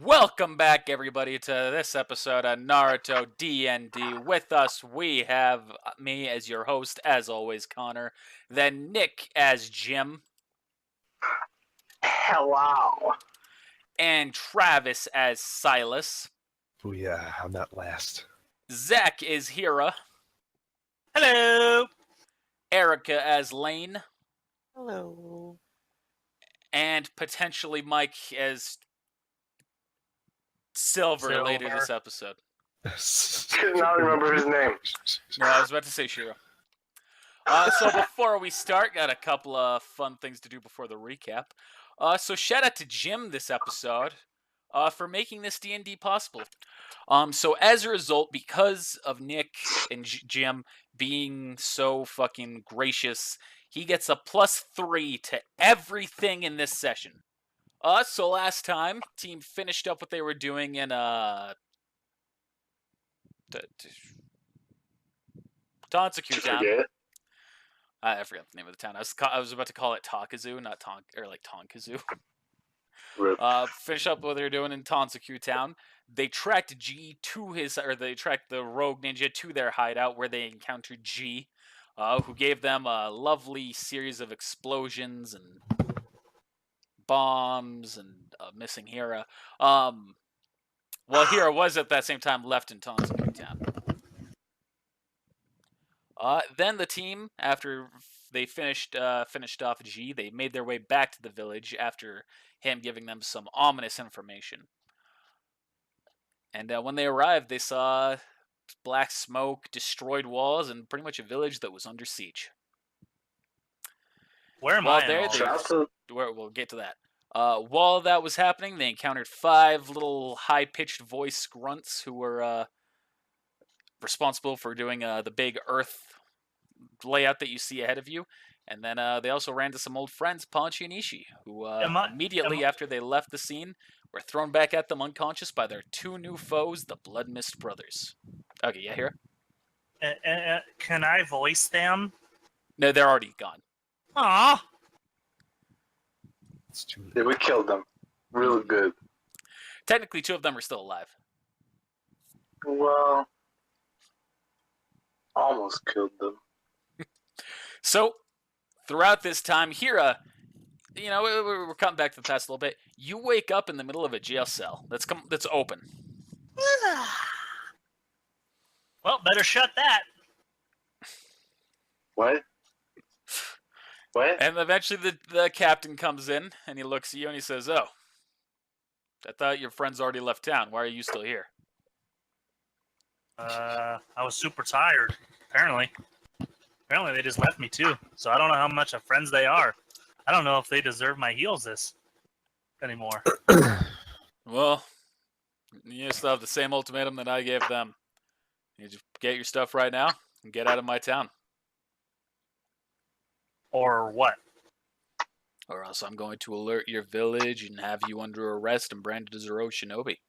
Welcome back, everybody, to this episode of Naruto D&D. With us, we have me as your host, as always, Connor. Then Nick as Jim. Hello. And Travis as Silas. Oh yeah, I'm not last. Zach is Hira. Hello. Erica as Lane. Hello. And potentially Mike as Silver later this episode. Could not remember his name. No, I was about to say Shiro. So before we start, got a couple of fun things to do before the recap. So shout out to Jim this episode for making this D&D possible. So as a result, because of Nick and Jim being so fucking gracious, he gets a +3 to everything in this session. So last time, team finished up what they were doing in Tonsukyu Town. I forgot the name of the town. I was about to call it Takazu, not Tonkazoo. Finish up what they were doing in Tonsukyu Town. They tracked they tracked the rogue ninja to their hideout where they encountered G, who gave them a lovely series of explosions and bombs and missing Hira. Well, Hira was at that same time left in Tonsukyu Town. Then the team, after they finished off G, they made their way back to the village after him giving them some ominous information. And when they arrived, they saw black smoke, destroyed walls, and pretty much a village that was under siege. Where am I? We'll get to that. While that was happening, they encountered 5 little high-pitched voice grunts who were responsible for doing the big earth layout that you see ahead of you. And then they also ran into some old friends, Ponchi and Ishii, who immediately after they left the scene were thrown back at them unconscious by their 2 new foes, the Blood Mist brothers. Okay, yeah, here? Can I voice them? No, they're already gone. Aww. Yeah, we killed them. Real good. Technically, 2 of them are still alive. Well, almost killed them. So, throughout this time, Hira, we're cutting back to the past a little bit. You wake up in the middle of a jail cell that's open. Well, better shut that. What? What? And eventually the captain comes in, and he looks at you, and he says, "Oh, I thought your friends already left town. Why are you still here?" I was super tired, apparently. Apparently they just left me too, so I don't know how much of friends they are. I don't know if they deserve my heals anymore. Well, you still have the same ultimatum that I gave them. You just get your stuff right now and get out of my town. Or what? Or else I'm going to alert your village and have you under arrest and branded as a rogue shinobi.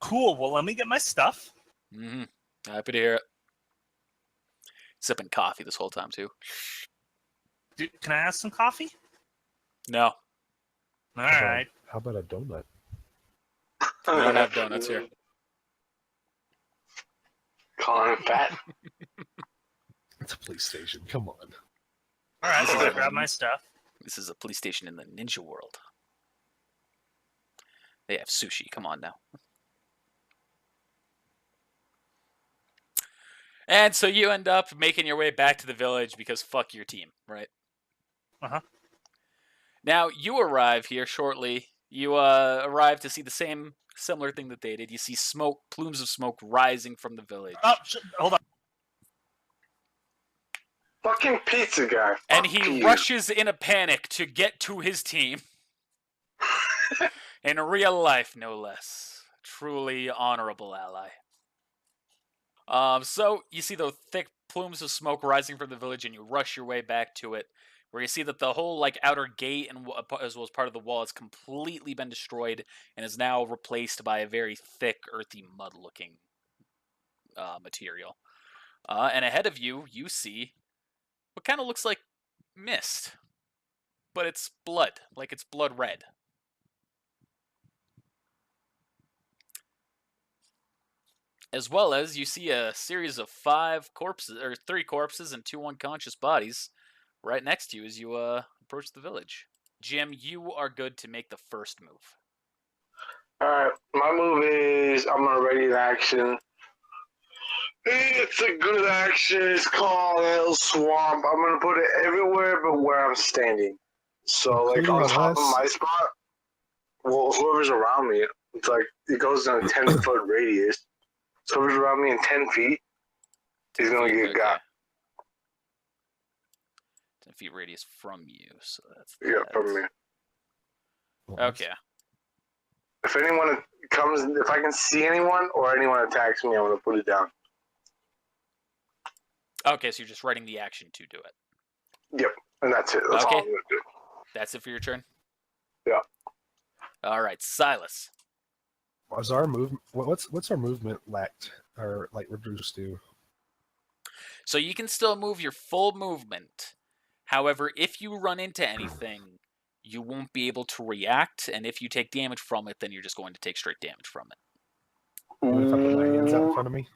Cool, well let me get my stuff. Mm-hmm. Happy to hear it. Sipping coffee this whole time, too. Dude, can I have some coffee? No. Alright. How about a donut? We don't have donuts here. Calling him fat. It's a police station. Come on. Alright, so I grab my stuff. This is a police station in the ninja world. They have sushi. Come on now. And so you end up making your way back to the village because fuck your team, right? Uh-huh. Now, you arrive here shortly. You arrive to see the similar thing that they did. You see smoke, plumes of smoke rising from the village. Oh, hold on. Fucking pizza guy. And he rushes in a panic to get to his team. In real life, no less. Truly honorable ally. So you see the thick plumes of smoke rising from the village, and you rush your way back to it, where you see that the whole outer gate and as well as part of the wall has completely been destroyed and is now replaced by a very thick, earthy, mud-looking material. And ahead of you, you see what kind of looks like mist, but it's blood, like it's blood red. as well as you see a series of 5 corpses, or 3 corpses and 2 unconscious bodies right next to you as you approach the village. Jim, you are good to make the first move. Alright, my move is I'm gonna ready an action. It's a good action. It's called a little swamp. I'm gonna put it everywhere but where I'm standing. So, like Including on on top of us? my spot, well, whoever's around me, it's like it goes in a 10-foot radius. So whoever's around me in 10 feet, he's gonna get got. 10 feet radius from you, so that's Yeah, that. from me. Okay. If anyone comes, if I can see anyone or anyone attacks me, I'm gonna put it down. Okay, so you're just writing the action to do it. Yep, and that's it. That's all I'm Okay. gonna do. That's it for your turn? Yeah. All right, Silas. Was our movement? What's our movement lacked or like reduced to? So you can still move your full movement. However, if you run into anything, you won't be able to react, and if you take damage from it, then you're just going to take straight damage from it. What if I put my hands out in front of me?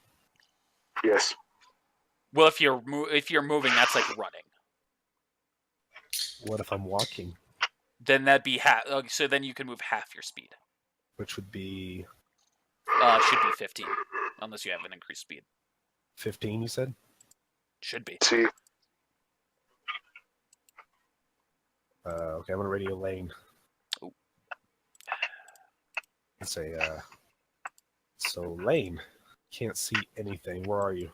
Yes. Well, if you're moving, that's like running. What if I'm walking? Then that'd be half. So then you can move half your speed. Which would be Should be 15, unless you have an increased speed. 15, you said? Should be. See. Okay, I'm gonna radio Lane. Ooh. And say, so Lane, can't see anything. Where are you?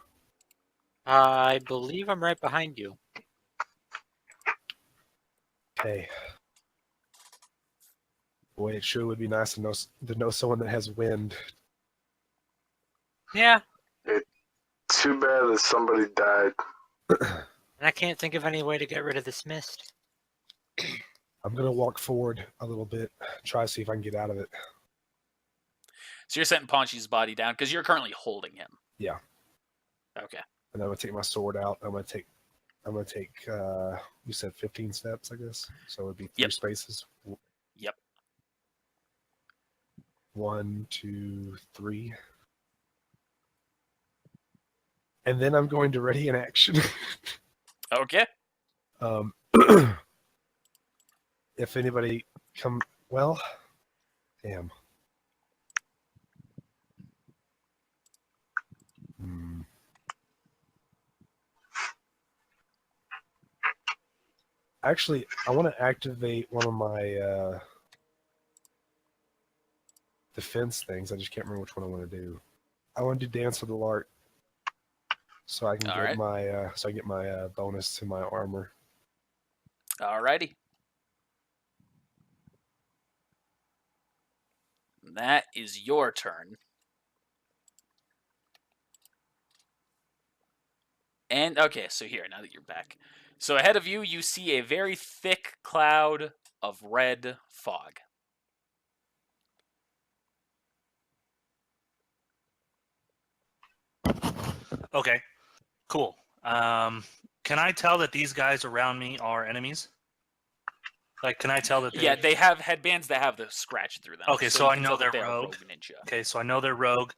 I believe I'm right behind you. Okay. Boy, it sure would be nice to know someone that has wind. Yeah, Too bad that somebody died. and I can't think of any way to get rid of this mist. I'm gonna walk forward a little bit, try to see if I can get out of it. So you're setting Ponchi's body down because you're currently holding him. Yeah. Okay. And I'm gonna take my sword out. I'm gonna take you said 15 steps, I guess. So it would be 3 Yep. spaces. Yep. 1, 2, 3. And then I'm going to ready an action. Okay. If anybody damn. Actually, I want to activate one of my defense things. I just can't remember which one I want to do. I want to do Dance with the Lark, so I can All get right. my bonus to my armor. Alrighty. That is your turn. And, okay, so here, now that you're back. So ahead of you, you see a very thick cloud of red fog. Okay, cool. Can I tell that these guys around me are enemies? Like, can I tell that Yeah, they have headbands that have the scratch through them. Okay, so you I can know tell that they're they are rogue. ninja. Okay, so I know they're rogue.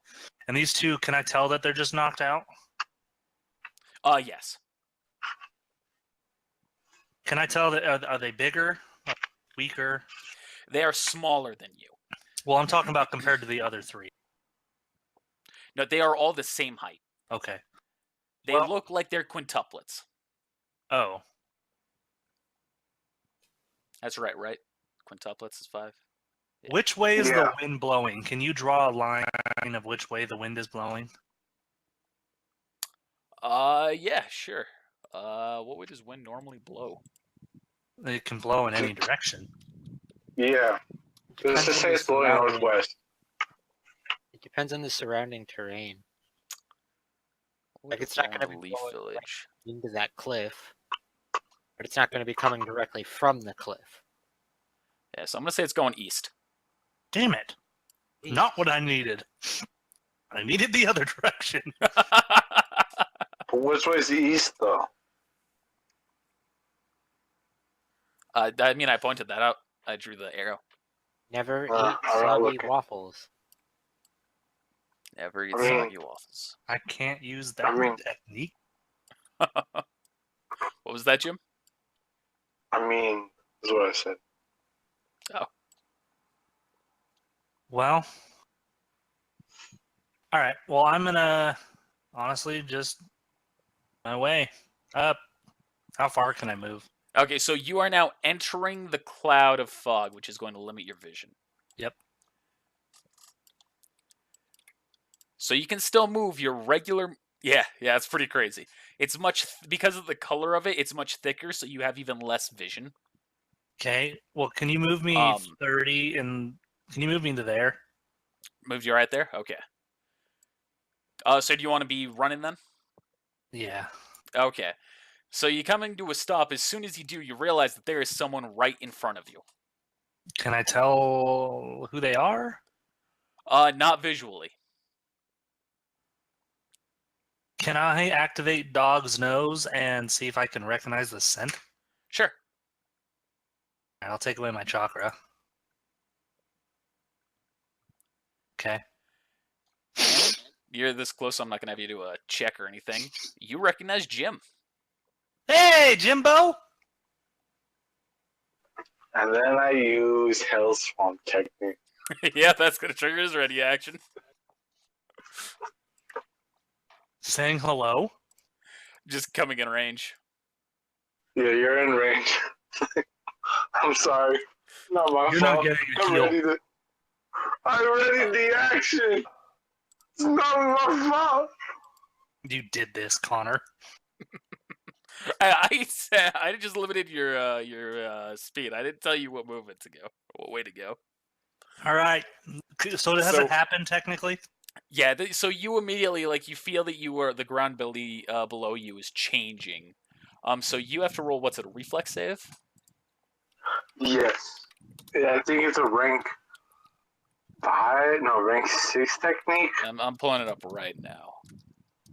And these two, can I tell that they're just knocked out? Yes. Can I tell that are they bigger, weaker? They are smaller than you. Well, I'm talking about compared to the other 3. No, they are all the same height. Okay. They Well- look like they're quintuplets. Oh, That's right? Quintuplets is 5. Yeah. which way is the Yeah. wind blowing? Can you draw a line of which way the wind is blowing? Yeah, sure. What way does wind normally blow? It can blow in any direction. Yeah. Let's just say it's blowing northwest. It depends on the surrounding terrain. Like, it's not going to be Leaf blowing Village. into that cliff, but it's not going to be coming directly from the cliff. Yeah, so I'm gonna say it's going east. Damn it. Not what I needed. I needed the other direction. But which way is the east, though? I mean, I pointed that out. I drew the arrow. Never I'm eat not soggy looking. waffles. Never eat I mean- soggy waffles. I can't use that I mean- technique. What was that, Jim? I mean, is what I said. Well, all right. Well, I'm gonna honestly just my way up. How far can I move? Okay, so you are now entering the cloud of fog, which is going to limit your vision. Yep. So you can still move your regular. Yeah, it's pretty crazy. It's because of the color of it. It's much thicker, so you have even less vision. Okay. Well, can you move me 30 and can you move me to there? Moved you right there. Okay. So do you want to be running then? Yeah. Okay. So you coming to a stop. As soon as you do, you realize that there is someone right in front of you. Can I tell who they are? Not visually. Can I activate Dog's Nose and see if I can recognize the scent? Sure. I'll take away my chakra. Okay. And you're this close, so I'm not gonna have you do a check or anything. You recognize Jim. Hey, Jimbo! And then I use Hell Swamp technique. Yeah, that's gonna trigger his ready action. Saying hello? Just coming in range. Yeah, you're in range. I'm sorry. Not my You're fault. not getting a I'm heal. ready to. I'm ready the action. It's not my fault. You did this, Connor. I just limited your speed. I didn't tell you what movement to go, or what way to go. All right. So has So- it happened technically? Yeah, so you immediately you feel that the ground below you is changing. So you have to roll what's it, a reflex save? Yes. Yeah, I think it's a rank 5, no, rank 6 technique. I'm pulling it up right now.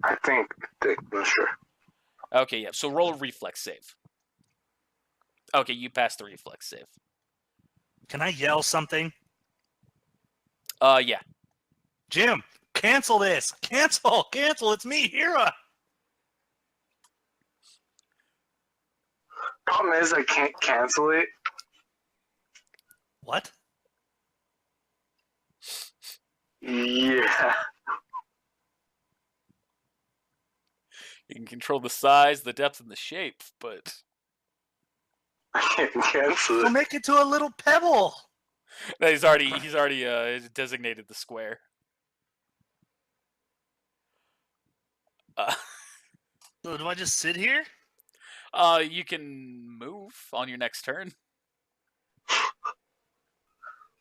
I think. I'm sure. Okay, yeah. So roll a reflex save. Okay, you passed the reflex save. Can I yell something? Yeah. Jim, cancel this! Cancel! Cancel! It's me, Hira! Problem is, I can't cancel it. What? Yeah. You can control the size, the depth, and the shape, but I can't cancel We'll it. make it to a little pebble! no, he's already designated the square. So do I just sit here? You can move on your next turn.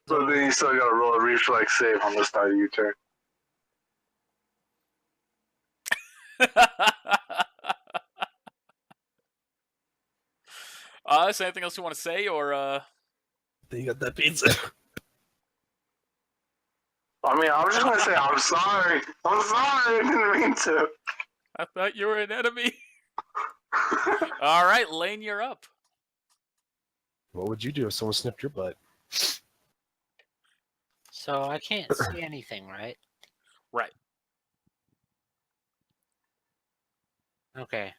So then you still gotta roll a reflex save on the start of your turn. Is there anything else you want to say, or Then you got that pizza. I mean, I'm just gonna say I'm sorry. I'm sorry. I didn't mean to. I thought you were an enemy. All right, Lane, you're up. What would you do if someone snipped your butt? So I can't see anything, right? Right. Okay.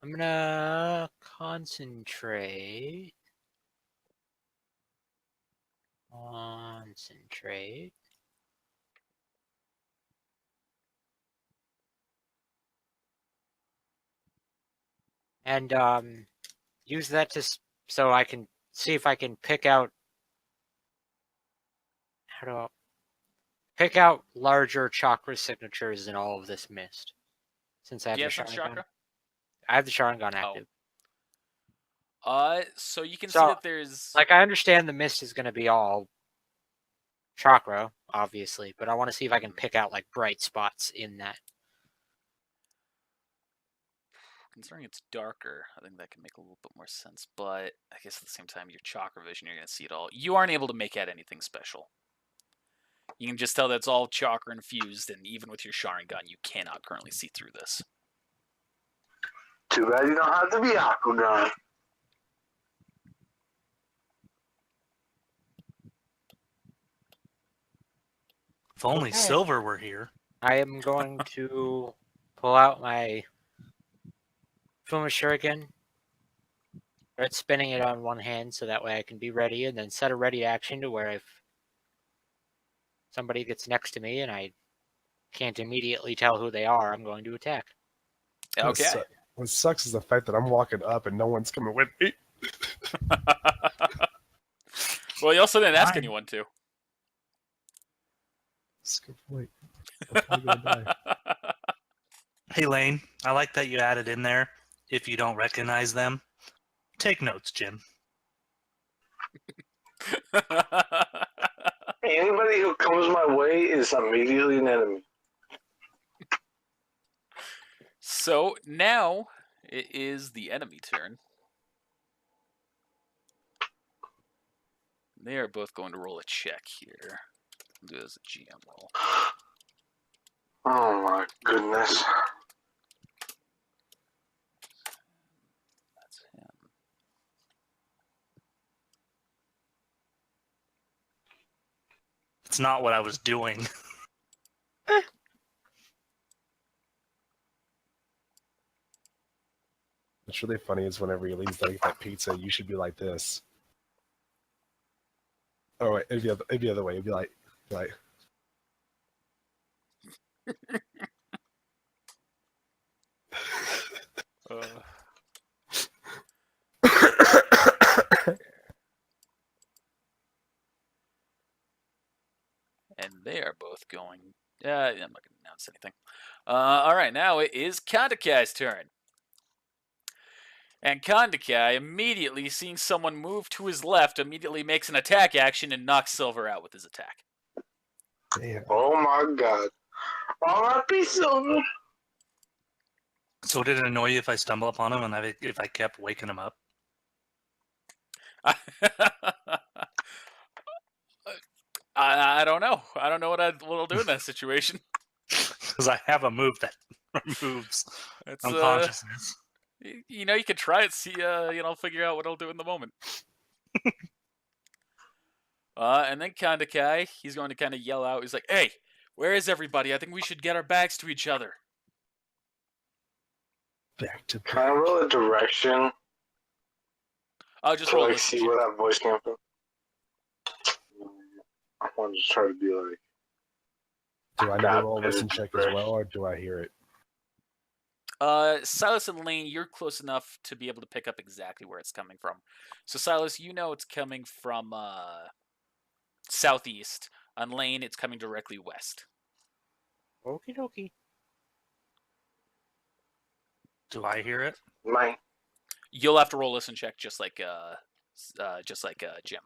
I'm gonna concentrate. Concentrate. And use that so I can see if I can pick out pick out larger chakra signatures in all of this mist. Since I have Do you the have some Sharingan. chakra? I have the Sharingan Oh. active. So you can see So, that there's Like, I understand the mist is going to be all chakra, obviously, but I want to see if I can pick out, like, bright spots in that. considering it's darker, I think that can make a little bit more sense. But I guess at the same time, your chakra vision, you're gonna see it all. You aren't able to make out anything special. You can just tell that it's all chakra infused, and even with your Sharingan, you cannot currently see through this. Too bad you don't have to be Aquagon. If only Okay. Silver were here. I am going to pull out my Fuma Shuriken, start spinning it on one hand so that way I can be ready, and then set a ready action to where if somebody gets next to me and I can't immediately tell who they are, I'm going to attack. Okay. What sucks is the fact that I'm walking up and no one's coming with me. Well, you also didn't ask Fine. anyone to. That's a good point. I'm probably gonna die. Hey, Lane, I like that you added in there. If you don't recognize them, take notes, Jim. Anybody who comes my way is immediately an enemy. So now it is the enemy turn. They are both going to roll a check here. I'll do it as a GM roll. Oh my goodness. That's him. It's not what I was doing. What's really funny is whenever he leans down to get that pizza, you should be like this. Oh wait, it'd be the other way. It'd be like. And they are both going. I'm not going to announce anything. All right, now it is Kandakai's turn. And Kandakai, immediately seeing someone move to his left, immediately makes an attack action and knocks Silver out with his attack. Damn. Oh my god. R.I.P. Silver. So did it annoy you if I stumble upon him and if I kept waking him up? I don't know. I don't know what I'll do in that situation. Because I have a move that removes It's unconsciousness. you know, you could try it, see, figure out what I'll do in the moment. And then Kandakai, he's going to kind of yell out. He's like, "Hey, where is everybody? I think we should get our backs to each other." Back to Can I roll a direction I'll just to roll like this. see where that voice came from? I want to try to be like. Do I need to roll a listen God, check as well, or do I hear it? Silas and Lane, you're close enough to be able to pick up exactly where it's coming from. So Silas, you know it's coming from southeast. On Lane, it's coming directly west. Okie dokie. Do I hear it? Mine. You'll have to roll a listen check, just like Jim.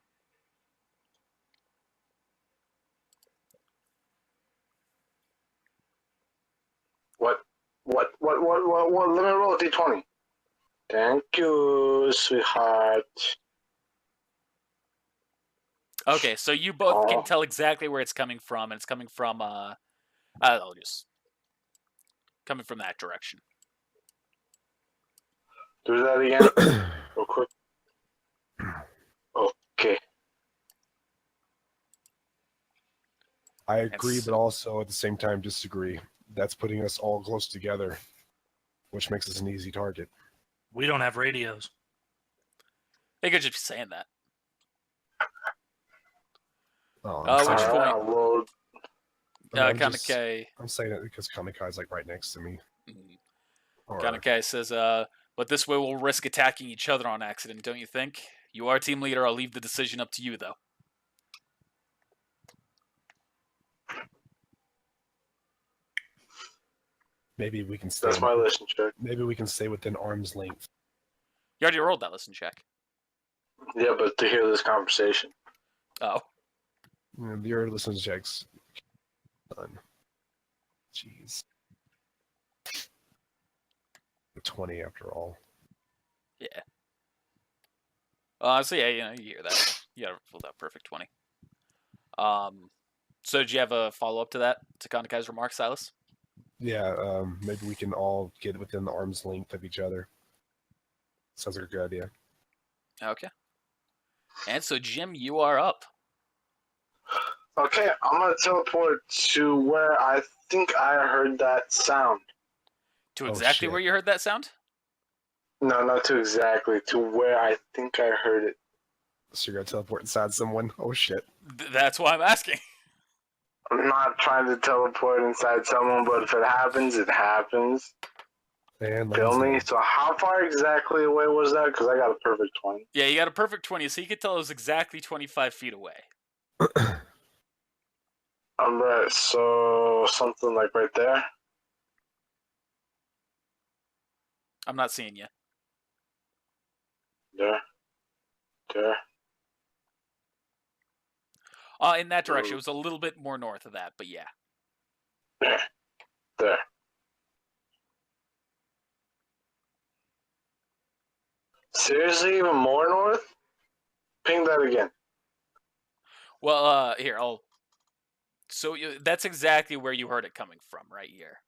What? Let me roll a d20. Thank you, sweetheart. Okay, so you both can tell exactly where it's coming from, and it's coming from coming from that direction. Do that again, real quick. Okay. I agree, That's- but also at the same time disagree. That's putting us all close together, which makes us an easy target. We don't have radios. They could just be saying that. Oh, Which I'm, saying, point? I rolled. Kandakai. I'm saying it because Kamikai's like right next to me. Or, Kandakai says, "But this way we'll risk attacking each other on accident, don't you think? You are team leader. I'll leave the decision up to you, though." maybe we can stay. That's my listen check. Maybe we can stay within arm's length. You already rolled that listen check. Yeah, but to hear this conversation. Oh. Your listen checks done. Jeez. 20 after all. Yeah. So yeah, you hear that. You got that perfect 20. So did you have a follow-up to that, to Kandakai's remark, Silas? Yeah, maybe we can all get within the arm's length of each other. Sounds like a good idea. Okay. And so, Jim, you are up. Okay, I'm gonna teleport to where I think I heard that sound. To Oh, exactly shit. where you heard that sound? No, not to exactly. To where I think I heard it. So you're gonna teleport inside someone? Oh shit. That's why I'm asking. I'm not trying to teleport inside someone, but if it happens, it happens. And Feel me? Lane's So how far exactly away was that? Because I got a perfect 20. Yeah, you got a perfect 20, so you could tell it was exactly 25 feet away. down. Alright, so something like right there. I'm not seeing you. There. There. In that direction. It was a little bit more north of that, but yeah. There. There. Seriously, even more north? Ping that again. Well, here, I'll... So that's exactly where you heard it coming from, right here.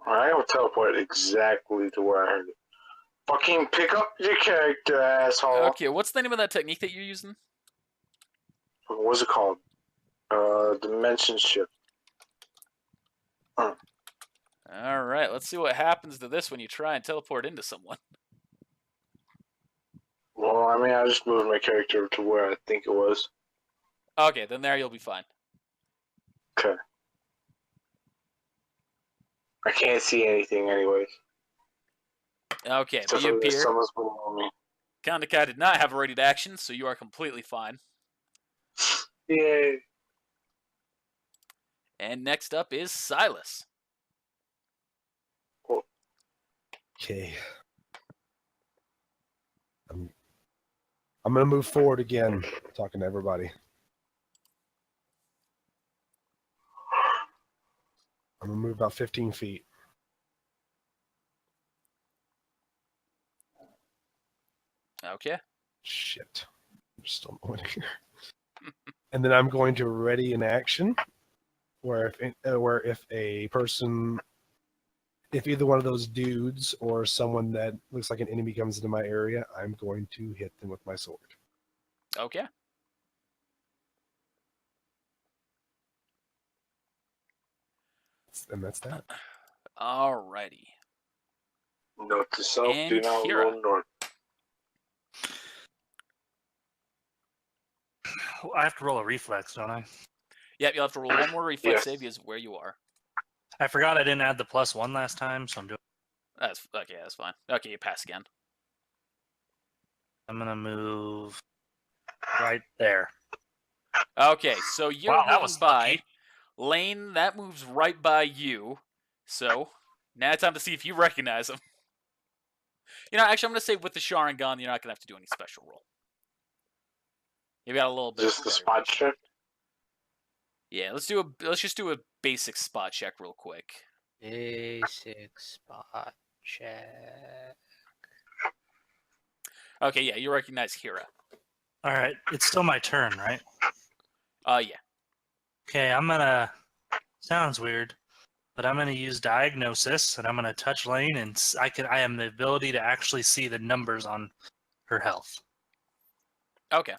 Alright, I'll teleport exactly to where I heard it. Fucking pick up your character, asshole. Okay, what's the name of that technique that you're using? What's it called? Dimension shift. Alright, let's see what happens to this when you try and teleport into someone. Well, I mean, I just moved my character to where I think it was. Okay, then there you'll be fine. Okay. I can't see anything, anyways. Okay, but Except you for that appear. someone's below me. Kandakai did not have a ready to action, so you are completely fine. Yay. And next up is Silas. Okay. I'm gonna move forward again, talking to everybody. I'm gonna move about 15 feet. Okay. Shit. I'm still not here. And then I'm going to ready an action where if a person, if either one of those dudes or someone that looks like an enemy comes into my area, I'm going to hit them with my sword. Okay. And that's that. Alrighty. Note to self, do And not Kira. go north. I have to roll a reflex, don't I? Yep, you'll have to roll one more reflex Yes. save because where you are. I forgot I didn't add the +1 last time, so I'm doing. That's okay, that's fine. Okay, you pass again. I'm gonna move right there. Okay, so you're Wow, that moving was by. lucky. Lane, that moves right by you. So now it's time to see if you recognize him. You know, actually, I'm gonna say with the Sharingan, you're not gonna have to do any special roll. You got a little bit. Just the spot check? Yeah, let's just do a basic spot check real quick. Basic spot check. Okay, yeah, you recognize Hira. All right, it's still my turn, right? Yeah. Okay, I'm gonna. Sounds weird, but I'm gonna use diagnosis, and I'm gonna touch Lane, and I have the ability to actually see the numbers on her health Okay.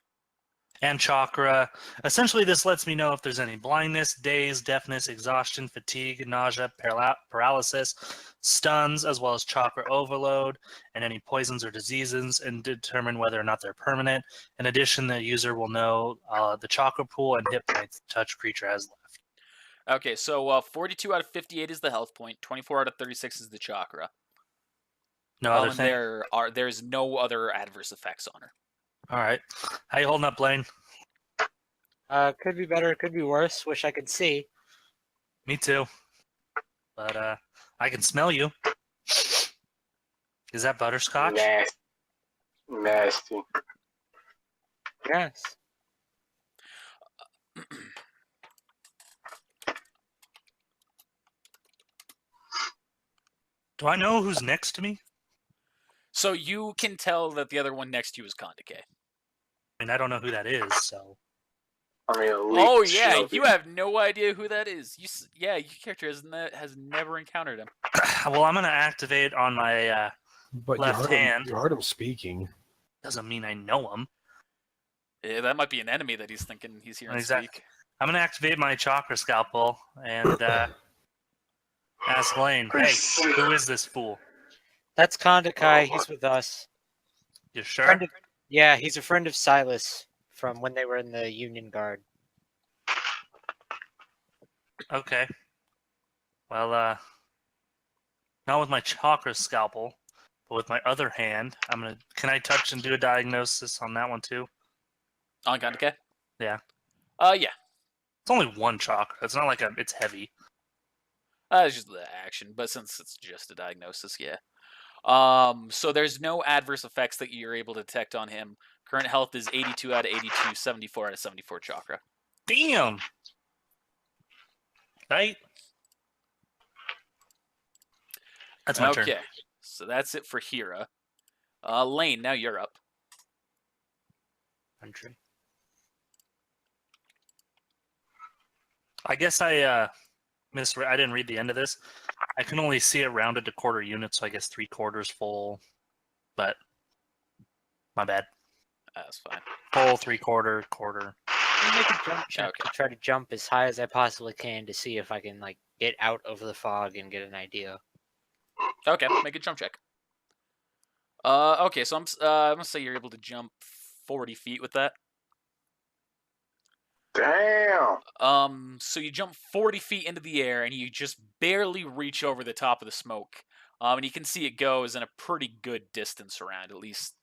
and chakra. Essentially, this lets me know if there's any blindness, daze, deafness, exhaustion, fatigue, nausea, paralysis, stuns, as well as chakra overload, and any poisons or diseases, and determine whether or not they're permanent. In addition, the user will know the chakra pool and hit points the touch creature has left. Okay, so 42 out of 58 is the health point. 24 out of 36 is the chakra. No other And thing. there's no other adverse effects on her. All right, how you holding up, Blaine? Could be better, could be worse. Wish I could see. Me too. But I can smell you. Is that butterscotch? Nasty. Nasty. Yes. Do I know who's next to me? So you can tell that the other one next to you is Kandake. I mean, I don't know who that is, so. I mean, Oh yeah, shinobi. you have no idea who that is. Your character has never encountered him. Well, I'm gonna activate on my. But Left hand. You heard him speaking. Doesn't mean I know him. Yeah, that might be an enemy that he's thinking he's hearing Exactly. speak. I'm gonna activate my chakra scalpel and ask Lane, "Hey, who is this fool? That's Kondakai. He's with us. You sure?" Friend of, yeah, he's a friend of Silas from when they were in the Union Guard. Okay. Well, not with my chakra scalpel, but with my other hand, I'm gonna. Can I touch and do a diagnosis on that one too? On Gundake? Yeah. Yeah. It's only one chakra. It's not like it's heavy. It's just the action, but since it's just a diagnosis, yeah. So there's no adverse effects that you're able to detect on him. Current health is 82 out of 82, 74 out of 74 chakra. Damn. Right. That's my turn. Okay, so that's it for Hira. Lane, now you're up. Country. I guess I misread. I didn't read the end of this. I can only see it rounded to quarter units, so I guess 3/4 full. But my bad. That's fine. Full, 3/4, quarter. I'm gonna make a jump check Okay. to try to jump as high as I possibly can to see if I can like get out of the fog and get an idea. Okay, make a jump check. Okay, so I'm gonna say you're able to jump 40 feet with that. Damn. So you jump 40 feet into the air and you just barely reach over the top of the smoke. And you can see it goes in a pretty good distance around, at least,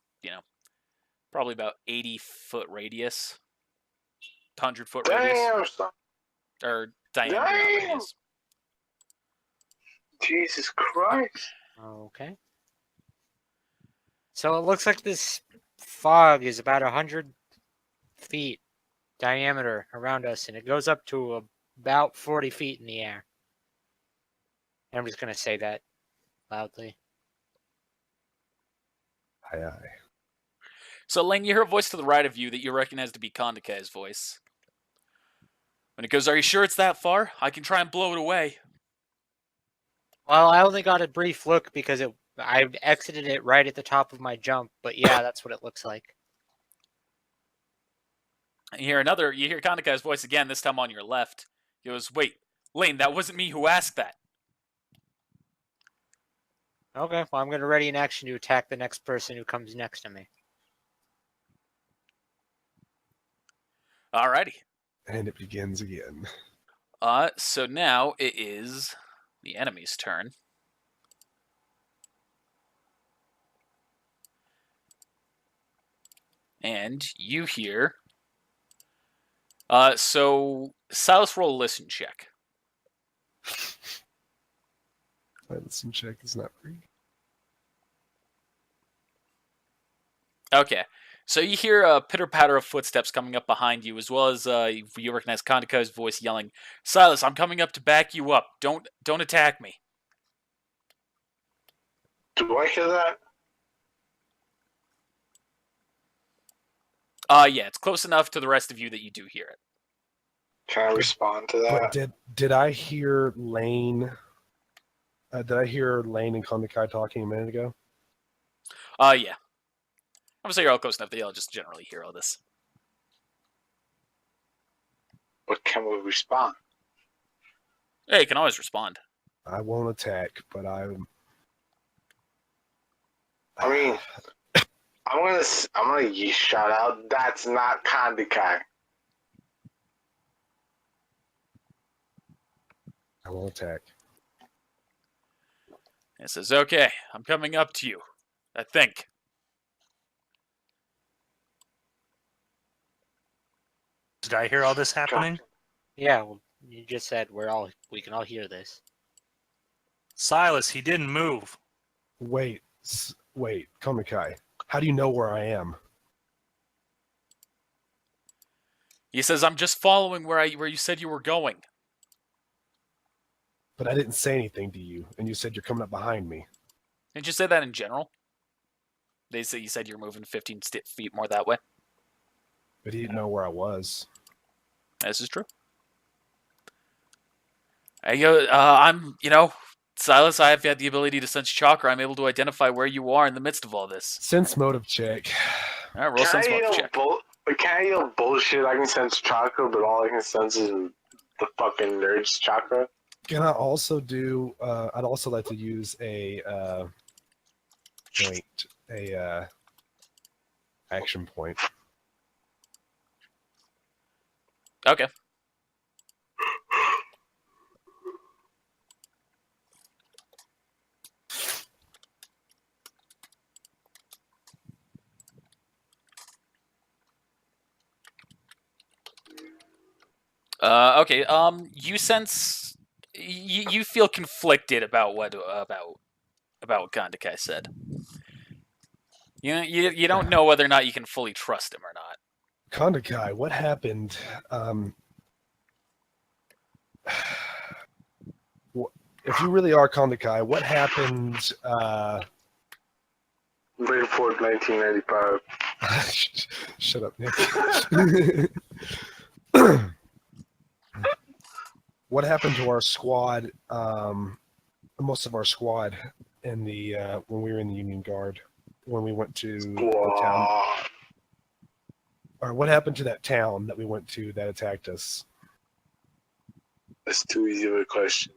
probably about 80-foot radius. 100-foot radius. Damn, son. Or diameter not Damn. radius. Jesus Christ. Okay. So it looks like this fog is about 100 feet diameter around us, and it goes up to about 40 feet in the air. And I'm just going to say that loudly. Aye, aye. So, Lane, you hear a voice to the right of you that you recognize to be Kondakai's voice. When it goes, "Are you sure it's that far? I can try and blow it away." Well, I only got a brief look because I exited it right at the top of my jump, but yeah, that's what it looks like. And you hear Kondakai's voice again, this time on your left. He goes, "Wait, Lane, that wasn't me who asked that." Okay, well, I'm going to ready an action to attack the next person who comes next to me. Alrighty. And it begins again. So now it is the enemy's turn. And you hear... so Silas, roll a listen check. My listen check is not free. Okay. So you hear a pitter-patter of footsteps coming up behind you, as well as you recognize Kondakai's voice yelling, "Silas, I'm coming up to back you up. Don't attack me." Do I hear that? Yeah, it's close enough to the rest of you that you do hear it. Can I respond to But that? did I hear Lane? Did I hear Lane and Kondakai talking a minute ago? Yeah. I'm gonna say you're all close enough that you'll just generally hear all this. But can we respond? Yeah, you can always respond. I won't attack, but I'm. I mean, I'm gonna shout out. That's not Kondakai. I won't attack. It says, "Okay, I'm coming up to you. I think." Did I hear all this happening? Yeah, well, you just said we can all hear this. Silas, he didn't move. Wait, Kondakai. How do you know where I am? He says, "I'm just following where you said you were going." But I didn't say anything to you, and you said you're coming up behind me. Didn't you say that in general? You said you're moving 15 feet more that way. But he didn't know where I was. This is true. Silas, I have had the ability to sense chakra. I'm able to identify where you are in the midst of all this. Sense motive check. All right, roll sense motive check. But can't I yell bullshit? I can sense chakra, but all I can sense is the fucking nerd's chakra. Can I also do? I'd also like to use a action point. Okay. Okay. You sense you feel conflicted about what Gandakai said. You don't know whether or not you can fully trust him or not. Kondakai, what happened? If you really are Kondakai, what happened? Rainford 1995. Shut up, Nick. What happened to our squad? Most of our squad in the when we were in the Union Guard, when we went to the town. Or what happened to that town that we went to that attacked us? That's too easy of a question.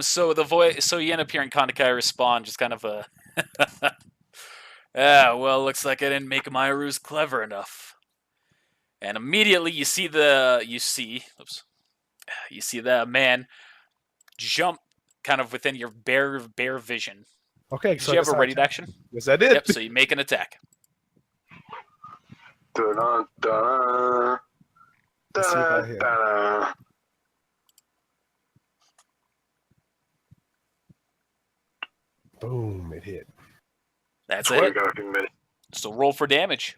So you end up hearing Kondakai respond, just kind of a, yeah. Well, looks like I didn't make my ruse clever enough. And immediately you see the man jump kind of within your bare vision. Okay, Did you have a ready action? Yes, I did. Yep. So you make an attack. Da-da-da. Let's see if I hit. Da-da. Boom! It hit. That's Swear it. to God, you missed. So roll for damage.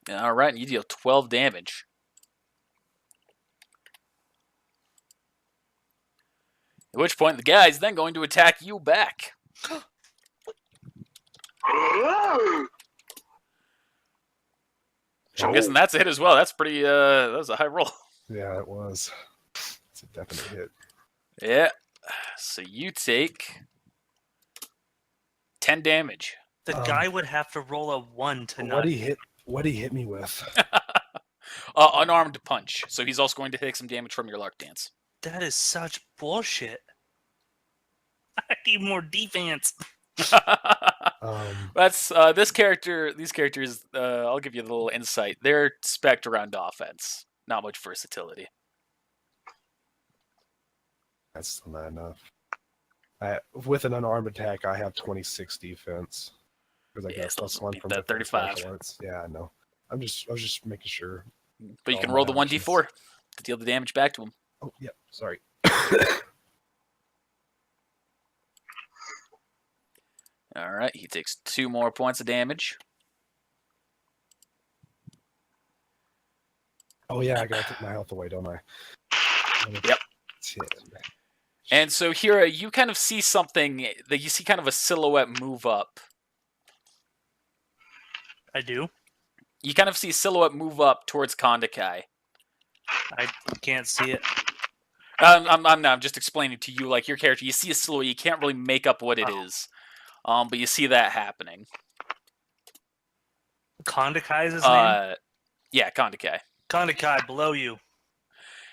All right, and you deal 12 damage. At which point the guy's then going to attack you back. I'm guessing that's a hit as well. That's pretty. That was a high roll. Yeah, it was. It's a definite hit. Yeah. So you take 10 damage. The guy would have to roll a 1 to not. What he hit me with? Unarmed punch. So he's also going to take some damage from your lark dance. That is such bullshit. I need more defense. That's this character. These characters. I'll give you a little insight. They're spec'd around offense. Not much versatility. That's still not enough. With an unarmed attack, I have 26 defense. Because I Yeah, got still plus one beat from that the 35. Yeah, I know. I was just making sure. But you can All roll my the actions. 1d4 to deal the damage back to him. Oh, yeah. Sorry. All right, he takes 2 more points of damage. Oh yeah, I gotta take my health away, don't I? Yep. 10. And so here you kind of see something that you see kind of a silhouette move up. I do. You kind of see a silhouette move up towards Kondakai. I can't see it. I'm just explaining to you, like your character. You see a silhouette. You can't really make up what it is, but you see that happening. Kondakai is his name? Yeah, Kondakai. Kondakai, below you.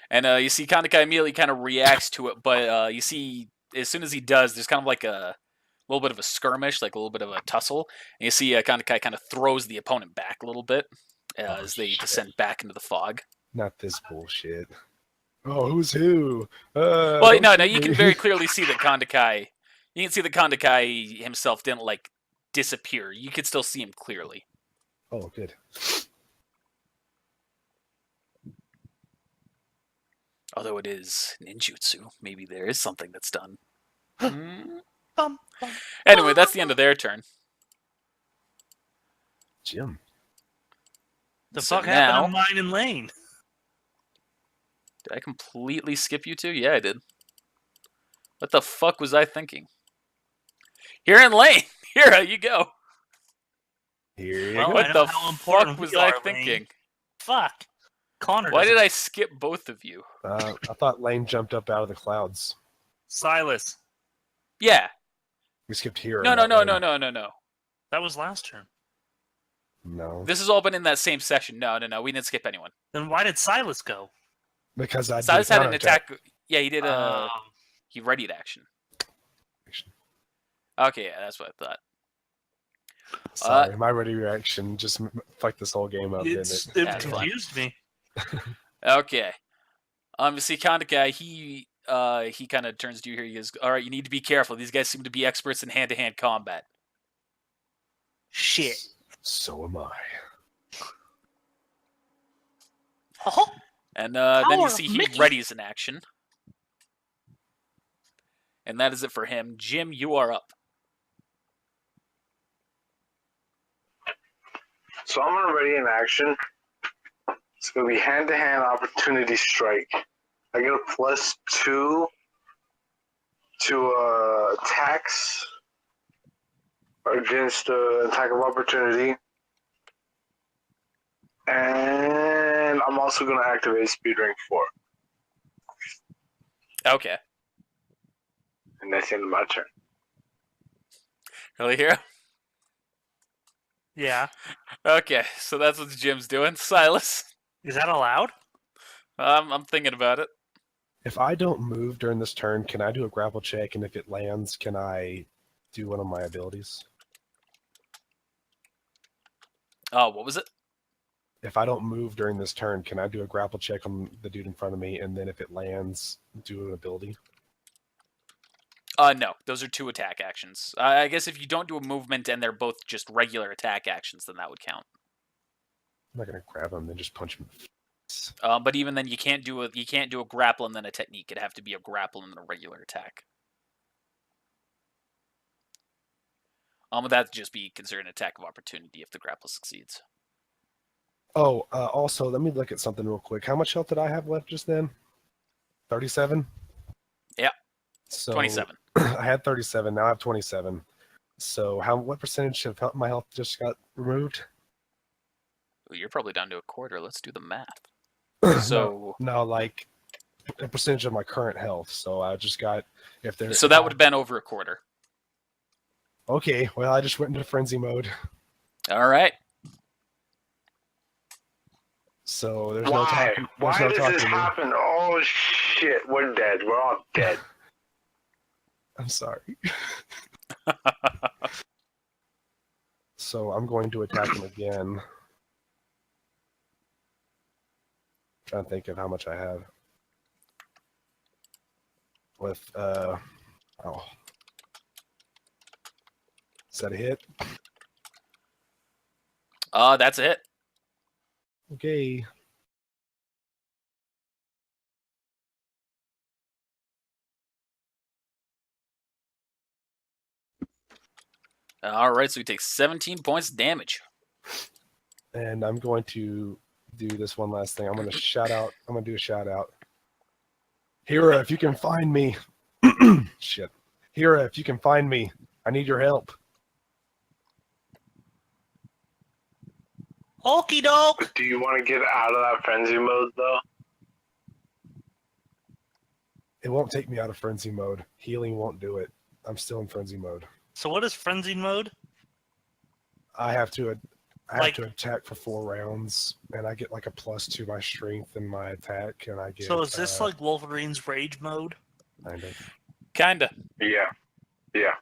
And you see Kondakai immediately kind of reacts to it, but you see as soon as he does, there's kind of like a little bit of a skirmish, like a little bit of a tussle. And you see Kondakai kind of throws the opponent back a little bit as they descend back into the fog. Not this bullshit. Oh, who's who? Well, no, you can very clearly see that Kondakai. You can see that Kondakai himself didn't like disappear. You could still see him clearly. Oh, good. Although it is ninjutsu, maybe there is something that's done. Anyway, that's the end of their turn. Jim. The So fuck happened now- to mine and Lane? Did I completely skip you two? Yeah, I did. What the fuck was I thinking? Here in Lane! Here you go! Here you Well, go. I What know the how fuck important was we I are, Lane. thinking? Fuck. Connor. Why doesn't- did I skip both of you? I thought Lane jumped up out of the clouds. Silas? Yeah. We skipped here. No. not Lane. No. That was last turn. No, This has all been in that same session. No. We didn't skip anyone. Then why did Silas go? because I Silas did had an counterattack. attack. Yeah, he did a. He readied action. Okay, yeah, that's what I thought. Sorry, my ready reaction just fucked this whole game up, didn't It it? That's fine. confused me. Okay. You see, Conda guy, he kind of turns to you here. He goes, "All right, you need to be careful. These guys seem to be experts in hand-to-hand combat." Shit. So am I. Oh, And then you Power see of he Mickey. readies an action. And that is it for him. Jim, you are up. So I'm gonna ready in action. It's gonna be hand-to-hand opportunity strike. I get a +2 to attacks against attack of opportunity, and I'm also gonna activate Speed Rank 4, Okay. and that's the end of my turn. Really here? yeah. Okay, so that's what Jim's doing. Silas, Is that allowed? I'm thinking about it. If I don't move during this turn, can I do a grapple check? And if it lands, can I do one of my abilities? What was it? If I don't move during this turn, can I do a grapple check on the dude in front of me? And then if it lands, do an ability? No, those are 2 attack actions. I guess if you don't do a movement and they're both just regular attack actions, then that would count. I'm not gonna grab him and just punch him. But even then, you can't do a grapple and then a technique. It'd have to be a grapple and then a regular attack. Would that just be considered an attack of opportunity if the grapple succeeds? Oh, also, let me look at something real quick. How much health did I have left just then? 37? Yeah. So 27. I had 37. Now I have 27. So what percentage of my health just got removed? Ooh, you're probably down to a quarter. Let's do the math. No, So, no, like a percentage of my current health. So I just got if there's so that would have been over a quarter. okay. Well, I just went into frenzy mode. All right. So there's no Why? talking. There's Why no does talking this to me. happen? Oh shit, we're dead. We're all dead. I'm sorry. So I'm going to attack him again. Trying to think of how much I have. With oh. Is that a hit? That's it. Okay. All right, so he takes 17 points of damage. And I'm going to do this one last thing. I'm going to shout out. I'm going to do a shout out. Hira, if you can find me. Shit. Hira, if you can find me, I need your help. Okie doke. Do you want to get out of that frenzy mode though? It won't take me out of frenzy mode. Healing won't do it. I'm still in frenzy mode. So what is frenzied mode? I have to Like- to attack for 4 rounds, and I get like a +2 my strength and my attack, and I get. So is this like Wolverine's rage mode? kind of. Kinda. Yeah. Yeah.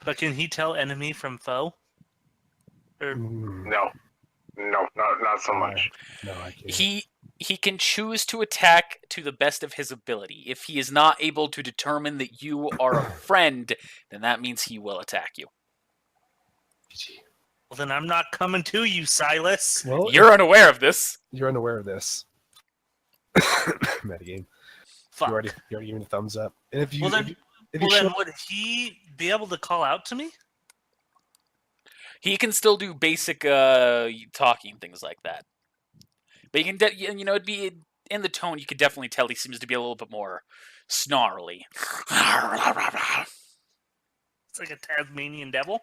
But can he tell enemy from foe? Or No. No, not so much. No, I can't. He can choose to attack to the best of his ability. If he is not able to determine that you are a friend, then that means he will attack you. well, then I'm not coming to you, Silas. Well, You're unaware of this. you're unaware of this. Metagame. Fuck. You already gave me the thumbs up. And if you, Well, then- if Well, you then show- would he be able to call out to me? He can still do basic talking, things like that. But you can, it'd be in the tone. You could definitely tell he seems to be a little bit more snarly. It's like a Tasmanian devil.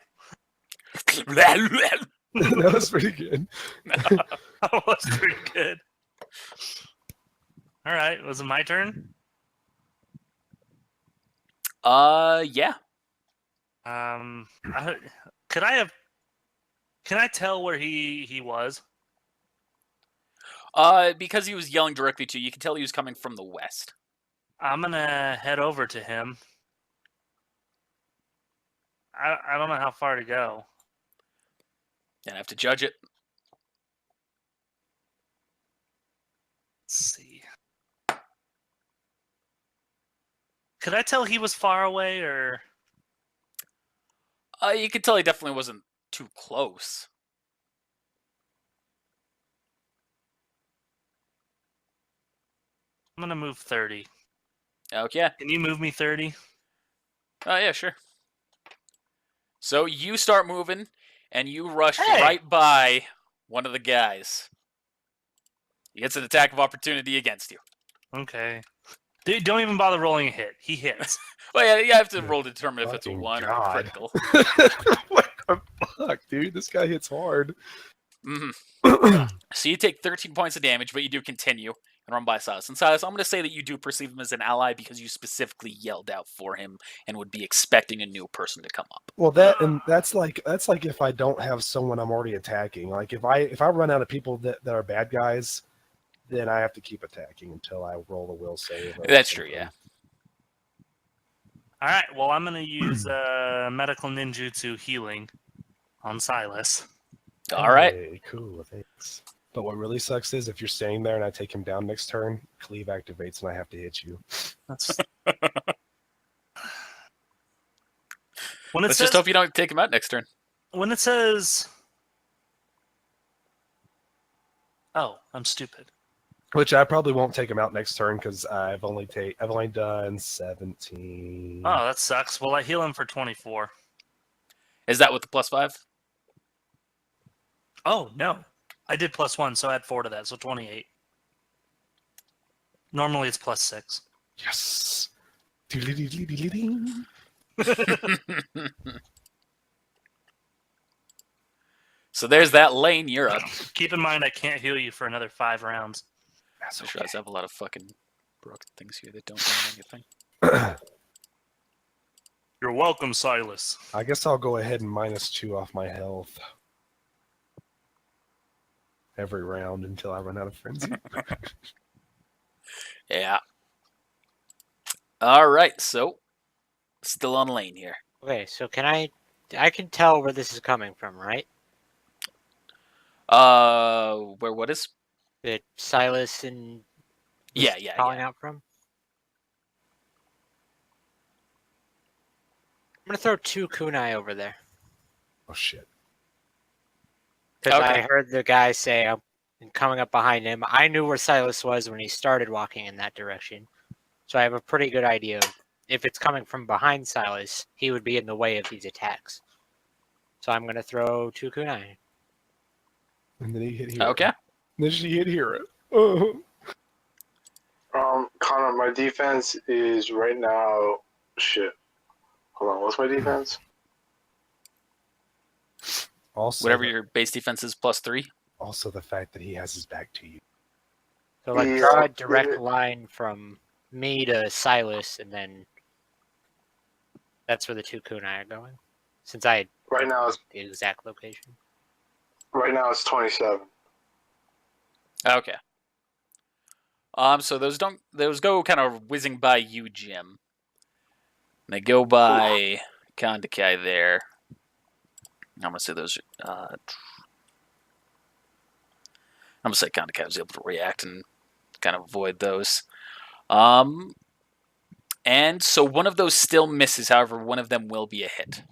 that was pretty good. That was pretty good. All right, was it my turn? Yeah. Could I have? Can I tell where he was? Because he was yelling directly to you, you can tell he was coming from the west. I'm gonna head over to him. I don't know how far to go. And I have to judge it. Let's see. Could I tell he was far away, or You can tell he definitely wasn't too close. I'm gonna move 30? Okay. Can you move me 30? Oh, yeah, sure. So you start moving, and you rush Hey! right by one of the guys. He gets an attack of opportunity against you. Okay. Dude, don't even bother rolling a hit. He hits. Well, yeah, you have to roll to determine if it's a Fucking 1 or a God. critical. What the fuck, dude? This guy hits hard. So you take 13 points of damage, but you do continue and run by Silas. And Silas, I'm going to say that you do perceive him as an ally because you specifically yelled out for him and would be expecting a new person to come up. Well, that's like if I don't have someone I'm already attacking. Like if I run out of people that are bad guys, then I have to keep attacking until I roll a will save. That's true, yeah. All right. Well, I'm gonna use medical ninjutsu healing on Silas. All right. Hey, cool, thanks. But what really sucks is if you're staying there and I take him down next turn, cleave activates and I have to hit you. That's... when it Let's says, just hope you don't take him out next turn. when it says, "Oh, I'm stupid." Which I probably won't take him out next turn because I've only done 17. Oh, that sucks. Well, I heal him for 24. Is that with the +5? Oh no, I did +1, so I add 4 to that, so 28. Normally it's +6. Yes. So there's that lane. You're up. Keep in mind, I can't heal you for another 5 rounds. That's I okay. sure does have a lot of fucking broken things here that don't mean anything. You're welcome, Silas. I guess I'll go ahead and -2 off my health every round until I run out of frenzy. Yeah. All right. So still on lane here. Okay, so I can tell where this is coming from, right? Where what is? That Silas and was Yeah. calling out from. I'm gonna throw 2 kunai over there Oh shit. because Okay. I heard the guy say I'm coming up behind him. I knew where Silas was when he started walking in that direction, so I have a pretty good idea of if it's coming from behind Silas, he would be in the way of these attacks. So I'm gonna throw 2 kunai. And then he hit hero. Okay. Then she hit hero. Oh. Connor, my defense is right now. Shit. Hold on. What's my defense? Also, Whatever your base defense is, +3. also the fact that he has his back to you. So like Yeah, draw a direct it- line from me to Silas, and then that's where the 2 kunai are going. Since I Right now it's the exact location. 27. Okay. So those go kind of whizzing by you, Jim. And they go by Kandakai there. I'm gonna say those. I'm gonna say Kandakai was able to react and kind of avoid those. And so one of those still misses. However, one of them will be a hit.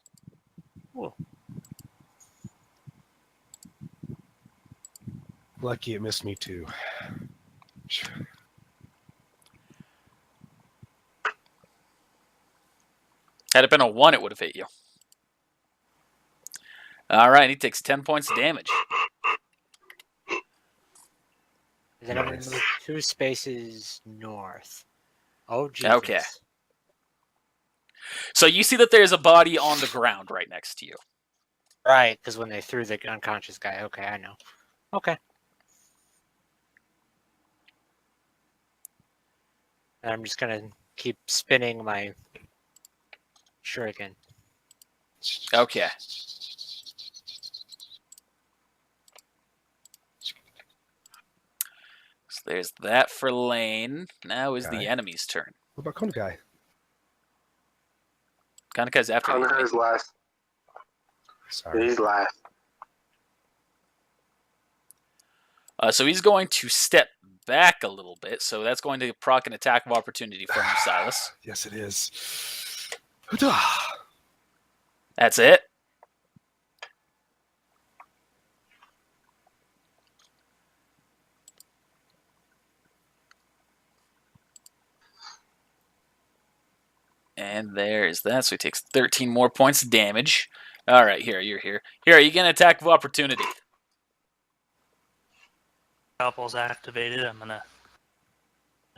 Lucky it missed me too. Had it been a 1, it would have hit you. All right, he takes 10 points of damage. Then I'm gonna Nice. move 2 spaces north. Oh Jesus. Okay. So you see that there's a body on the ground right next to you. Right, because when they threw the unconscious guy. Okay, I know. Okay. And I'm just gonna keep spinning my shuriken. Okay. So there's that for Lane. Now is the Okay. enemy's turn. What about Konkai? Kanekai's after you. Kanekai's last. Sorry. He's last. So he's going to step back a little bit, so that's going to proc an attack of opportunity from you, Silas. Yes, it is. That's it. And there is that. So he takes 13 more points of damage. All right, here, you're here. Here, you get an attack of opportunity. Couple's activated. I'm gonna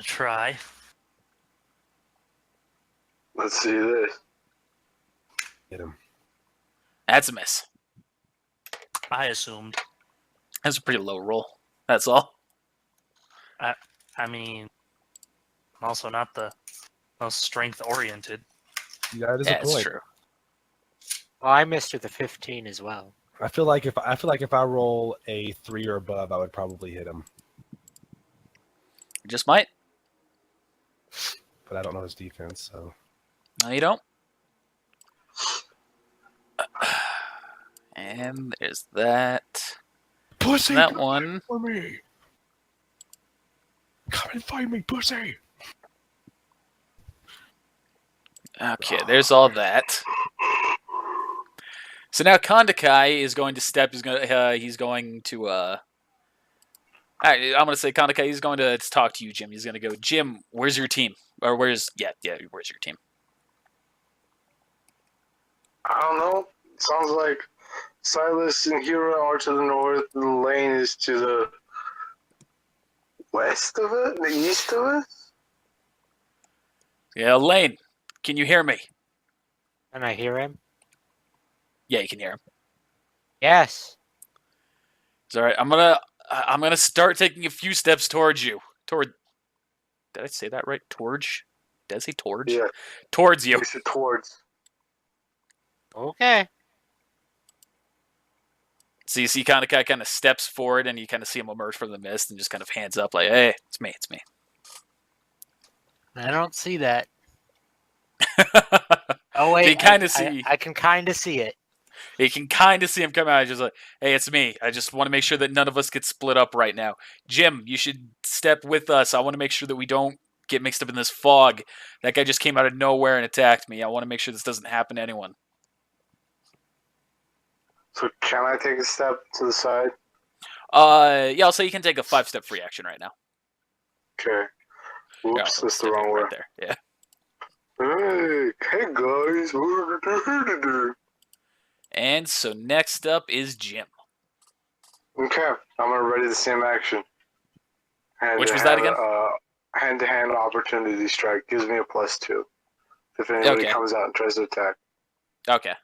try. Let's see this. Hit him. That's a miss. I assumed. That's a pretty low roll. That's all. I mean, I'm also not the most strength oriented. That is Yeah, a it's point. true. Well, I missed with the 15 as well. I feel like if I roll a 3 or above, I would probably hit him. Just might. But I don't know his defense, so No, you don't. And there's that. pussy. That one. For me. Come and find me, pussy. Okay, there's all that. So now Kondakai is going to step. He's going to. I'm going to say Kondakai. He's going to talk to you, Jim. He's going to go, Jim. Where's your team? Or where's Where's your team? I don't know. Sounds like Silas and Hira are to the north. The Lane is to the west of it, the east of it. Yeah, Lane. Can you hear me? Can I hear him? Yeah, you can hear him. Yes. It's all right. I'm gonna start taking a few steps towards you. Did I say that right? Towards? Did I say towards? Yeah, Towards you. we should towards. Okay. So you see Kondakai kind of steps forward, and you kind of see him emerge from the mist, and just kind of hands up like, "Hey, it's me, it's me." I don't see that. Oh wait, You kind of see. I can kind of see it. You can kind of see him come out. Just like, "Hey, it's me. I just want to make sure that none of us get split up right now. Jim, you should step with us. I want to make sure that we don't get mixed up in this fog. That guy just came out of nowhere and attacked me. I want to make sure this doesn't happen to anyone." So can I take a step to the side? Yeah, I'll say you can take a 5-step free action right now. Okay. Yeah, Whoops, that's the stick it wrong way. right there. Yeah. Hey guys, what are you doing? And so next up is Jim. Okay, I'm gonna ready the same action. Which was that again? Hand-to-hand opportunity strike gives me a +2 if anybody Okay. comes out and tries to attack. Okay.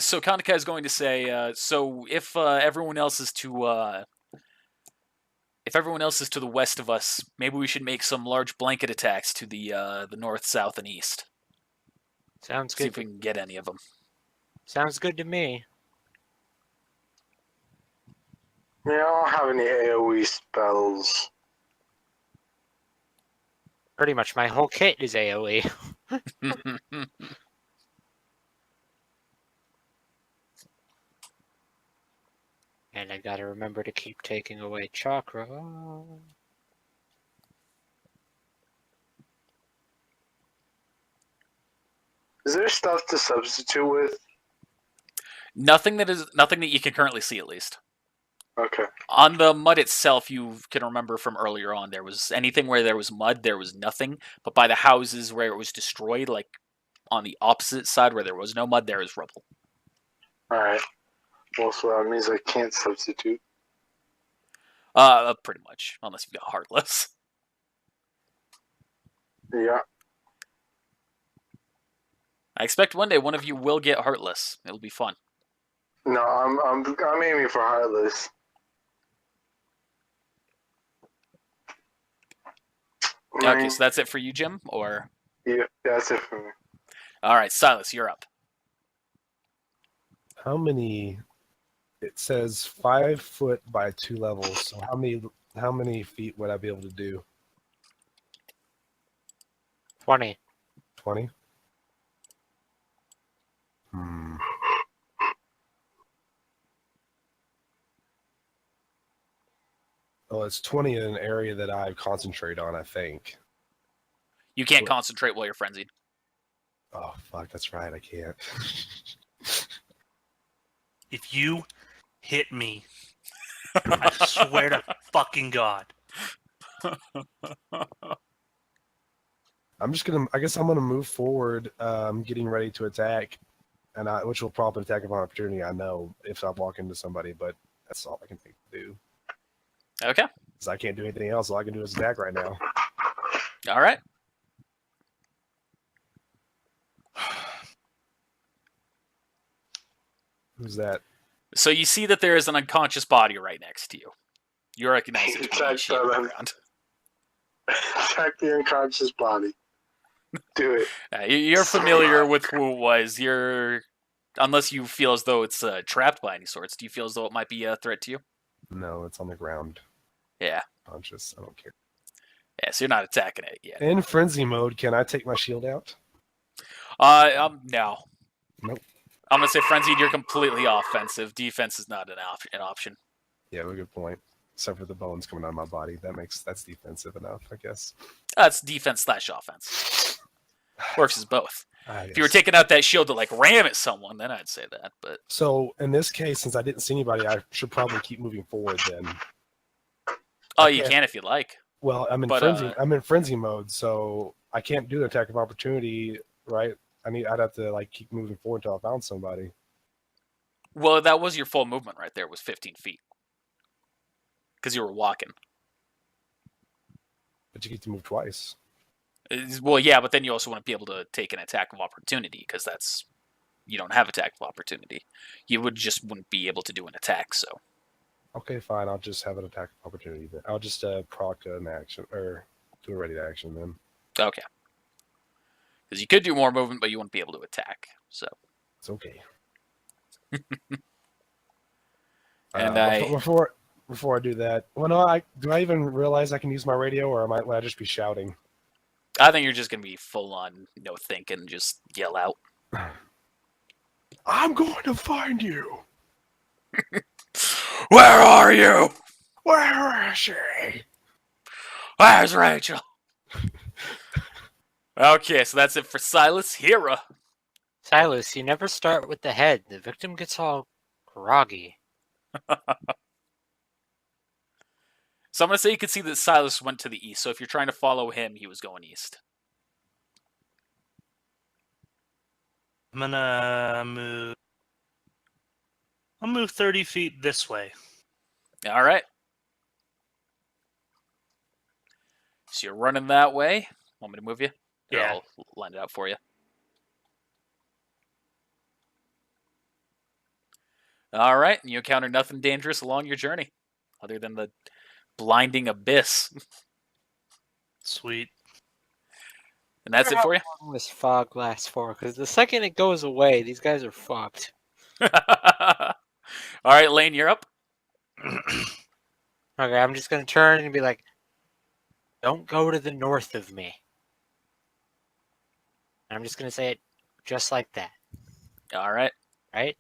So Kanaka is going to say, so if everyone else is to the west of us, maybe we should make some large blanket attacks to the north, south, and east. Sounds See good. if we can get any of them. Sounds good to me. Yeah, I don't have any AoE spells. Pretty much my whole kit is AoE. And I gotta remember to keep taking away chakra. Is there stuff to substitute with? Nothing that you can currently see, at least. Okay. On the mud itself, you can remember from earlier on, there was anything where there was mud, there was nothing. But by the houses where it was destroyed, like on the opposite side where there was no mud, there is rubble. Alright. Well, so that means I can't substitute. Pretty much, unless you've got Heartless. Yeah. I expect one day one of you will get Heartless. It'll be fun. No, I'm aiming for Heartless. Okay, so that's it for you, Jim? Or Yeah, that's it for me. all right, Silas, you're up. How many? It says 5 foot by 2 levels. So how many feet would I be able to do? 20. 20. Hmm. Well, it's 20 in an area that I concentrate on, I think. You can't concentrate while you're frenzied. Oh, fuck, that's right, I can't. If you hit me, I swear to fucking God. I guess I'm gonna move forward, getting ready to attack, which will prompt an attack of opportunity, I know, if I walk into somebody, but that's all I can think to do. Okay. Because I can't do anything else, all I can do is attack right now. All right. Who's that? So you see that there is an unconscious body right next to you. You recognize it to be Attack Ichi on the them. ground. Attack the unconscious body. Do it. You're familiar with who it was. Unless you feel as though it's trapped by any sorts. Do you feel as though it might be a threat to you? No, it's on the ground. Yeah. Conscious, I don't care. Yeah, so you're not attacking it yet. In frenzy mode, can I take my shield out? No. Nope. I'm going to say frenzied, you're completely offensive. Defense is not an option. Yeah, good point. Except for the bones coming out of my body. That's defensive enough, I guess. That's defense/offense. Works as both. If you were Yes. taking out that shield to like ram at someone, then I'd say that. But So in this case, since I didn't see anybody, I should probably keep moving forward then. you can if you like. Well, I'm in But, frenzy. I'm in frenzy mode, so I can't do the attack of opportunity, right? I'd have to like keep moving forward until I found somebody. Well, that was your full movement right there. Was 15 feet because you were walking. But you get to move twice. Well, yeah, but then you also want to be able to take an attack of opportunity because you don't have attack of opportunity. You wouldn't be able to do an attack. So Okay, fine. I'll just have an attack of opportunity then. I'll just proc an action or do a ready to action then. okay, because you could do more movement, but you wouldn't be able to attack. So It's okay. And before I do that, well, no, do I even realize I can use my radio, or will I just be shouting? I think you're just gonna be full on no thinking, just yell out. I'm going to find you. Where are you? Where is she? Where's Rachel? Okay, so that's it for Silas. Hera. Silas, you never start with the head. The victim gets all groggy. So I'm going to say you can see that Silas went to the east. So if you're trying to follow him, he was going east. I'm gonna move. I'll move 30 feet this way. All right. So you're running that way. Want me to move you? Or Yeah. I'll line it out for you. All right. And you encounter nothing dangerous along your journey other than the blinding abyss. Sweet. And that's it for you. How long this fog lasts for? Because the second it goes away, these guys are fucked. All right, Lane, you're up. Okay, I'm just gonna turn and be like, "Don't go to the north of me." And I'm just gonna say it just like that, All right. right?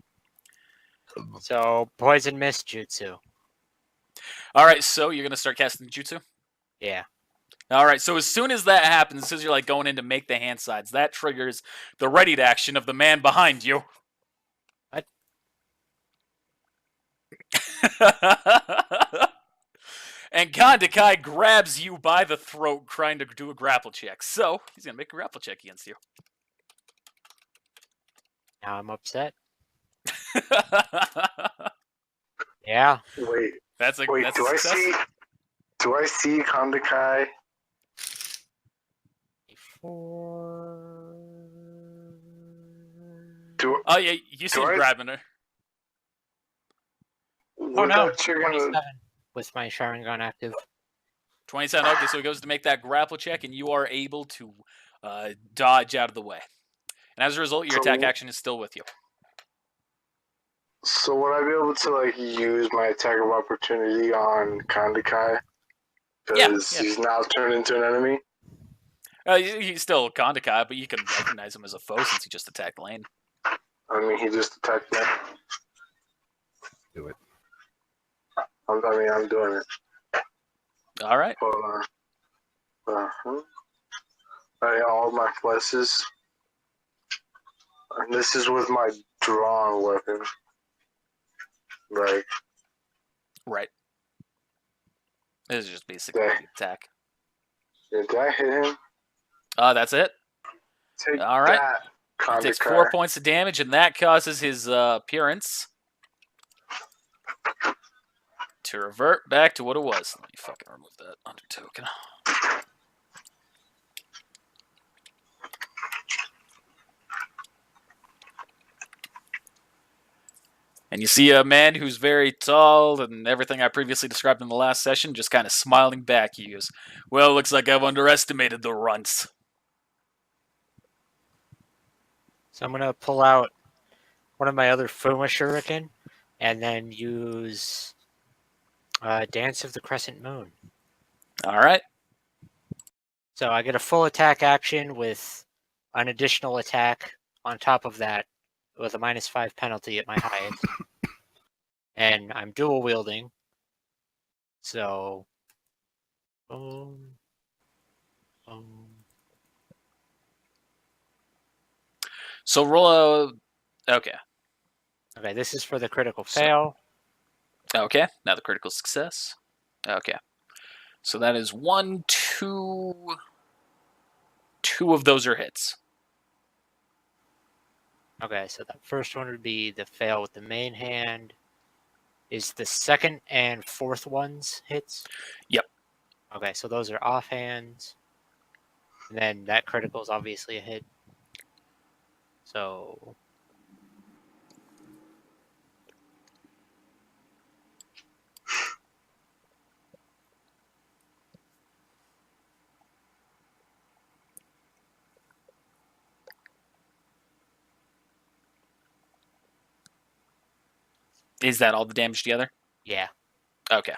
So poison mist jutsu. All right, so you're going to start casting jutsu? Yeah. All right, so as soon as that happens, as soon as you're like going in to make the hand sides, that triggers the ready to action of the man behind you. What? And Kandakai grabs you by the throat, trying to do a grapple check. So he's gonna make a grapple check against you. Now I'm upset. Yeah. Wait, That's a wait. that's Do a I success. see? Do I see Kandakai? Do Oh yeah, you see him I- grabbing her. Oh what no, about triggering 27 with my Sharingan active. 27. Okay, so he goes to make that grapple check, and you are able to dodge out of the way. And as a result, your attack action is still with you. So would I be able to like use my attack of opportunity on Kandakai? Because Yeah. he's now turned into an enemy. He's still Kondakai, but you can recognize him as a foe since he just attacked Lane. I mean, he just attacked me. Do it. I'm doing it. All right. Hold on. Uh-huh. All my fleshes. And this is with my drawn weapon. Like, Right. This is just basically Okay. the attack. did I hit him? That's it. Take All right. that, He takes Kandakai. 4 points of damage, and that causes his appearance to revert back to what it was. Let me fucking remove that under token. And you see a man who's very tall and everything I previously described in the last session just kind of smiling back at you. Goes, well, looks like I've underestimated the runts. So I'm gonna pull out one of my other Fuma Shuriken, and then use Dance of the Crescent Moon. All right. So I get a full attack action with an additional attack on top of that, with a -5 penalty at my highest, and I'm dual wielding. So, boom, boom. So roll a... Okay. Okay, this is for the critical fail. Okay. Now the critical success. Okay. So that is 1, 2... 2 of those are hits. Okay, so that first one would be the fail with the main hand. Is the second and fourth ones hits? Yep. Okay, so those are offhands. And then that critical is obviously a hit. So... Is that all the damage together? yeah. Okay.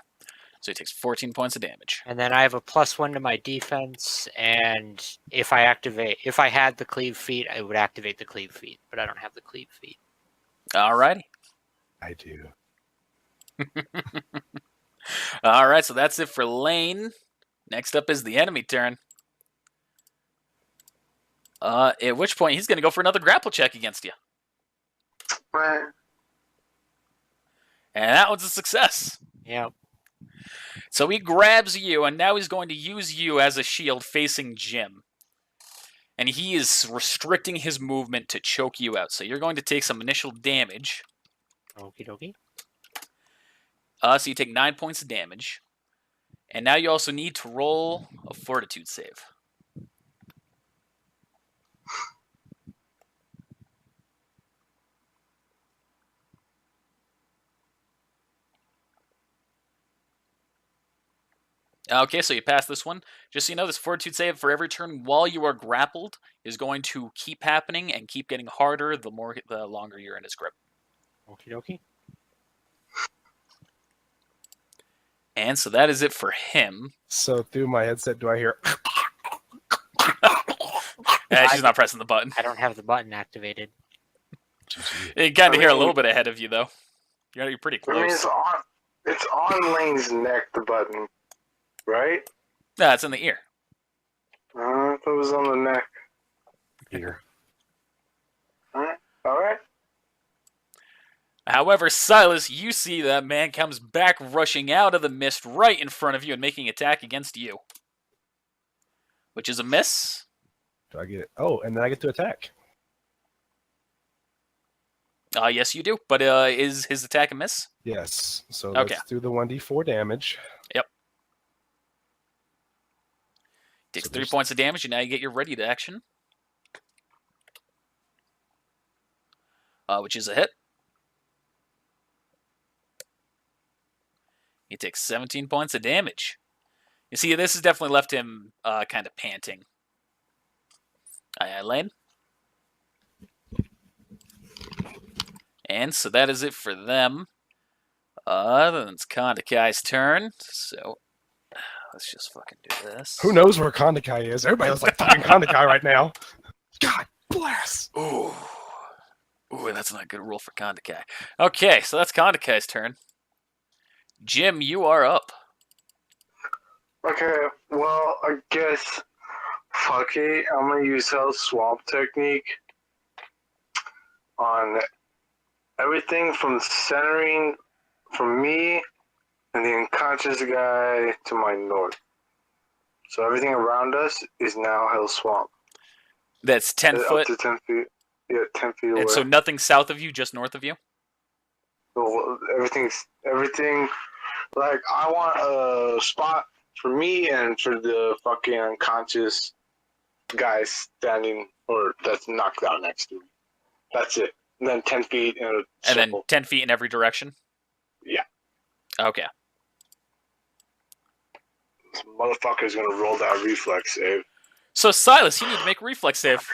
So he takes 14 points of damage. And then I have a +1 to my defense, and if I had the cleave feat, I would activate the cleave feat, but I don't have the cleave feat. Alrighty. I do. Alright, so that's it for Lane. Next up is the enemy turn. At which point he's going to go for another grapple check against you. Right. And that one's a success. Yep. So he grabs you, and now he's going to use you as a shield facing Jim. And he is restricting his movement to choke you out. So you're going to take some initial damage. Okie dokie. So you take 9 points of damage. And now you also need to roll a fortitude save. Okay, so you pass this one. Just so you know, this fortitude save for every turn while you are grappled is going to keep happening and keep getting harder the longer you're in his grip. Okie dokie. And so that is it for him. So through my headset, do I hear? She's not pressing the button. I don't have the button activated. You kind of hear a little bit ahead of you, though. You're pretty I mean, close. it's on Lane's neck, the button, right? No, it's in the ear. I thought it was on the neck. Here. All right. However, Silas, you see that man comes back rushing out of the mist right in front of you and making attack against you. Which is a miss. Do I get it? Oh, and then I get to attack. Yes, you do. But is his attack a miss? Yes. So Okay. let's do the 1d4 damage. Takes So 3 there's- points of damage, and now you get your ready to action. Which is a hit. He takes 17 points of damage. You see, this has definitely left him kind of panting. Aye, Lane. And so that is it for them. Then it's Kandakai's turn. So let's just fucking do this. Who knows where Kondakai is? Everybody looks like fucking Kondakai right now. God bless. Ooh. Ooh, that's not a good roll for Kandakai. Okay, so that's Kandakai's turn. Jim, you are up. Okay, well, I guess, fuck it, I'm gonna use Hell's Swamp technique on everything from centering from me and the unconscious guy to my north. So everything around us is now Hell's Swamp. That's 10 Up foot. to 10 feet. Yeah, 10 feet away. And so nothing south of you, just north of you? So everything, like, I want a spot for me and for the fucking unconscious guy standing, or that's knocked out next to me. That's it. And then 10 feet in a And circle. then 10 feet in every direction? Yeah. Okay. This motherfucker's gonna roll that reflex save. So, Silas, you need to make a reflex save.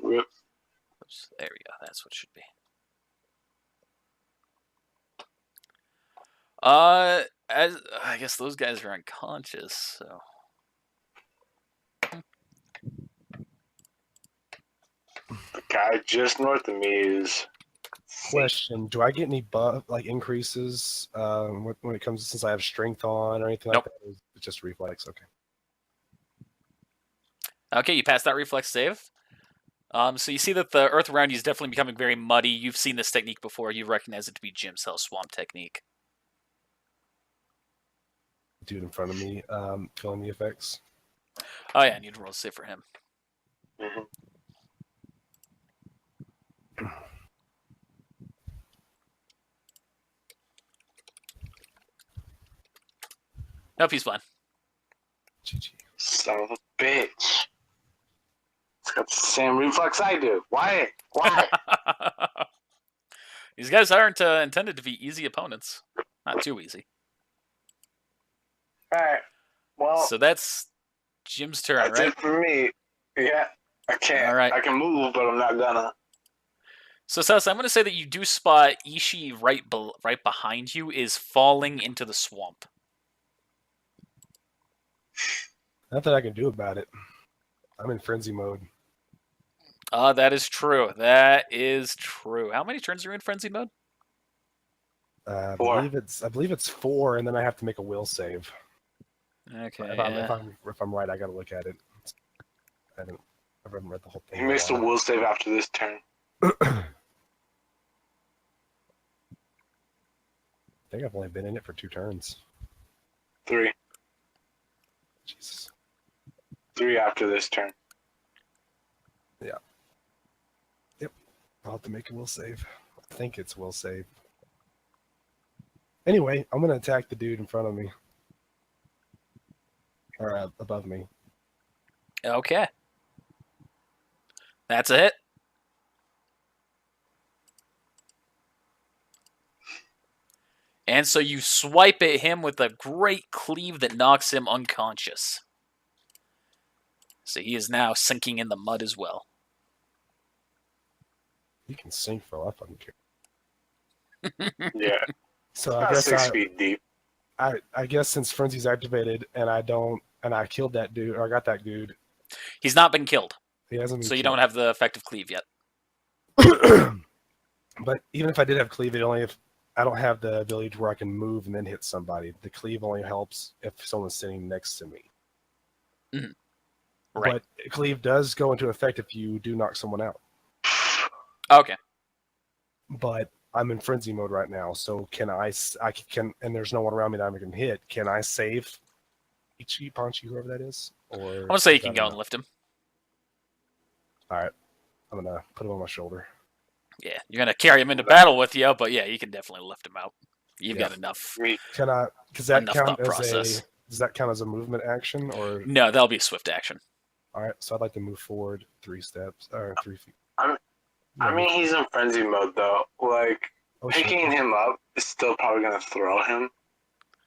Rip. Oops, there we go. That's what it should be. As I guess those guys are unconscious, so... The guy just north of me is... Question: do I get any buff increases when it comes since I have strength on or anything Nope. like that? It's just reflex. Okay. Okay, you passed that reflex save. So you see that the earth around you is definitely becoming very muddy. You've seen this technique before. You recognize it to be Jim's Hell Swamp technique. Dude in front of me, feeling the effects. Oh yeah, I need to roll a save for him. Mhm. Nope, he's fine. GG. Son of a bitch. It's got the same reflex I do. Why? Why? These guys aren't intended to be easy opponents. Not too easy. Alright. Well, So that's Jim's turn, that's right? it for me. Yeah. I can't. All right. I can move, but I'm not gonna. So, Silas, I'm going to say that you do spot Ishii right behind you is falling into the swamp. Nothing I can do about it. I'm in frenzy mode. That is true. That is true. How many turns are you in frenzy mode? I 4. believe it's 4, and then I have to make a will save. Okay. If I'm right, I got to look at it. I haven't read the whole thing. He makes a will save after this turn. I think I've only been in it for 2 turns. 3. Jesus. 3 after this turn. I'll have to make a will save. I think it's will save. Anyway, I'm gonna attack the dude in front of me. Or above me. Okay. That's a hit. And so you swipe at him with a great cleave that knocks him unconscious. So he is now sinking in the mud as well. You can sink for life, I don't care. Yeah. So I About guess 6 feet deep. I guess since frenzy's activated and I killed that dude or I got that dude, He's not been killed, he hasn't been so you killed. don't have the effective cleave yet. But even if I did have cleave, I don't have the ability to where I can move and then hit somebody. The cleave only helps if someone's sitting next to me. Mhm. Right. But cleave does go into effect if you do knock someone out. Okay. But I'm in frenzy mode right now, so can I can, and there's no one around me that I can hit. Can I save Ichi, Panchi, whoever that is? Or I'm going to say you is can that go enough? and lift him. All right, I'm gonna put him on my shoulder. Yeah, you're going to carry him into battle with you, but yeah, you can definitely lift him out. You've Yeah. got enough. Can I? Does that Enough count thought as process. Does that count as a movement action or? No, that'll be a swift action. All right, so I'd like to move forward 3 steps or 3 feet. I mean, he's in frenzy mode though. Like, Oh, shit. Picking him up is still probably gonna throw him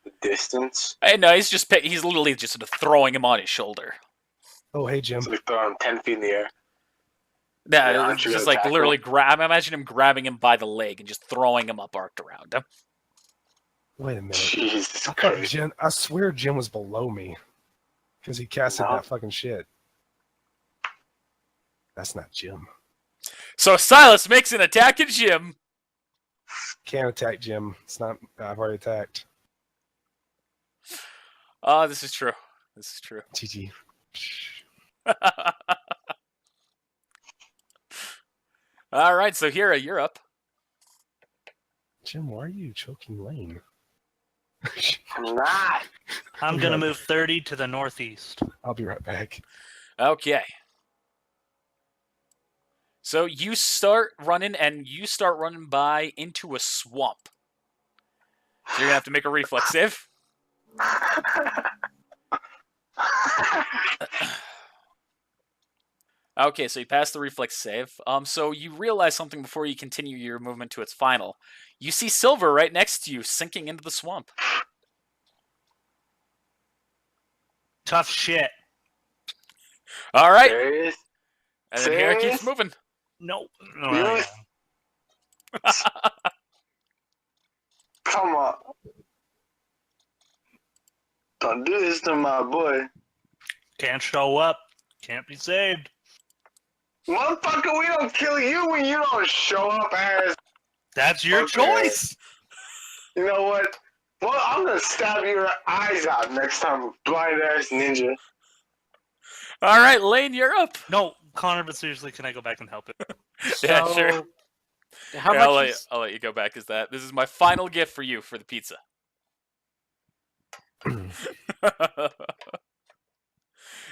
the distance. Hey, no, he's literally just sort of throwing him on his shoulder. Oh, hey, Jim. So they throw him 10 feet in the air. Yeah, Yeah, it's aren't you just gonna like tackle? literally imagine him grabbing him by the leg and just throwing him up arced around him. Wait a minute. Jesus I thought Christ. Jim. I swear Jim was below me because he casted No. that fucking shit. That's not Jim. So Silas makes an attack at Jim. Can't attack Jim. It's not. I've already attacked. This is true. This is true. GG. All right, so Hira, you're up. Jim, why are you choking Lane? I'm not. I'm gonna move 30 to the northeast. I'll be right back. Okay. So you start running, and you start running by into a swamp. So you're gonna have to make a reflex save. Okay, so you pass the reflex save. So you realize something before you continue your movement to its final. You see Silver right next to you, sinking into the swamp. Tough shit. All right, Serious? and then Hira keeps Serious? moving. No. Yes. Come on. Don't do this to my boy. Can't show up. Can't be saved. Motherfucker, we don't kill you when you don't show up as. That's your Okay. choice. You know what? Well, I'm gonna stab your eyes out next time, blind ass ninja. All right, Lane, you're up. No, Connor, but seriously, can I go back and help it? Yeah, sure. How Here, much is... I'll let you go back. This is my final gift for you for the pizza.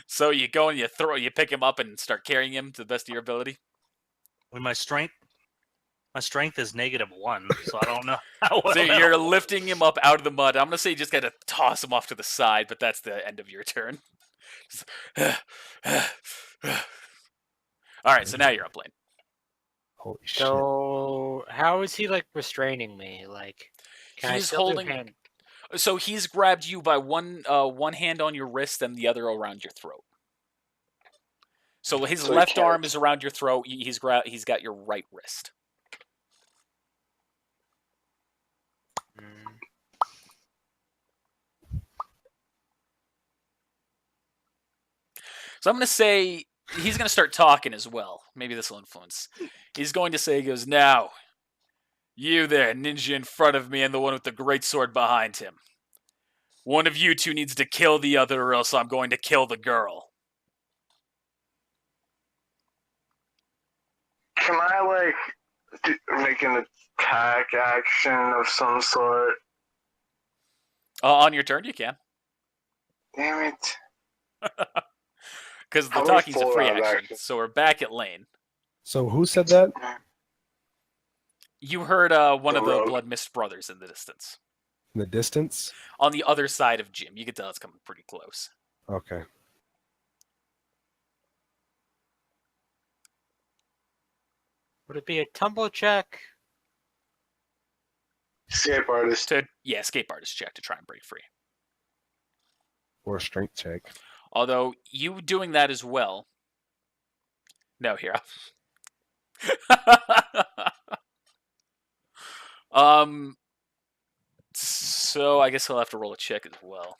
So you go and you pick him up and start carrying him to the best of your ability. With my strength is -1, so I don't know how well So you're lifting him up out of the mud. I'm gonna say you just gotta toss him off to the side, but that's the end of your turn. All right, so now you're up, Lane. Holy shit. So how is he like restraining me? Like, can He's I still do holding- hand- So he's grabbed you by one hand on your wrist and the other around your throat. So his So he left can't- arm is around your throat. He's got your right wrist. Mm. So I'm going to say he's going to start talking as well. Maybe this will influence. He's going to say, he goes, "Now, you there, ninja in front of me and the one with the great sword behind him. One of you two needs to kill the other or else I'm going to kill the girl." Can I, like, make an attack action of some sort? On your turn, you can. Damn it. Because the How many talking's a free full-out action. actions? So we're back at Lane. So who said that? You heard one The of the rogue. Blood Mist brothers in the distance. In the distance? On the other side of Jim. You can tell it's coming pretty close. Okay. Would it be a tumble check? Escape artist. Escape artist check to try and break free. Or a strength check. Although, you doing that as well. No, Hero. So I guess he'll have to roll a check as well.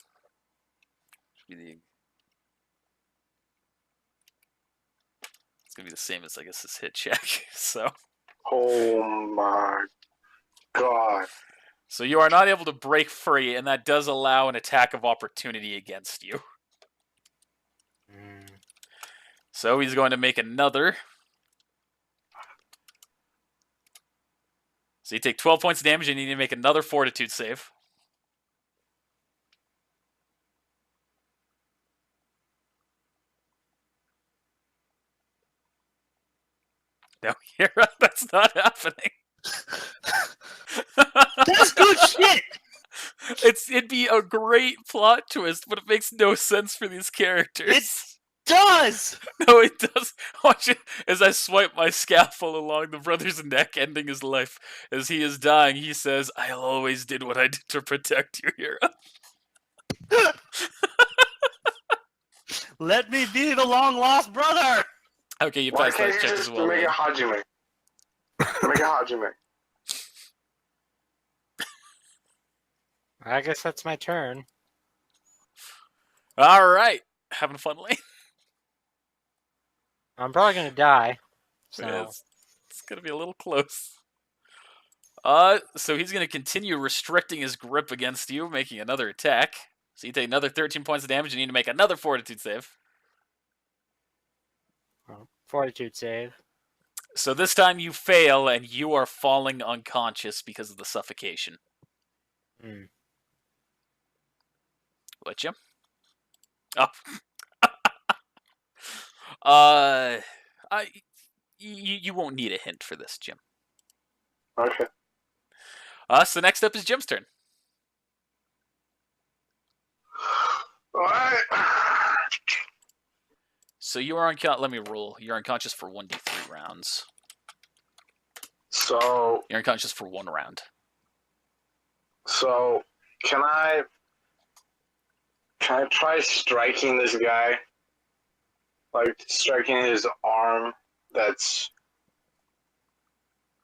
It's gonna be the same as, I guess, this hit check. So Oh my god. you are not able to break free, and that does allow an attack of opportunity against you. Mm. So he's going to make another. So you take 12 points of damage, and you need to make another fortitude save. No, Hera, that's not happening. That's good shit. It'd be a great plot twist, but it makes no sense for these characters. does! No, it does. Watch it as I swipe my scaffold along the brother's neck, ending his life. As he is dying, he says, "I always did what I did to protect you, hero." Let me be the long lost brother! Okay, you Why passed can't that you check as just well. make it Lane. Hajime? Make it Hajime. I guess that's my turn. All right, having fun, Lane. I'm probably gonna die. So Yeah, it's gonna be a little close. So he's gonna continue restricting his grip against you, making another attack. So you take another 13 points of damage, and you need to make another Fortitude save. fortitude save. So this time you fail, and you are falling unconscious because of the suffocation. Hmm. What, Jim? Oh. uh, you won't need a hint for this, Jim. Okay. So next up is Jim's turn. Alright. So you are unconscious. Let me roll. You're unconscious for 1d3 rounds. So You're unconscious for 1 round. can I try striking this guy? Like striking his arm that's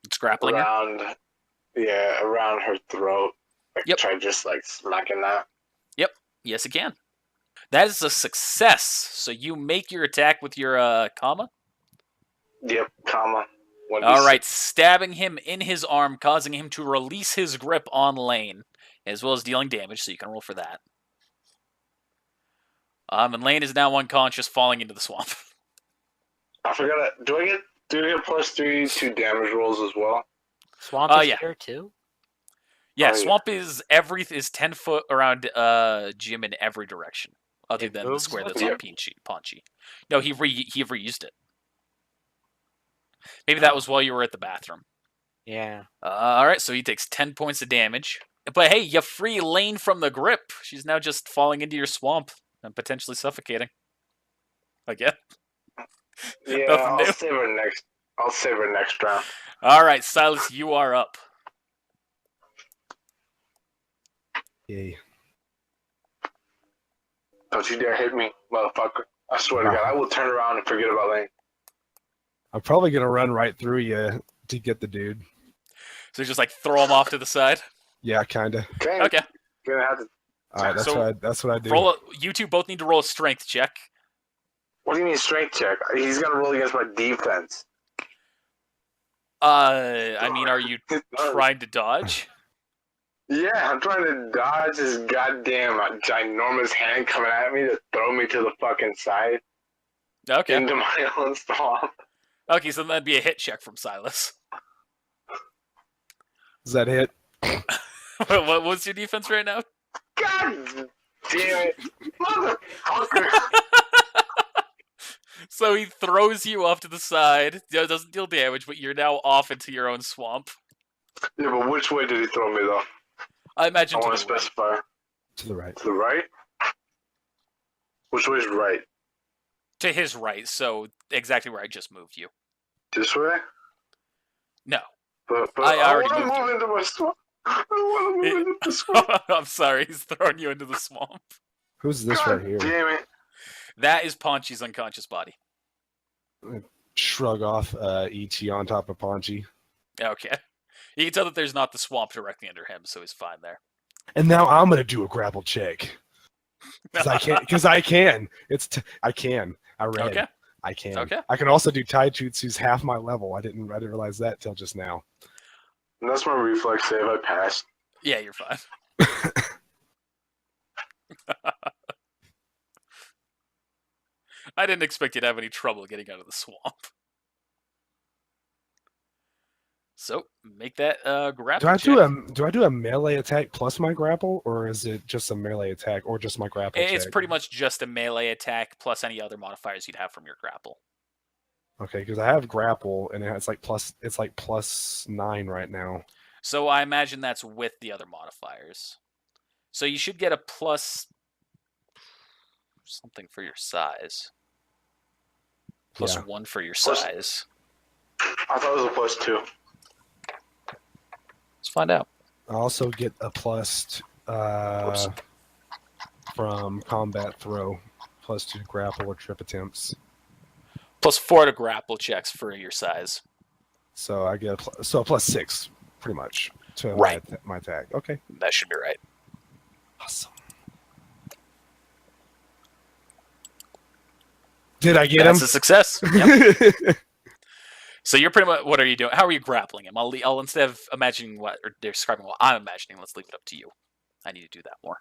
It's grappling her. around her throat. Like Yep. try just like smacking that. Yes, it can. That is a success. So you make your attack with your comma. Yep, comma. All right, stabbing him in his arm, causing him to release his grip on Lane, as well as dealing damage. So you can roll for that. And Lane is now unconscious, falling into the swamp. I forgot. Do I get +3 to damage rolls as well? Swamp is yeah. here too. Yeah, Oh, yeah. swamp is 10 foot around Jim in every direction, other It than the moves square with that's it? on Paunchy. No, he reused it. Maybe that Oh. was while you were at the bathroom. Yeah. All right, so he takes 10 points of damage. But hey, you free Lane from the grip. She's now just falling into your swamp and potentially suffocating. Again. Yeah, Nothing new. I'll save her next round. All right, Silas, you are up. Yay. Don't you dare hit me, motherfucker. I swear to God, I will turn around and forget about Lane. I'm probably gonna run right through you to get the dude. So just like throw him off to the side. Yeah, kinda. Okay. Gonna have to. All right, that's what I do. You two both need to roll a strength check. What do you mean strength check? He's gonna roll against my defense. I mean, are you trying to dodge? Yeah, I'm trying to dodge this goddamn ginormous hand coming at me to throw me to the fucking side Okay. into my own swamp. Okay, so that'd be a hit check from Silas. Does that hit? What's your defense right now? God damn it, motherfucker! So he throws you off to the side. It doesn't deal damage, but you're now off into your own swamp. Yeah, but which way did he throw me though? I imagine I to want the to right. specify. To the right. To the right? Which way is right? To his right, so exactly where I just moved you. This way? No. But I I already want to moved move into my swamp. I want to move into the swamp. I'm sorry, he's throwing you into the swamp. Who's this God right here? damn it. That is Paunchy's unconscious body. Shrug off ET on top of Paunchy. Okay. You can tell that there's not the swamp directly under him, so he's fine there. And now I'm gonna do a grapple check. Because I can. I can. I read. Okay. I can. Okay. I can also do taijutsu's half my level. I didn't realize that till just now. And that's my reflex save. I passed. Yeah, you're fine. I didn't expect you to have any trouble getting out of the swamp. So make that grapple check. Do I do a melee attack plus my grapple, or is it just a melee attack, or just my grapple It's check? pretty much just a melee attack plus any other modifiers you'd have from your grapple. Okay, because I have grapple, and it's like +9 right now. So I imagine that's with the other modifiers. So you should get a plus something for your size. Plus Yeah. 1 for your Plus- size. I thought it was a +2. Let's find out. I also get a plus Whoops. from combat throw, +2 grapple or trip attempts. Plus 4 to grapple checks for your size. So I get a +6, pretty much, to Right. my attack. Okay. That should be right. Awesome. Did I get That's him? a success. Yep. So you're pretty much. What are you doing? How are you grappling him? I'll instead of imagining what or describing what I'm imagining, let's leave it up to you. I need to do that more.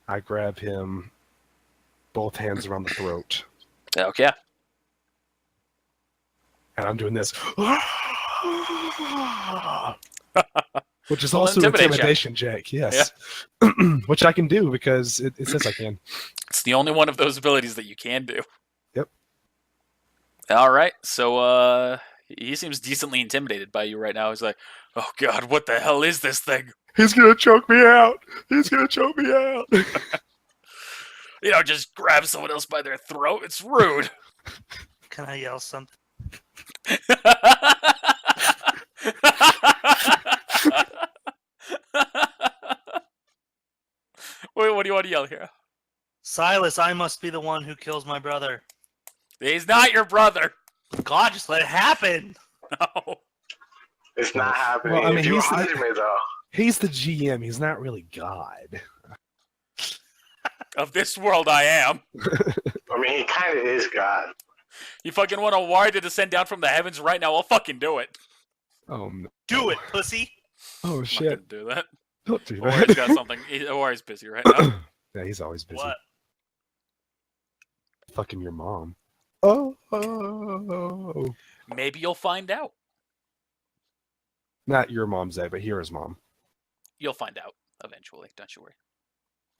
I grab him, both hands around the throat, Okay. and I'm doing this, which is Well, also an intimidate check. intimidation check. Yes, which I can do because it says I can. It's the only one of those abilities that you can do. Yep. All right. So he seems decently intimidated by you right now. He's like, "Oh God, what the hell is this thing?" He's gonna choke me out. He's gonna choke me out. You know, just grab someone else by their throat. It's rude. Can I yell something? Wait, what do you want to yell here? Silas, I must be the one who kills my brother. He's not your brother. God, just let it happen. No. It's not happening. Well, I mean, if you he's hide me, though. He's the GM. He's not really God. Of this world, I am. I mean, he kind of is God. You fucking want a wire to descend down from the heavens right now? I'll fucking do it. Oh no. Do it, pussy. Oh I'm not shit! gonna do that. Don't do War's got that. something. War's busy right now. Yeah, he's always busy. What? Fucking your mom. Oh. Maybe you'll find out. Not your mom's Zay, but Hira's mom. You'll find out eventually. Don't you worry.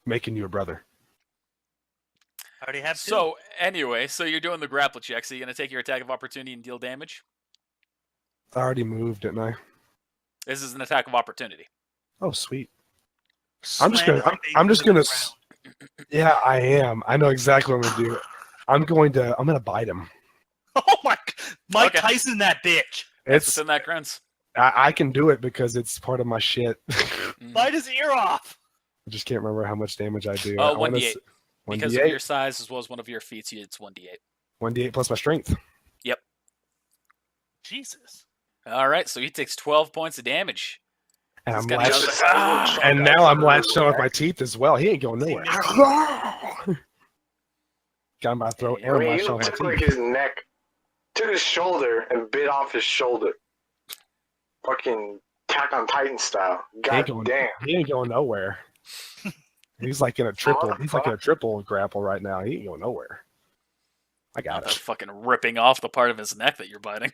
Making you a brother. I already have two. So anyway, so you're doing the grapple check. So you're gonna take your attack of opportunity and deal damage. I already moved, didn't I? This is an attack of opportunity. Oh, sweet. I'm just Slam gonna. my face I'm just into the gonna. ground. Yeah, I am. I know exactly what I'm gonna do. I'm gonna bite him. Oh my! Mike Okay. Tyson, that bitch. It's It's. within that grants. I can do it because it's part of my shit. Mhm. Bite his ear off. I just can't remember how much damage I do. Oh, I wanna 1d8. s- Because of your size as well as one of your feats, it's 1d8. 1d8 plus my strength. Jesus. All right, so he takes 12 points of damage. And He's I'm got latched. another- Ah! And now I'm latched on with my teeth as well. He ain't going nowhere. Got him by the throat I and mean, latched you on my took like teeth. his neck, took his shoulder, and bit off his shoulder. Fucking Attack on Titan style. God going- damn. He ain't going nowhere. He's like in a triple. He's like in a triple grapple right now. He ain't going nowhere. I got That's it. fucking ripping off the part of his neck that you're biting.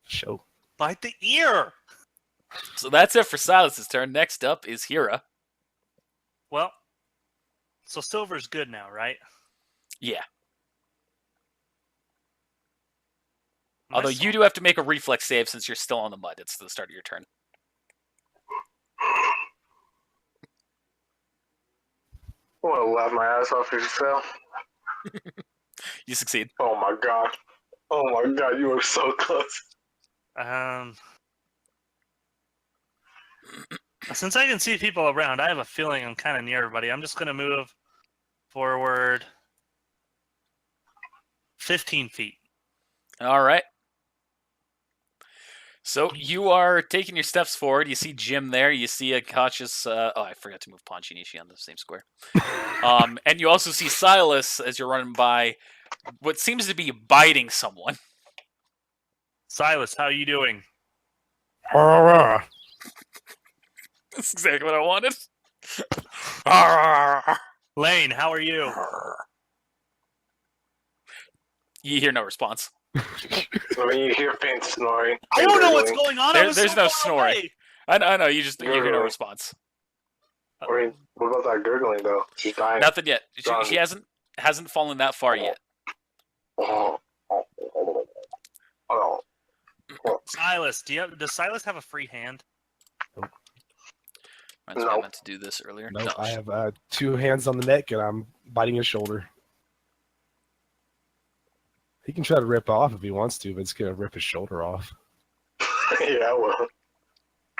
Show. Bite the ear. So that's it for Silas's turn. Next up is Hira. Well, so Silver's good now, right? Yeah. My Although soul- you do have to make a reflex save since you're still on the mud. It's the start of your turn. I want to laugh my ass off if you fail. You succeed. Oh my god. Oh my god, you were so close. Since I can see people around, I have a feeling I'm kind of near everybody. I'm just going to move forward 15 feet. All right. So you are taking your steps forward. You see Jim there. You see a cautious. Oh, I forgot to move Ponchinishi on the same square. And you also see Silas as you're running by, what seems to be biting someone. Silas, how are you doing? That's exactly what I wanted. Lane, how are you? You hear no response. I mean, you hear faint snoring. I don't know what's gurgling. going on. There- I was there's so no far snoring. away. I know. You hear no Gurgling. response. I mean, what about that gurgling though? She's dying. Nothing yet. She Done. hasn't fallen that far yet. Oh. Silas, does Silas have a free hand? I No. meant to do this earlier. Nope. No, I have 2 hands on the neck and I'm biting his shoulder. He can try to rip off if he wants to, but it's gonna rip his shoulder off. Yeah, well.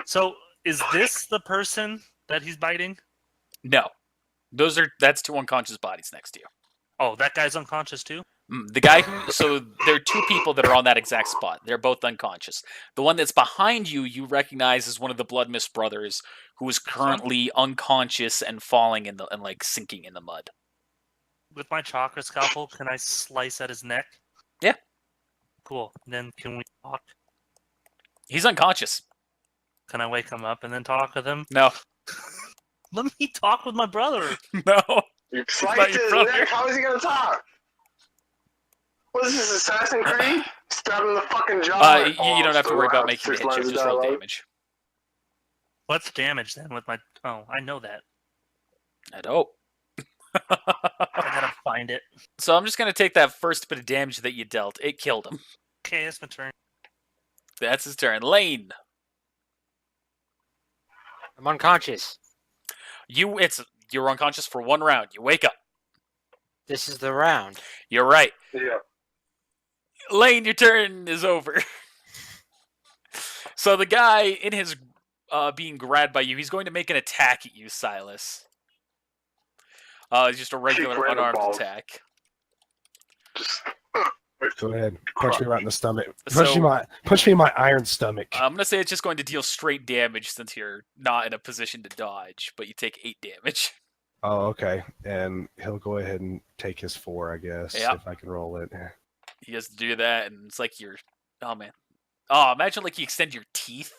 So, is this the person that he's biting? No. That's two unconscious bodies next to you. Oh, that guy's unconscious too? The guy who... So there are two people that are on that exact spot. They're both unconscious. The one that's behind you, you recognize as one of the Blood Mist brothers, who is currently unconscious and falling and like sinking in the mud. With my chakra scalpel, can I slice at his neck? Yeah. Cool. Then can we talk? He's unconscious. Can I wake him up and then talk with him? No. Let me talk with my brother. No. You not sliced your his brother. neck. How is he gonna talk? What is this, Assassin's Creed? Stab him in the fucking jaw. You don't have to worry about making the hit. Just roll damage. What's damage then with my... Oh, I know that. I don't. I gotta find it. So I'm just going to take that first bit of damage that you dealt. It killed him. Okay, it's my turn. That's his turn. Lane. I'm unconscious. You're unconscious for one round. You wake up. This is the round. You're right. Yeah. Lane, your turn is over. So the guy, in his being grabbed by you, he's going to make an attack at you, Silas. Just a regular Kick right in the unarmed balls. attack. Just, Go ahead, punch me right in the stomach. So- Punch me in my iron stomach. I'm going to say it's just going to deal straight damage since you're not in a position to dodge, but you take 8 damage. Oh, okay. And he'll go ahead and take his 4, I guess, Yeah. if I can roll it. He has to do that, and it's like you're... Oh, man. Oh, imagine like you extend your teeth.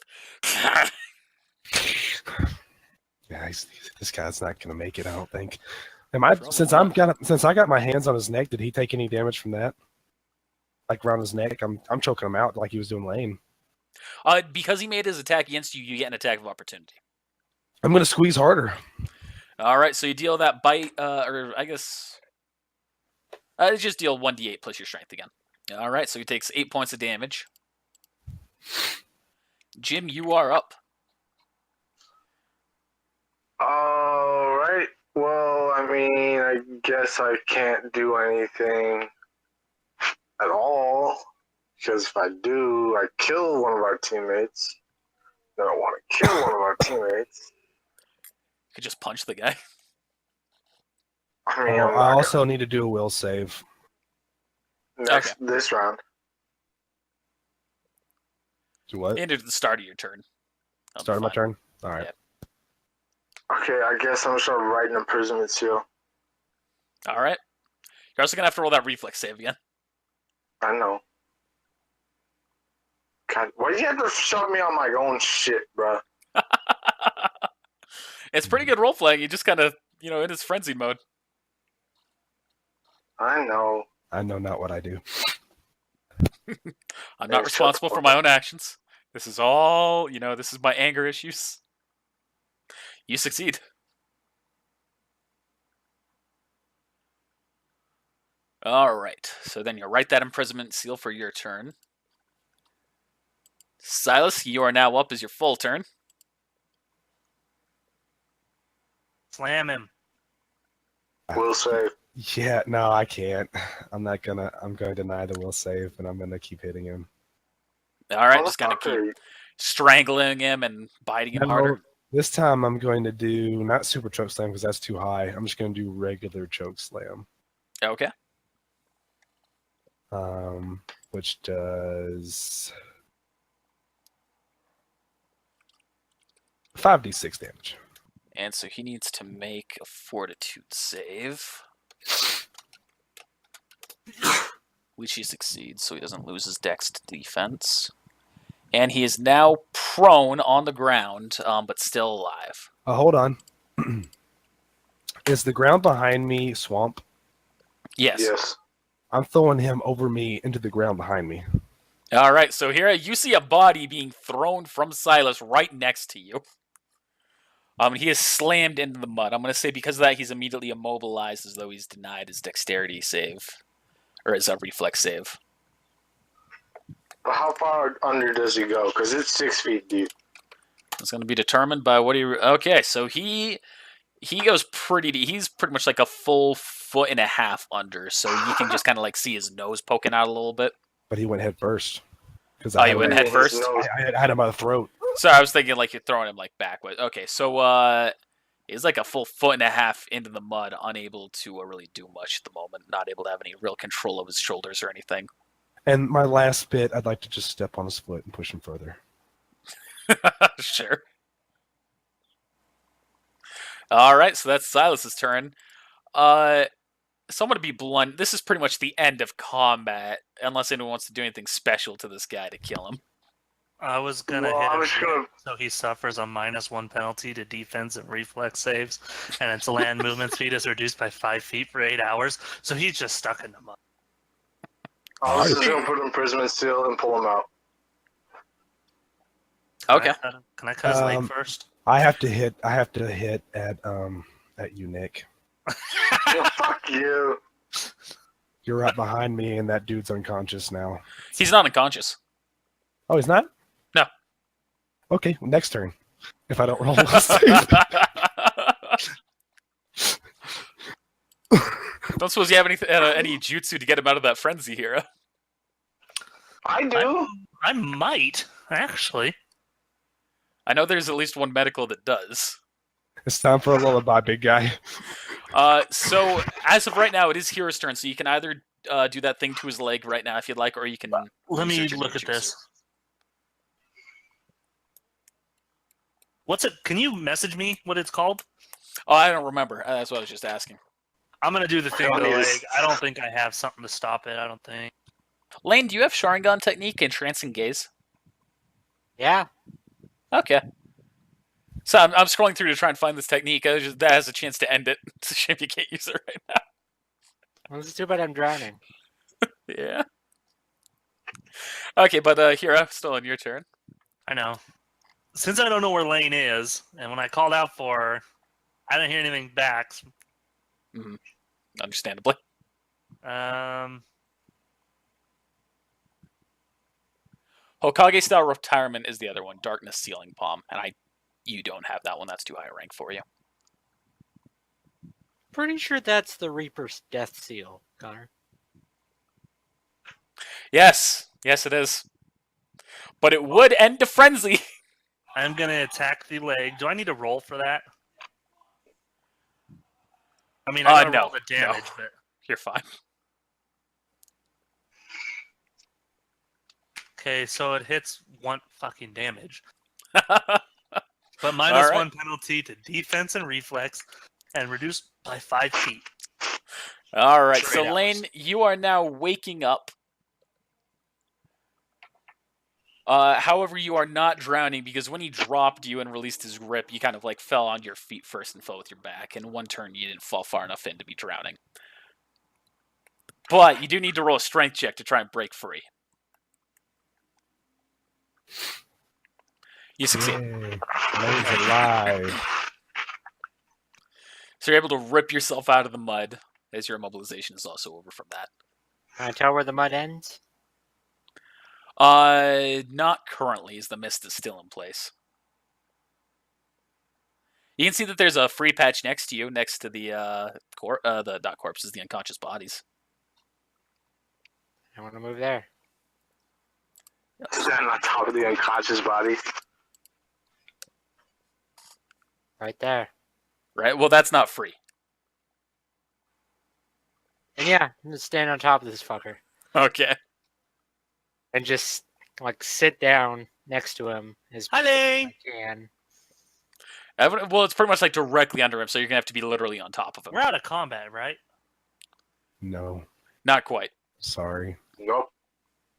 Yeah, this guy's not gonna make it. I don't think. Since I got my hands on his neck, did he take any damage from that? Like around his neck, I'm choking him out like he was doing Lane. Because he made his attack against you, you get an attack of opportunity. I'm gonna squeeze harder. All right, so you deal that bite, or I guess... just deal 1d8 plus your strength again. All right, so he takes 8 points of damage. Jim, you are up. alright. Well, I mean, I guess I can't do anything at all. Because if I do, I kill one of our teammates. I don't want to kill one of our teammates. You could just punch the guy. I mean, I also need to do a will save. This round. Do what? Into the start of your turn. That'll be Start of my fine. turn. All right. Yeah. Okay, I guess I'm just gonna write an imprisonment seal. All right. You're also going to have to roll that reflex save again. I know. God, why do you have to shove me on my own shit, bruh? It's pretty good role playing. You just kind of, in his frenzy mode. I know. I know not what I do. I'm not responsible for my own actions. This is all, this is my anger issues. You succeed. All right. So then you write that imprisonment seal for your turn. Silas, you are now up as your full turn. Slam him. Will save. Yeah, no, I can't. I'm going to deny the will save, and I'm gonna keep hitting him. All right, just kind of keep strangling him and biting him harder. This time I'm going to do not super choke slam because that's too high. I'm just going to do regular choke slam. Okay. Which does 5d6 damage. And so he needs to make a fortitude save. Which he succeeds, so he doesn't lose his dex to defense. And he is now prone on the ground, but still alive. Hold on. Is the ground behind me swamp? Yes. Yes. I'm throwing him over me into the ground behind me. All right, so here you see a body being thrown from Silas right next to you. He is slammed into the mud. I'm going to say because of that, he's immediately immobilized as though he's denied his dexterity save. Or his reflex save. But how far under does he go? Because it's 6 feet deep. It's going to be determined by what he... Okay, so he goes pretty deep. He's pretty much like a full 1.5 feet under, so you can just kind of like see his nose poking out a little bit. But he went head first. Because Oh, you went head first? I had him by the throat. Sorry, I was thinking like you're throwing him like backwards. Okay, so he's like a full 1.5 feet into the mud, unable to really do much at the moment, not able to have any real control of his shoulders or anything. And my last bit, I'd like to just step on his foot and push him further. Sure. All right, so that's Silas's turn. So I'm going to be blunt. This is pretty much the end of combat, unless anyone wants to do anything special to this guy to kill him. I was gonna Well, hit I him was gonna- so he suffers a -1 penalty to defense and reflex saves, and its land movement speed is reduced by 5 feet for 8 hours. So he's just stuck in the mud. I was just gonna put imprisonment seal and pull him out. Okay. Can I cut his leg first? I have to hit at you, Nick. Yeah, fuck you. You're right behind me, and that dude's unconscious now. He's not unconscious. Oh, he's not? No. Okay, next turn. If I don't roll. Don't suppose you have any jutsu to get him out of that frenzy here. I do. I might actually. I know there's at least one medical that does. It's time for a lullaby, big guy. So as of right now, it is Hero's turn. So you can either do that thing to his leg right now if you'd like, or you can. Let me research your look at jutsu. this. What's it? Can you message me what it's called? Oh, I don't remember. That's what I was just asking. I'm gonna do the thing to the Yes. leg. I don't think I have something to stop it. I don't think. Lane, do you have Sharingan technique and Trancing Gaze? Yeah. Okay. So I'm scrolling through to try and find this technique. That has a chance to end it. It's a shame you can't use it right now. Well, it's too bad I'm drowning. Yeah. Okay, but Hira, still on your turn. I know. Since I don't know where Lane is, and when I called out for her, I didn't hear anything back. Understandably. Hokage style retirement is the other one. Darkness Sealing Palm, and you don't have that one. That's too high a rank for you. Pretty sure that's the Reaper's Death Seal, Connor. Yes, it is. But it would end the frenzy. I'm gonna attack the leg. Do I need to roll for that? I mean, I gotta no, roll the damage, but You're fine. okay, so it hits 1 fucking damage. But minus Alright. 1 penalty to defense and reflex, and reduced by 5 feet. All right, For 8 so hours. Lane, you are now waking up. However, you are not drowning because when he dropped you and released his grip, you kind of like fell on your feet first and fell with your back. And one turn, you didn't fall far enough in to be drowning. But you do need to roll a strength check to try and break free. You succeed. Yay. Lane's alive. So you're able to rip yourself out of the mud, as your immobilization is also over from that. Can I tell where the mud ends? Not currently, as the mist is still in place. You can see that there's a free patch next to you, next to the not corpses, the unconscious bodies. I want to move there. Stand on top of the unconscious body. Right there. Right? Well, that's not free. And yeah, I'm gonna stand on top of this fucker. Okay. And just, like, sit down next to him as Hi, best as Lane! I can. Well, it's pretty much like directly under him, so you're gonna have to be literally on top of him. We're out of combat, right? No, Not quite. sorry. Nope.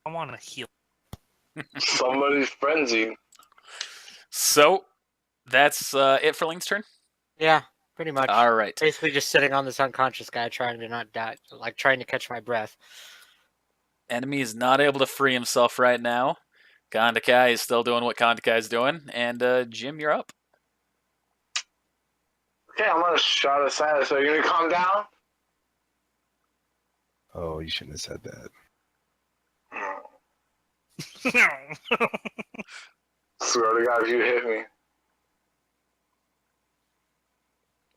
I want to heal. Somebody's frenzied. So that's it for Link's turn. Yeah, pretty much. All right. Basically just sitting on this unconscious guy trying to not die, like trying to catch my breath. Enemy is not able to free himself right now. Kandakai is still doing what Kandakai is doing, and Jim, you're up. Okay, I'm gonna shot aside. So you're gonna calm down? Oh, you shouldn't have said that. Swear to God, if you hit me,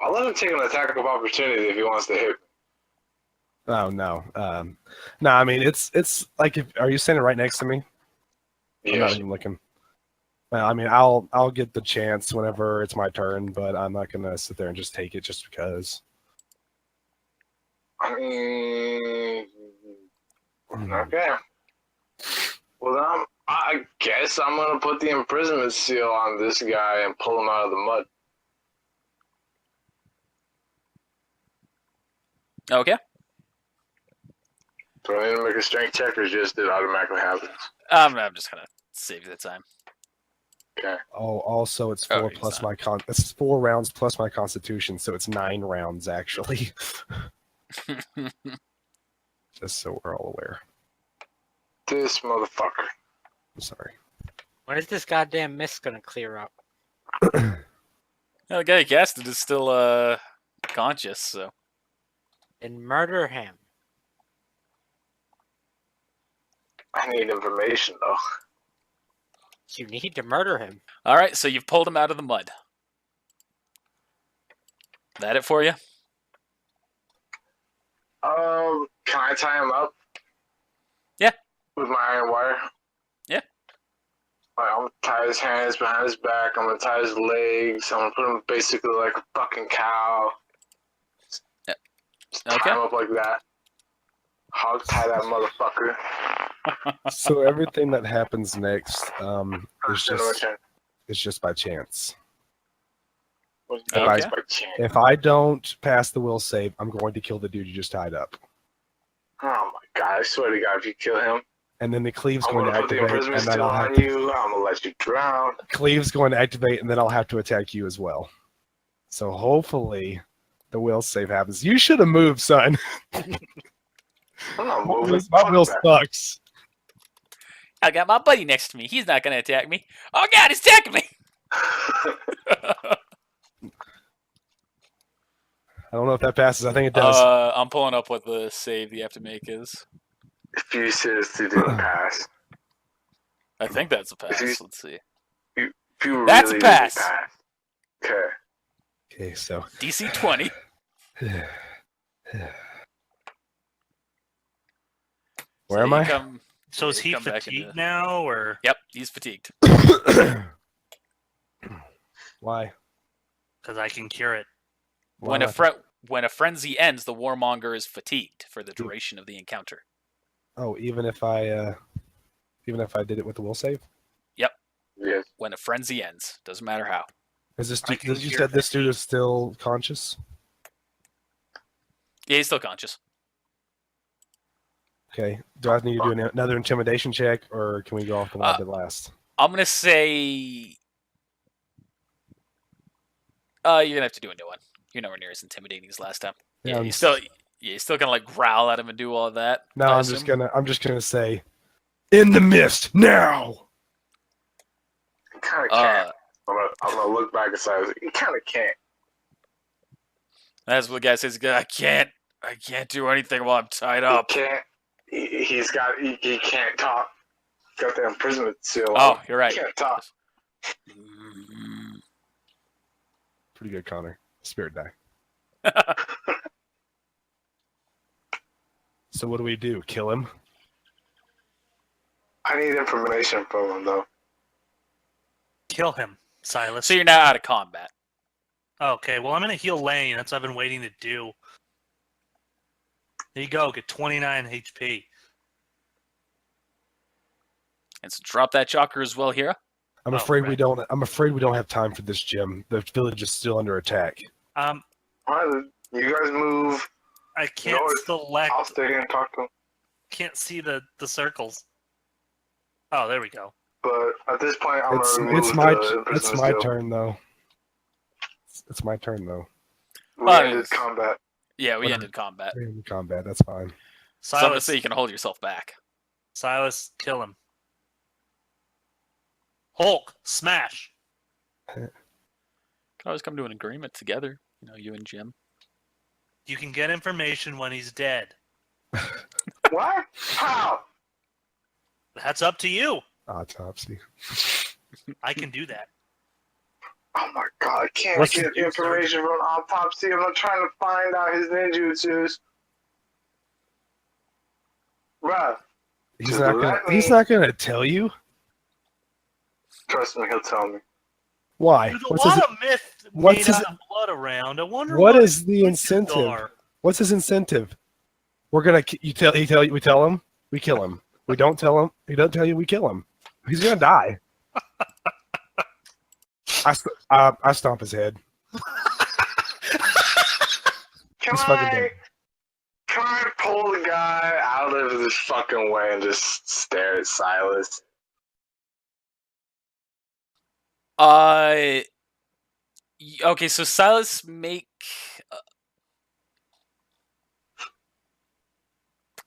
I'll let him take an attack of opportunity if he wants to hit me. Oh no. No, I mean it's like are you standing right next to me? I'm not Yes. even looking. Well, I mean I'll get the chance whenever it's my turn, but I'm not gonna sit there and just take it just because. I mean, okay. Well, then I guess I'm gonna put the imprisonment seal on this guy and pull him out of the mud. Okay. Do I need to make a strength check, or just it automatically happens? I'm just gonna save the time. Okay. Oh, also it's Oh, 4 he's plus not. it's 4 rounds plus my constitution, so it's 9 rounds actually. Just so we're all aware. This motherfucker. I'm sorry. When is this goddamn mist gonna clear up? No, the guy who cast it is still conscious, so. And murder him. I need information though. You need to murder him. Alright, so you've pulled him out of the mud. That it for you? Can I tie him up? Yeah. With my iron wire? Yeah. Like, I'm gonna tie his hands behind his back. I'm gonna tie his legs. I'm gonna put him basically like a fucking cow. Yeah. Just tie Okay. him up like that. Hog tie that motherfucker. So everything that happens next is End of my just turn. it's just by chance. What's Okay. by chance? If I don't pass the will save, I'm going to kill the dude you just tied up. Oh my god, I swear to god, if you kill him, And then the cleave's I'm going to gonna put the activate, imprisonment and then still I'll have on to, you. I'm gonna let you drown. cleave's going to activate, and then I'll have to attack you as well. So hopefully, the will save happens. You should have moved, son. I'm not moving. My Fuck will that. sucks. I got my buddy next to me. He's not gonna attack me. Oh god, he's attacking me! I don't know if that passes. I think it does. I'm pulling up what the save you have to make is. If you seriously didn't pass. I think that's a pass. you- Let's see. If you That's a really pass. didn't pass. Okay. Okay, so DC 20. where am I? So is you he come back fatigued into- now, or Yep, he's fatigued. Why? because I can cure it? Why When a not? when a frenzy ends, the warmonger is fatigued for the duration of the encounter. Oh, even if I did it with the will save? Yes. When a frenzy ends, doesn't matter how. Is this I dude, can you cure said this dude is still conscious? Yeah, he's still conscious. Okay. Do I need to do another intimidation check, or can we go off the one I did last? I'm gonna say, you're gonna have to do a new one. You're nowhere near as intimidating as last time. Yeah, I'm you still gonna like growl at him and do all of that. No, I I'm assume? just gonna say, in the mist now. You kind of can't. I'm gonna look back and say, you kind of can't. That's what the guy says. I can't do anything while I'm tied He up. can't. He can't talk. Got the imprisonment seal. Oh, on. you're right. He can't talk. Pretty good, Connor. Spirit die. So what do we do? Kill him? I need information from him though. Kill him, Silas. So you're now out of combat. Okay, well, I'm going to heal Lane. That's what I've been waiting to do. There you go. Get 29 HP. And so drop that chakra as well here. I'm afraid we don't. I'm afraid we don't have time for this, Jim. The village is still under attack. All right, you guys move. I can't North. select. I'll stay here and talk to him. Can't see the circles. Oh, there we go. But at this point, I'm It's gonna remove it's the my imprisonment seal. turn though. It's my turn though. We Well, ended combat. Yeah, we Okay. ended combat. We're in combat. That's fine. So I'm gonna Silas, say you can hold yourself back. Silas, kill him. Hulk, smash. Can always come to an agreement together. You know, you and Jim. You can get information when he's dead. What? How? That's up to you. Autopsy. I can do that. Oh my god, I can't What's get the- information from autopsy. I'm not trying to find out his ninjutsus. Bruh, He's Just not let gonna. He's me- not gonna tell you. trust me, he'll tell me. Why? There's a lot of myth what's made his- out of blood around. I wonder what what is the his intentions incentive? are. What's his incentive? We're gonna. We tell him. We kill him. We don't tell him. He doesn't tell you. We kill him. He's gonna die. I stomp his head. Can He's fucking dead. can I pull the guy out of this fucking way and just stare at Silas? Okay, so Silas make.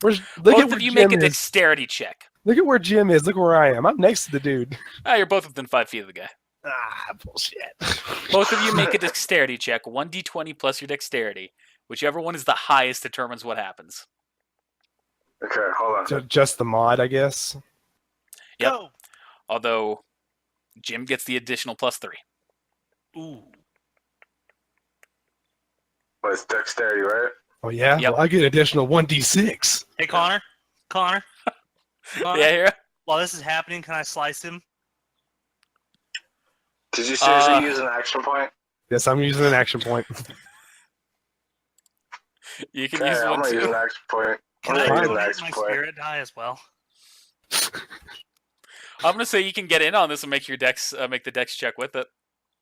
Look Both at of where you Jim make a is. dexterity check. Look at where Jim is. Look where I am. I'm next to the dude. Ah, you're both within 5 feet of the guy. Ah, bullshit. Both of you make a dexterity check. 1d20 plus your dexterity. Whichever one is the highest determines what happens. Okay, hold on. So just the mod, I guess. Yep. Go. Although Jim gets the additional +3. Ooh. But it's dexterity, right? Oh yeah. Yep. Well, I get additional 1d6. Hey, Connor. Connor. Yeah, here. While this is happening, can I slice him? Did you seriously use an action point? Yes, I'm using an action point. You can Okay, use I'm one gonna use an too. action point. Can I'm I gonna use an donate action my point. spirit die as well? I'm gonna say you can get in on this and make your dex make the dex check with it.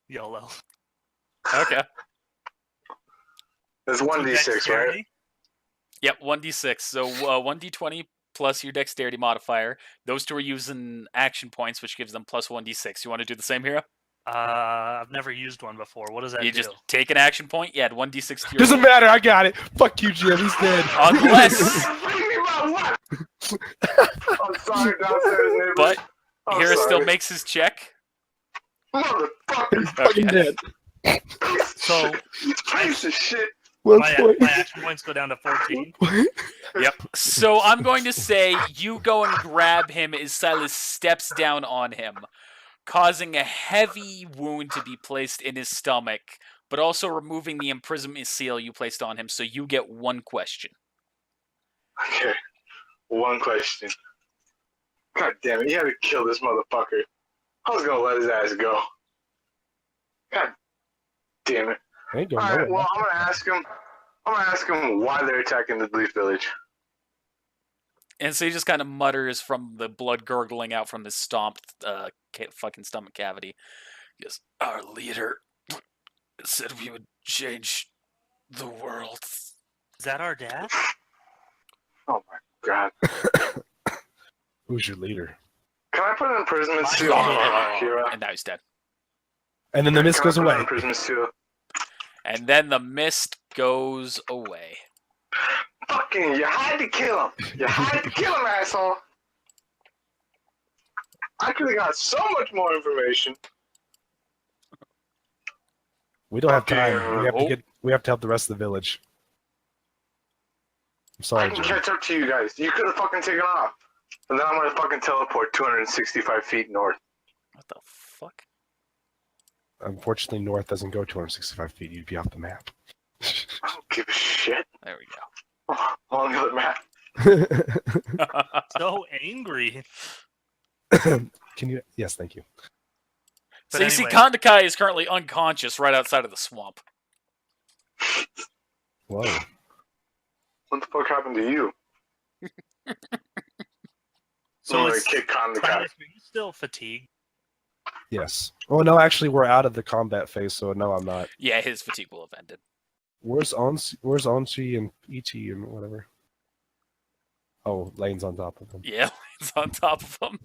YOLO. Okay. It's 1d6, right? Dexterity? Yep, 1d6. So 1d20 plus your dexterity modifier. Those two are using action points, which gives them plus 1d6. You want to do the same, Hero? I've never used one before. What does that You do? just take an action point. You add 1d6 to your Doesn't roll. matter. I got it. Fuck you, Jim. He's dead. Unless, Bring me my what? I'm sorry, downstairs neighbors. but I'm Hero still sorry. makes his check. Motherfucker. He's fucking Okay. dead. So Piece of shit. One my point. action points go down to 14. Yep. So I'm going to say you go and grab him as Silas steps down on him, causing a heavy wound to be placed in his stomach, but also removing the imprisonment seal you placed on him. So you get one question. Okay, one question. God damn it, you had to kill this motherfucker. I was gonna let his ass go. God damn it. Ain't going Alright, nowhere. well, I'm gonna ask him why they're attacking the Leaf Village. And so he just kind of mutters from the blood gurgling out from his stomped fucking stomach cavity. He goes, "Our leader said we would change the world." Is that our dad? Oh my god. Who's your leader? Can I put an imprisonment My seal on Kira? And now he's dead. And then the mist Can I goes put an away. imprisonment seal? And then the mist goes away. Fucking, you had to kill him. You had to kill him, asshole. I could have got so much more information. We don't have Okay, time. We have to help the rest of the village. I'm I sorry, can Jim. catch up to you guys. You could have fucking taken off. And then I'm gonna fucking teleport 265 feet north. What the fuck? Unfortunately, north doesn't go 265 feet. You'd be off the map. I don't give a shit. There we Oh, on the other map. go. So angry. Can you? Yes, thank you. So But you see, anyway. Kondakai is currently unconscious right outside of the swamp. Whoa. What the fuck happened to you? So I'm gonna it's kick Kondakai. Silas, are you still fatigued? Yes. Oh no, actually, we're out of the combat phase, so no, I'm not. Yeah, his fatigue will have ended. Where's Onsi and E.T. and whatever? Oh, Lane's on top of him. Yeah, it's on top of him.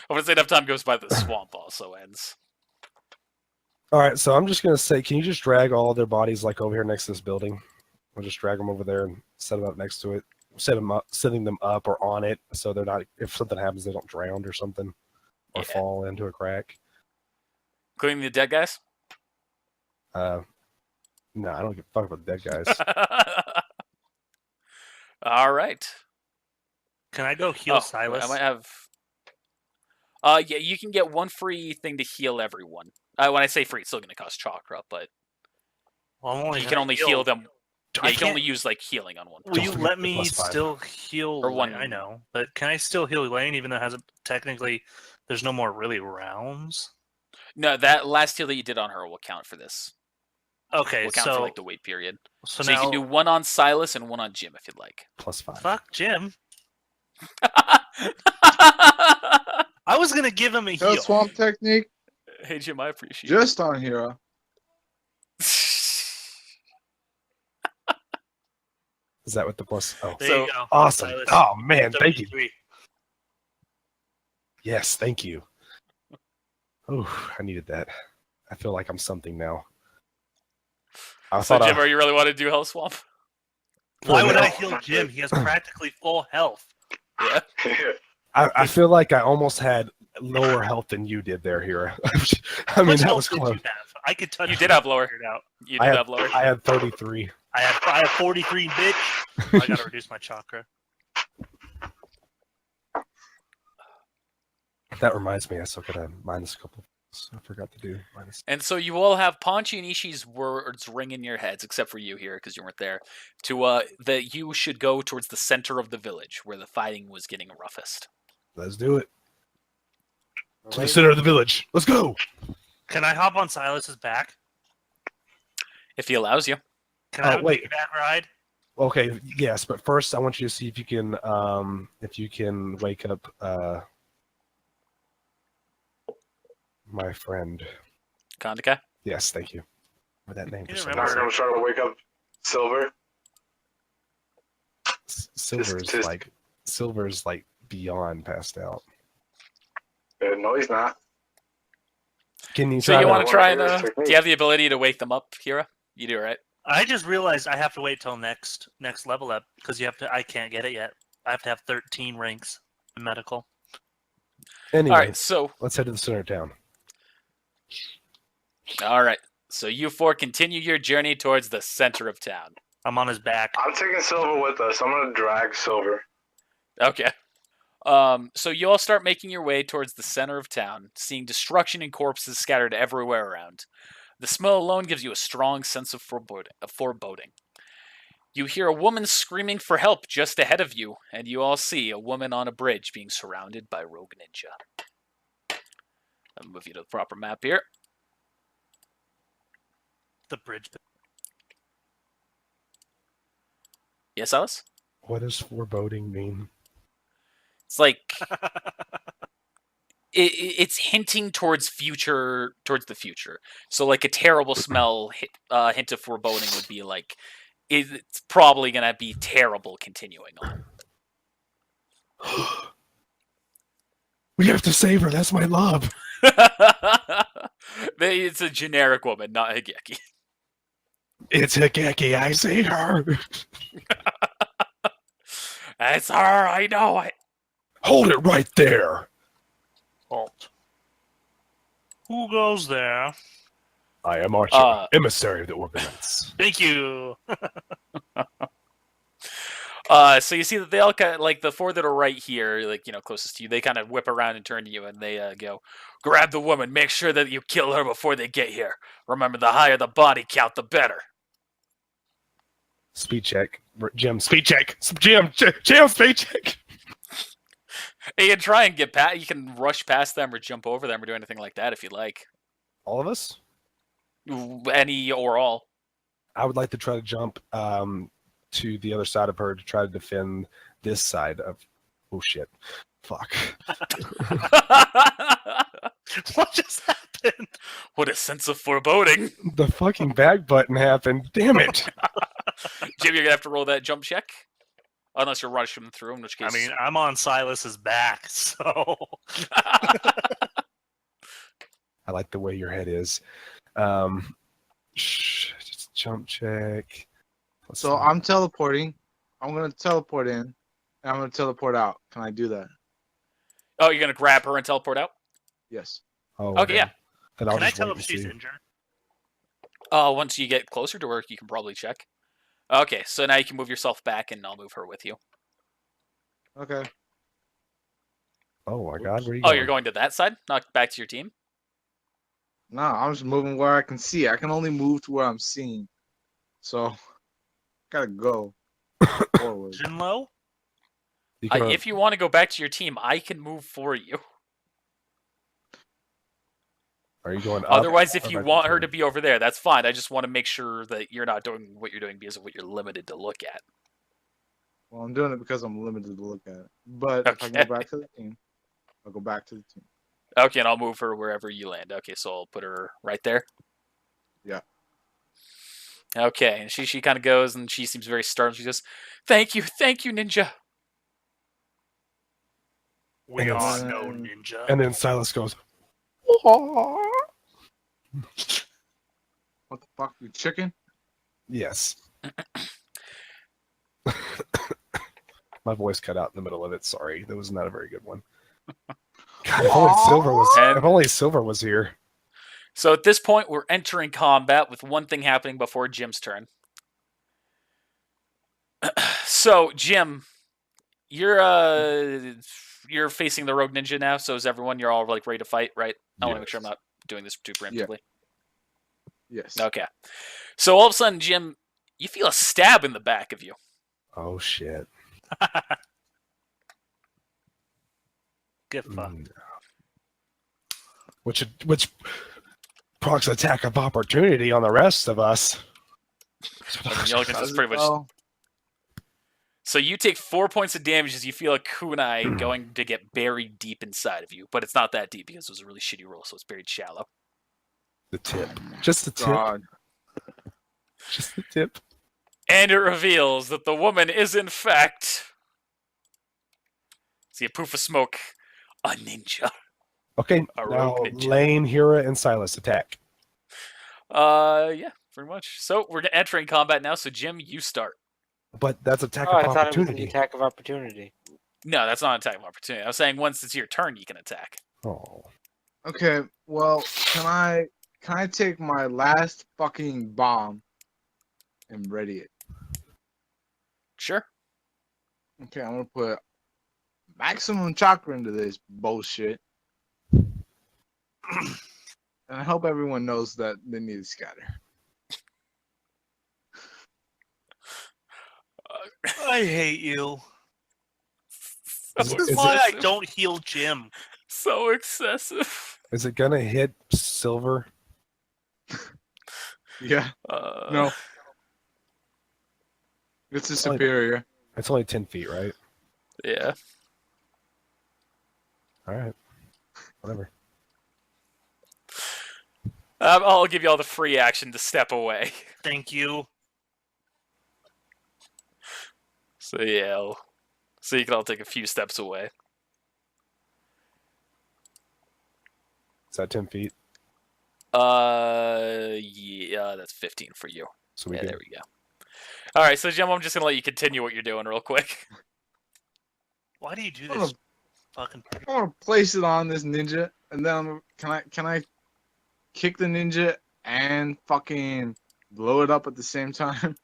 I would say enough time goes by, the swamp also ends. All right, so I'm just gonna say, can you just drag all their bodies like over here next to this building? We'll just drag them over there and set them up next to it. Setting them up or on it, so they're not. If something happens, they don't drown or something, or Yeah. fall into a crack. Including the dead guys? No, I don't give a fuck about dead guys. All right. Can I go heal Oh, Silas? I might have. Yeah, you can get one free thing to heal everyone. When I say free, it's still going to cost chakra, but Well, I'm only you can gonna only heal them. Yeah, you can only use like healing on one. Will you Don't forget let the me +5. still heal? Or one- I know, but can I still heal Lane even though it hasn't technically? There's no more really rounds. No, that last heal that you did on her will count for this. Okay, Will count for so like the wait period. so So you now can do one on Silas and one on Jim if you'd like. +5. fuck Jim. I was gonna give him a No heal. swamp technique Hey Jim, I appreciate just on Hero. it. Is that what the plus? Oh, There So, you go. awesome! Silas. Oh man, thank you. 73. Yes, thank you. Oh, I needed that. I feel like I'm something now. I So thought Jim, are you really want to do Hell Swamp? For Why a would I minute. heal Jim? He has practically full health. Yeah. I feel like I almost had lower health than you did there, Hira. I mean, What that health was did close. you have? I could touch. You did have lower. Figure it out. You I did had, have lower. I had 33. I have 43, bitch. Oh, I gotta reduce my chakra. That reminds me, I still got to minus a couple. I forgot to do minus. And so you all have Ponchi and Ishi's words ring in your heads, except for you here because you weren't there. That you should go towards the center of the village where the fighting was getting roughest. Let's do it. To the center of the village. Let's go. Can I hop on Silas's back? If he allows you. Can I have a wait. piggyback ride? Okay, yes, but first I want you to see if you can wake up my friend. Kandaka? Yes, thank you. For that name. You For some remember. reason. I'm trying to wake up Silver. Silver's like beyond passed out. No, he's not. Can you So try you to- want to try and... One of his do you techniques. have the ability to wake them up, Hira? You do, right? I just realized I have to wait till next level up because I can't get it yet. I have to have 13 ranks in medical. Anyway, Alright, so... let's head to the center of town. Alright. So you four continue your journey towards the center of town. I'm on his back. I'm taking Silver with us. I'm gonna drag Silver. Okay. So you all start making your way towards the center of town, seeing destruction and corpses scattered everywhere around. The smell alone gives you a strong sense of foreboding. You hear a woman screaming for help just ahead of you, and you all see a woman on a bridge being surrounded by rogue ninja. I'll move you to the proper map here. The bridge. Yes, Alice? What does foreboding mean? It's like it's hinting towards the future. So like a terrible smell hint of foreboding would be like it's probably gonna be terrible continuing on. We have to save her. That's my love. It's a generic woman, not Higeki. It's Higeki. I see her. It's her, I know it. Hold it right there. Halt. Who goes there? I am Archer, emissary of the ordinance. Thank you. So you see that they all kind of, like the four that are right here, like, you know, closest to you, they kind of whip around and turn to you and they go, grab the woman, make sure that you kill her before they get here. Remember, the higher the body count, the better. Speed check. Jim, speed check. Jim, speed check. You can try and get past, you can rush past them or jump over them or do anything like that if you'd like. All of us? Any or all. I would like to try to jump to the other side of her to try to defend this side of... Oh, shit. Fuck. What just happened? What a sense of foreboding. The fucking back button happened. Damn it. Jim, you're going to have to roll that jump check. Unless you're rushing through, in which case... I mean, I'm on Silas's back, so... I like the way your head is. Just jump check. So I'm teleporting. I'm gonna teleport in, and I'm gonna teleport out. Can I do that? Oh, you're going to grab her and teleport out? Yes. Oh, Okay, yeah. Then I'll Can I just tell wait if and she's see. injured? Once you get closer to her, you can probably check. Okay, so now you can move yourself back, and I'll move her with you. Okay. Oh my god, where are you Oh, going? you're going to that side? Not back to your team? No, I'm just moving where I can see. I can only move to where I'm seeing. So, gotta go forward. Jinlo? You can, If you want to go back to your team, I can move for you. are you going up? Otherwise, if or you back want her forward? to be over there, that's fine. I just want to make sure that you're not doing what you're doing because of what you're limited to look at. Well, I'm doing it because I'm limited to look at it. But if I can Okay. go back to the team, I'll go back to the team. Okay, and I'll move her wherever you land. Okay, so I'll put her right there. Yeah. Okay, and she kind of goes, and she seems very startled. She goes, thank you, ninja." We And are then- no ninja. And then Silas goes, What the fuck, you chicken? yes. My voice cut out in the middle of it. Sorry, that was not a very good one. God, if only Silver was here. So at this point, we're entering combat with one thing happening before Jim's turn. So, Jim, you're facing the rogue ninja now. So is everyone? You're all like ready to fight, right? I want to make sure I'm not doing this too preemptively. Yes. Okay. So all of a sudden, Jim, you feel a stab in the back of you. Oh shit. Get fucked. Mm. Which procs attack of opportunity on the rest of us. I mean, you look at How's this it pretty much. go? So you take 4 points of damage as you feel a kunai going to get buried deep inside of you, but it's not that deep because it was a really shitty roll, so it's buried shallow. The tip. Just the tip. God. Just the tip. And it reveals that the woman is in fact, see a poof of smoke, a ninja. Okay, A now rogue ninja. Lane, Hira, and Silas attack. Yeah, pretty much. So we're entering combat now. So Jim, you start. But that's attack Oh, I of thought it was the opportunity. attack of opportunity. No, that's not an attack of opportunity. I was saying once it's your turn, you can attack. Oh. Okay, well, can I take my last fucking bomb and ready it? Sure. Okay, I'm gonna put maximum chakra into this bullshit. And I hope everyone knows that they need to scatter. I hate you. So Is This is it- why I excessive. don't heal Jim. So excessive. Is it gonna hit Silver? Yeah, no. It's a Only- superior. It's only 10 feet, right? Yeah. Alright. Whatever. I'll give you all the free action to step away. Thank you. So yeah, so you can all take a few steps away. Is that 10 feet? Yeah, that's 15 for you. So we Yeah, good. there we go. All right, so Jim, I'm just gonna let you continue what you're doing real quick. Why do you do I'm this? Fucking. I want to place it on this ninja, and then can I kick the ninja and fucking blow it up at the same time?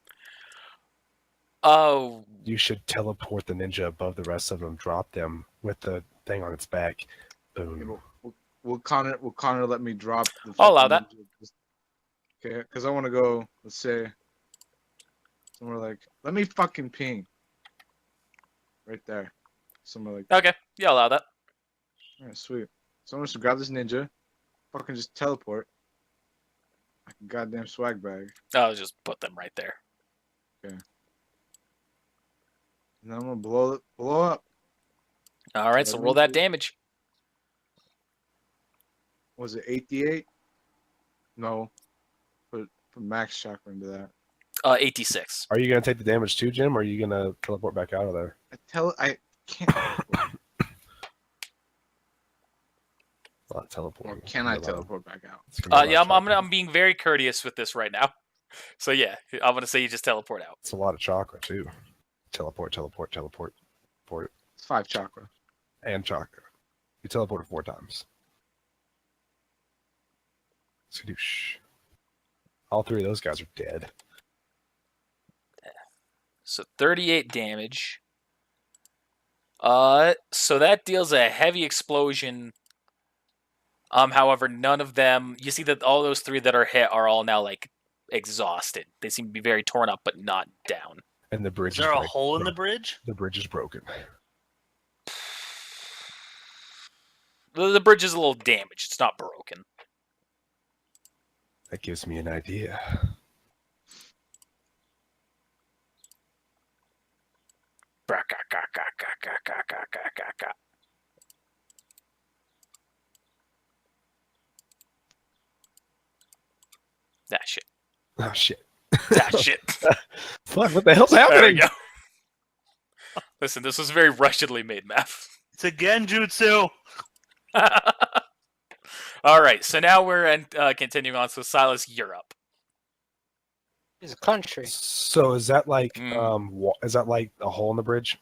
Oh, You should teleport the ninja above the rest of them, drop them with the thing on its back. Boom. Will Connor let me drop the I'll allow fucking ninja? Okay, because I want to go, let's say, somewhere like, let me fucking ping. Right there. Somewhere like, okay. Yeah, I'll allow that. alright, sweet. So I'm just grab this ninja, fucking just teleport. Like a goddamn swag bag. I'll just put them right there. And then I'm gonna blow up. All right, so roll that damage. Was it 88? No. Put max chakra into that. 86. Are you gonna take the damage too, Jim, or are you gonna teleport back out of there? I can't. Not teleport. Or can I teleport back out? Yeah, I'm being very courteous with this right now. So yeah, I'm gonna say you just teleport out. It's a lot of chakra too. Teleport. It's 5 chakra. And chakra. You teleported 4 times. Skadoosh. All 3 of those guys are dead. So 38 damage. So that deals a heavy explosion. However, none of them. You see that all those 3 that are hit are all now like exhausted. They seem to be very torn up, but not down. And the bridge Is there a break- hole in the bro- bridge? The bridge is broken. The bridge is a little damaged. It's not broken. That gives me an idea. That shit. Oh shit! That shit. Fuck! What the hell's There we happening? go. Listen, this was very rushedly made map. It's a genjutsu. All right, so now we're continuing on. So Silas, you're up. It's a country. So is that like Mm. is that like a hole in the bridge?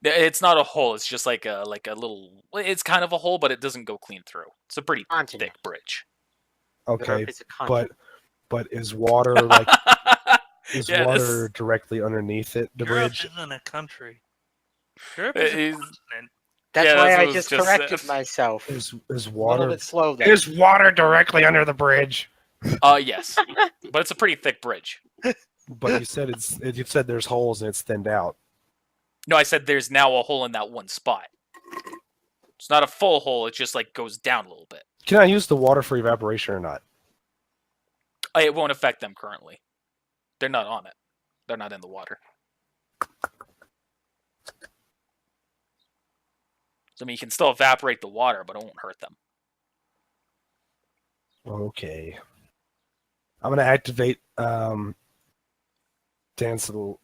It's not a hole. It's just like a little. It's kind of a hole, but it doesn't go clean through. It's a pretty Continent. thick bridge. Okay, It's a continent. but is water like is Yeah, this- water directly underneath it? The Europe bridge. isn't a country. Europe It is a is- continent. That's yeah, why that's what I I was just just corrected saying. myself. Is A little water bit slow there. is water directly under the bridge? Yes, but it's a pretty thick bridge. But you said you said there's holes and it's thinned out. No, I said there's now a hole in that one spot. It's not a full hole. It just like goes down a little bit. Can I use the water for evaporation or not? It won't affect them currently. They're not on it. They're not in the water. So, I mean, you can still evaporate the water, but it won't hurt them. Okay. I'm gonna activate dance little.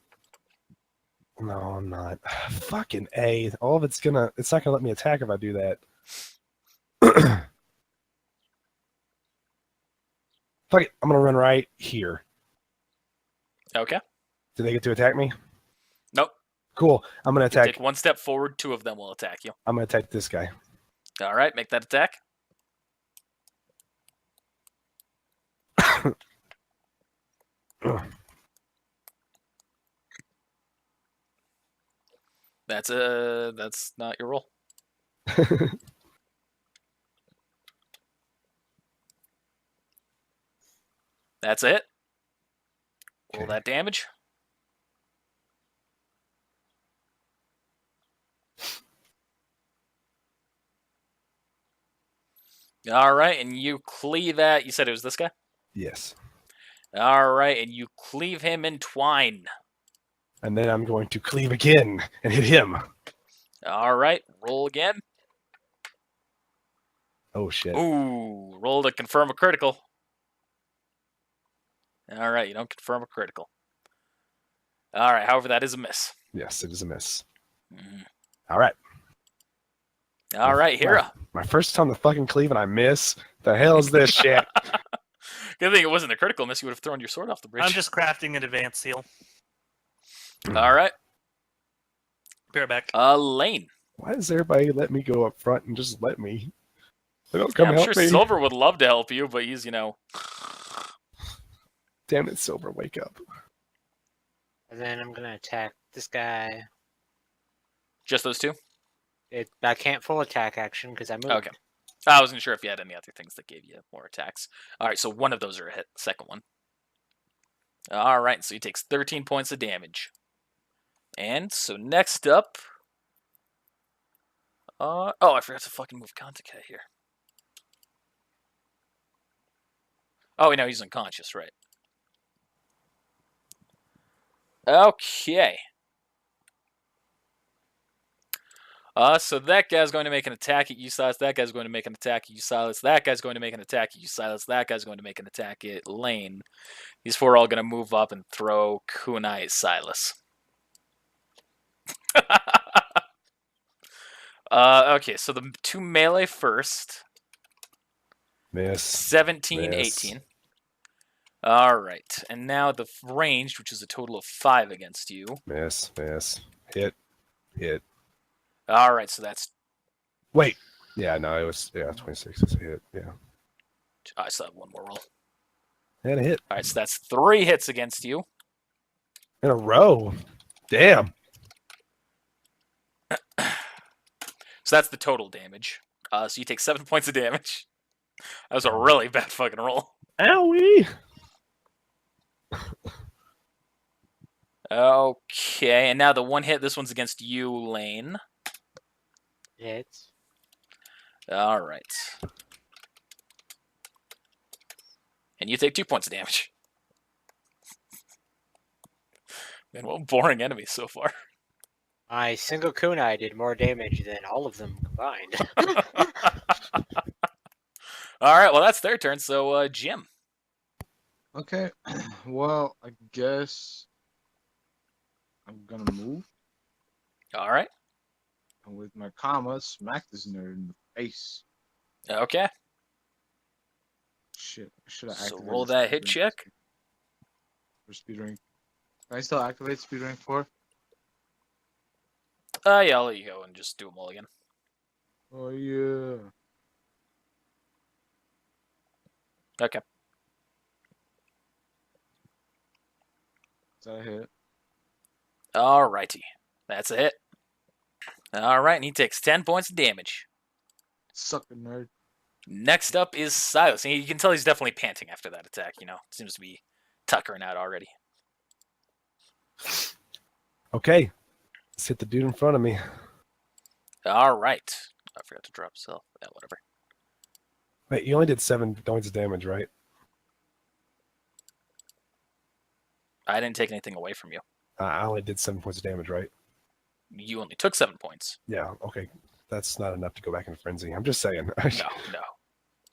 No, I'm not. Fucking A. All of it's not gonna let me attack if I do that. Fuck it. I'm gonna run right here. Okay. Do they get to attack me? Nope. Cool. I'm gonna You attack. take one step forward, two of them will attack you. I'm gonna attack this guy. All right, make that attack. That's not your roll. That's it. Roll Okay. that damage. All right, and you cleave at. You said it was this guy. Yes. All right, and you cleave him in twine. And then I'm going to cleave again and hit him. All right, roll again. Oh shit. Ooh, roll to confirm a critical. All right, you don't confirm a critical. All right, however, that is a miss. Yes, it is a miss. Mhm. All right. All right, Hira. My first time to fucking cleave and I miss. The hell is this shit? Good thing it wasn't a critical miss. You would have thrown your sword off the bridge. I'm just crafting an advanced seal. All right, Be right back. Lane. Why does everybody let me go up front and just let me? They don't come Yeah, I'm help sure me. Silver would love to help you, but he's, Damn it, Silver, wake up. And then I'm gonna attack this guy. just those two. I can't full attack action because I moved. Okay. I wasn't sure if you had any other things that gave you more attacks. All right, so one of those are a hit. The second one. All right, so he takes 13 points of damage. And so next up. Oh, I forgot to fucking move Contact here. Oh, no, he's unconscious, right? Okay. So that guy's going to make an attack at you, Silas. That guy's going to make an attack at you, Silas. That guy's going to make an attack at you, Silas. That guy's going to make an attack at Lane. These four are all going to move up and throw kunai at Silas. Okay, so the two melee first. Miss. 17, Miss. 18. All right, and now the ranged, which is a total of 5 against you. Miss. Hit. All right, so that's. Wait. Yeah, no, it was 26 is a hit. Yeah. I still have one more roll. And a hit. All right, so that's 3 hits against you. In a row. Damn. So that's the total damage. So you take 7 points of damage. That was a really bad fucking roll. Owie. Okay, and now the one hit. This one's against you, Lane. Hits. All right. And you take 2 points of damage. Man, what boring enemies so far. My single kunai did more damage than all of them combined. All right, well, that's their turn. So, Jim. Okay. Well, I guess I'm gonna move, All right. and with my comma, smack this nerd in the face. Okay. Shit, I should have So activated. roll that hit speed check. rank for speed rank. Can I still activate speed rank 4? Yeah, I'll let you go and just do them all again. Oh yeah. Okay. Is that a hit? All righty. That's a hit. All right, and he takes 10 points of damage. Sucker nerd. Next up is Silas. And you can tell he's definitely panting after that attack, you know. Seems to be tuckering out already. Okay. Let's hit the dude in front of me. All right. I forgot to drop self. Yeah, whatever. Wait, you only did 7 points of damage, right? I didn't take anything away from you. I only did 7 points of damage, right? You only took 7 points. Yeah, okay. That's not enough to go back into frenzy. I'm just saying. No.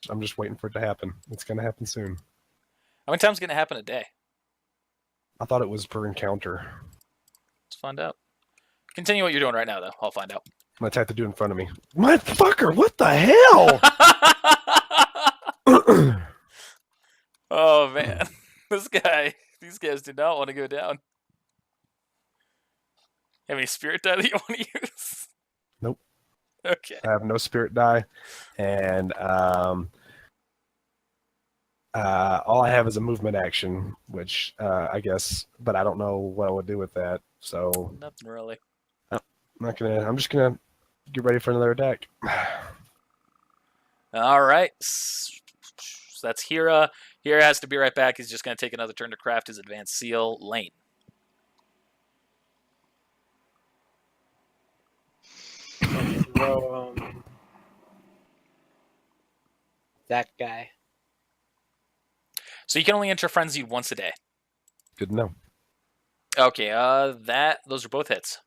I'm just waiting for it to happen. It's going to happen soon. How many times is going to happen a day? I thought it was per encounter. Let's find out. Continue what you're doing right now, though. I'll find out. I'm going to attack the dude in front of me. Motherfucker, what the hell? Oh, man. These guys do not want to go down. Have any spirit die that you want to use? Nope. Okay. I have no spirit die. And all I have is a movement action, which I guess, but I don't know what I would do with that. So Nothing really. I'm just gonna get ready for another attack. All right. So that's Hira. Hira has to be right back. He's just going to take another turn to craft his advanced seal. Lane. Throw that guy. So you can only enter frenzy once a day. Good to know. Okay, those are both hits.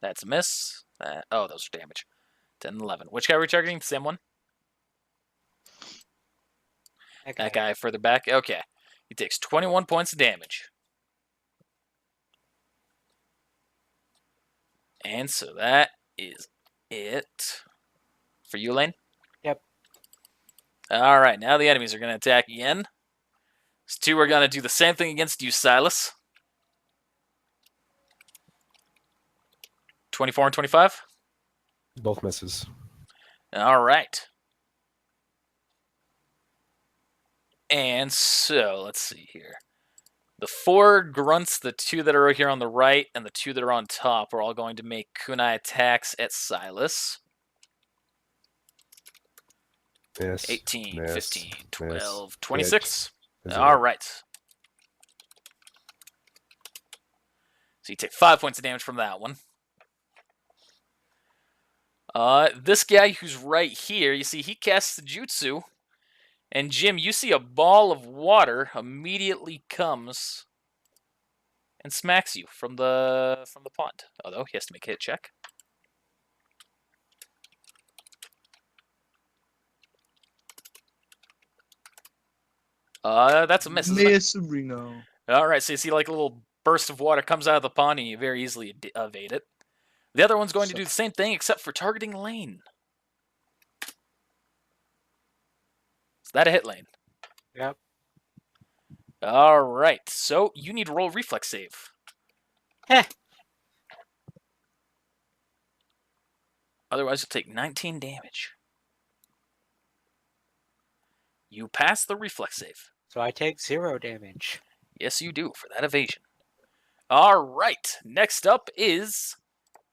That's a miss. Those are damage. 10 and 11. Which guy are we targeting? The same one? That guy further back? Okay. He takes 21 points of damage. And so that is it for you, Lane? Yep. All right, now the enemies are going to attack again. These two are going to do the same thing against you, Silas. 24 and 25? Both misses. All right. And so, let's see here. The 4 grunts, the 2 that are here on the right, and the 2 that are on top are all going to make kunai attacks at Silas. Miss. 18, miss, 15, 12, miss, 26. hit. All right. So you take 5 points of damage from that one. This guy who's right here, you see, he casts the jutsu. And Jim, you see a ball of water immediately comes and smacks you from the pond. Although he has to make a hit check. That's a miss. Isn't it? Miss Reno. All right, so you see like a little burst of water comes out of the pond, and you very easily evade it. The other one's going to do the same thing, except for targeting Lane. Is that a hit, Lane? Yep. All right, so you need to roll a reflex save. Heh. Otherwise, you'll take 19 damage. You pass the reflex save. So I take 0 damage. Yes, you do, for that evasion. All right, next up is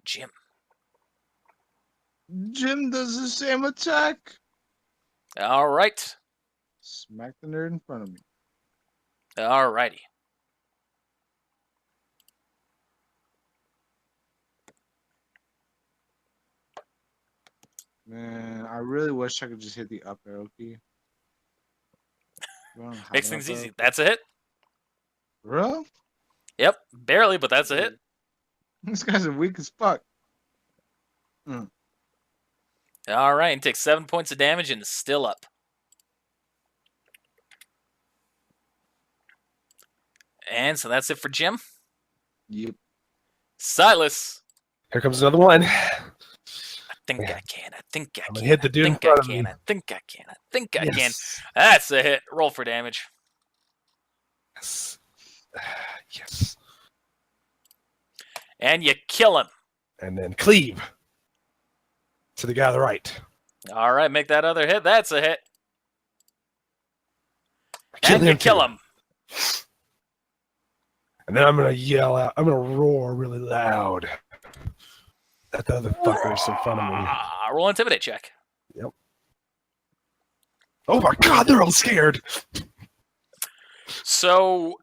Jim. Jim does the same attack. All right. Smack the nerd in front of me. Alrighty. Man, I really wish I could just hit the up arrow key. You don't have Makes an things up arrow easy. key? That's a hit. Bro, Yep, barely, but that's a hit. these guys are weak as fuck. All right, and takes 7 points of damage and is still up. And so that's it for Jim. Yep. Silas. Here comes another one. I think Man. I can. I think I I'm can. gonna hit the dude I in think front I of me. can. I think I can. I think I can. Yes. That's a hit. Roll for damage. Yes. Yes. And you kill him. And then cleave to the guy on the right. All right, make that other hit. That's a hit. Kill And you him kill too. him. And then I'm gonna yell out. I'm gonna roar really loud at the other fuckers in front of me. Roll intimidate check. Oh my god, they're all scared. So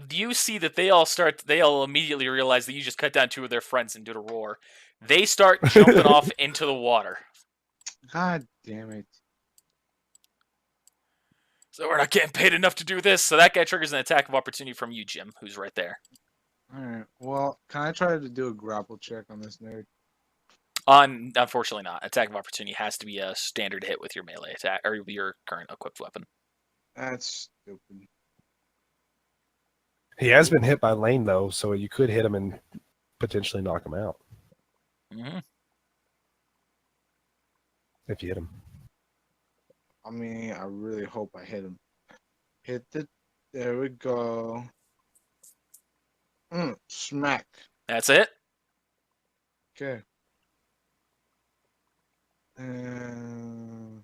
you see that they all immediately realize that you just cut down 2 of their friends and did a roar. They start jumping off into the water. God damn it. So we're not getting paid enough to do this. So that guy triggers an attack of opportunity from you, Jim, who's right there. Alright, well, can I try to do a grapple check on this nerd? Unfortunately not. Attack of opportunity has to be a standard hit with your melee attack or your current equipped weapon. That's stupid. He has been hit by Lane though, so you could hit him and potentially knock him out Mm-hmm. if you hit him. I mean, I really hope I hit him. Hit the. There we go. Smack. That's it. Okay. And.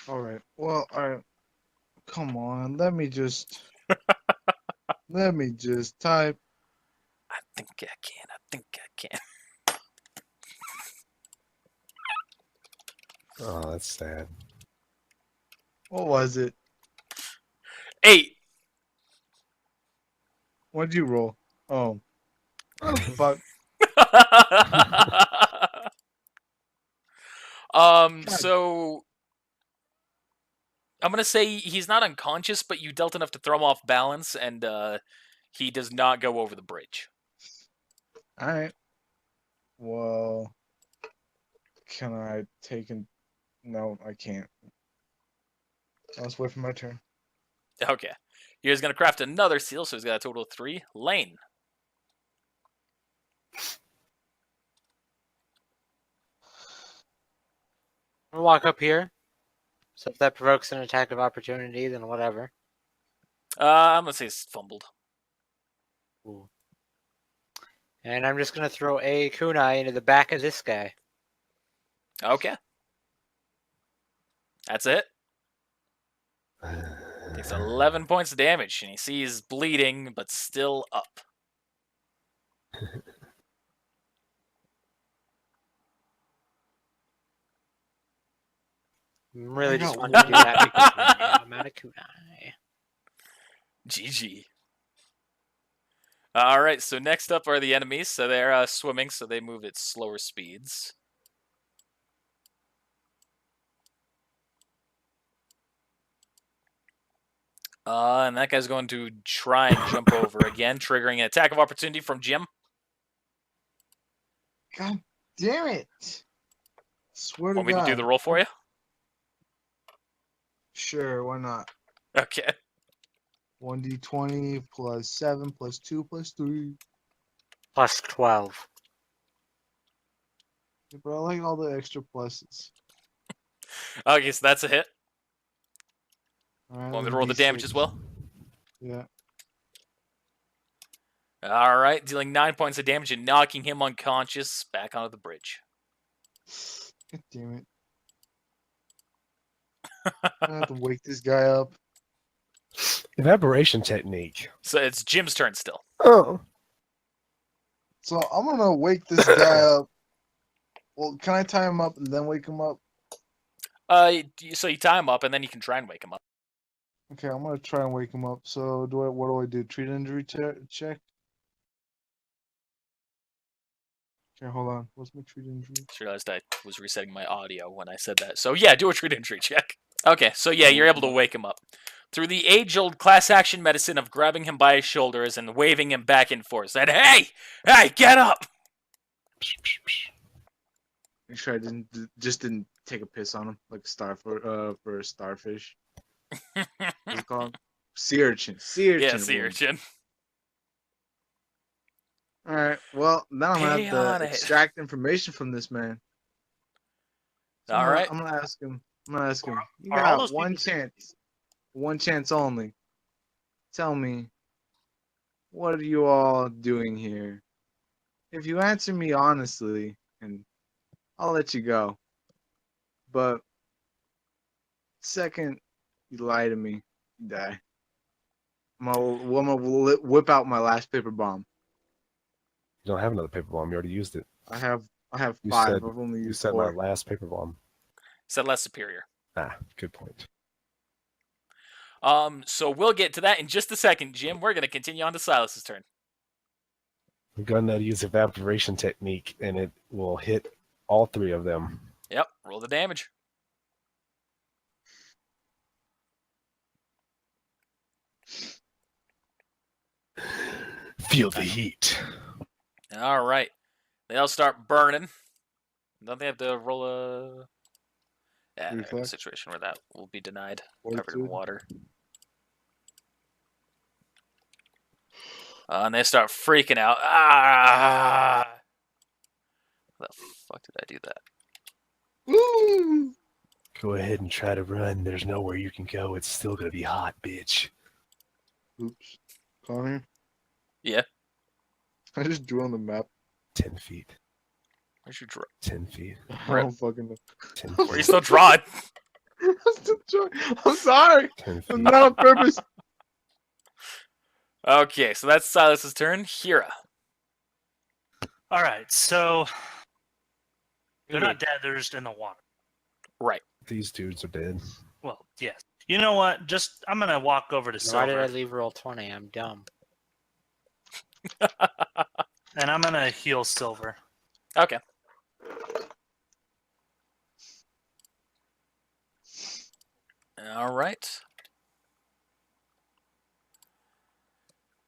Alright. Well, alright. Come on. Let me just type. I think I can. I think I can. Oh, that's sad. What was it? 8. What'd you roll? Oh. What the fuck? So I'm gonna say he's not unconscious, but you dealt enough to throw him off balance, and he does not go over the bridge. Alright. Well, can I take an... No, I can't. Let's wait for my turn. Okay. He's gonna craft another seal, so he's got a total of 3. Lane. I'll walk up here. So if that provokes an attack of opportunity, then whatever. I'm gonna say it's fumbled. Ooh. And I'm just gonna throw a kunai into the back of this guy. Okay. That's it. Takes 11 points of damage, and you see he's bleeding, but still up. I'm really just got wanted to do that because I'm out of kunai. GG. All right, so next up are the enemies. So they're swimming, so they move at slower speeds. And that guy's going to try and jump over again, triggering an attack of opportunity from Jim. God damn it! Swear to Want me to God. do the roll for you? Sure, why not? Okay. 1d20 plus 7 plus 2 plus 3. Plus 12. Yeah, but I like all the extra pluses. Okay, so that's a hit. Alright, Want me to roll the damage as well? Yeah. All right, dealing 9 points of damage and knocking him unconscious back onto the bridge. God damn it. I have to wake this guy up. Evaporation technique. So it's Jim's turn still. Oh. So I'm gonna wake this guy up. Well, can I tie him up and then wake him up? So you tie him up, and then you can try and wake him up. Okay, I'm gonna try and wake him up. So what do I do? Treat injury check. Okay, hold on. What's my treat injury? Just realized I was resetting my audio when I said that. So yeah, do a treat injury check. Okay, so yeah, you're able to wake him up. Through the age-old class action medicine of grabbing him by his shoulders and waving him back and forth, said, "Hey, get up!" Make sure I didn't take a piss on him like for a starfish. What's it called? Sea urchin. Sea urchin. Yeah, sea urchin. All right. Well, now I'm gonna Pay have on to it. extract information from this man. So All right. I'm gonna ask him. You Are all got those one people- chance. One chance only. Tell me, what are you all doing here? If you answer me honestly, and I'll let you go. But second, you lie to me, you die. I'm gonna whip out my last paper bomb. You don't have another paper bomb. You already used it. I have You 5. said- I've only You used said 4. my last paper bomb. Said less superior. Ah, good point. So we'll get to that in just a second, Jim. We're gonna continue on to Silas's turn. I'm gonna use evaporation technique, and it will hit all 3 of them. Yep, roll the damage. Feel the heat. All right, they'll start burning. Don't they have to roll a? Yeah, they're in a Reflex? situation where that will be denied. Covered in Fortitude? water. And they start freaking out. Ah! How the fuck did I do that? Woo! Go ahead and try to run. There's nowhere you can go. It's still gonna be hot, bitch. Oops. Connor? Yeah? I just drew on the map. 10 feet. Where's your draw? 10 feet. I don't fucking know. 10 Where you feet. still drawing? I'm still trying. I'm sorry. 10 feet. I'm not on purpose. Okay, so that's Silas's turn. Hira. All right, so they're not dead. They're just in the water. Right. These dudes are dead. Well, yes. You know what? Just I'm gonna walk over to Why did I Silver, leave roll 20? I'm dumb. and I'm gonna heal Silver. Okay. All right.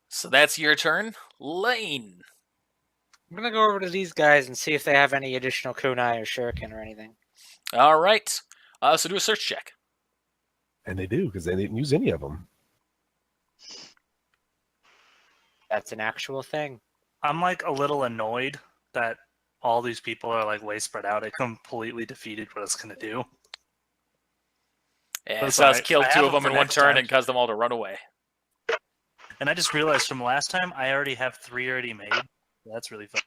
So that's your turn. Lane. I'm gonna go over to these guys and see if they have any additional kunai or shuriken or anything. All right. So do a search check. And they do, because they didn't use any of them. That's an actual thing. I'm like a little annoyed that all these people are like way spread out. It completely defeated what it's gonna do. And That's Silas alright. killed I 2 have of them them in for one next turn time. and caused them all to run away. And I just realized from last time I already have 3 already made. That's really fun.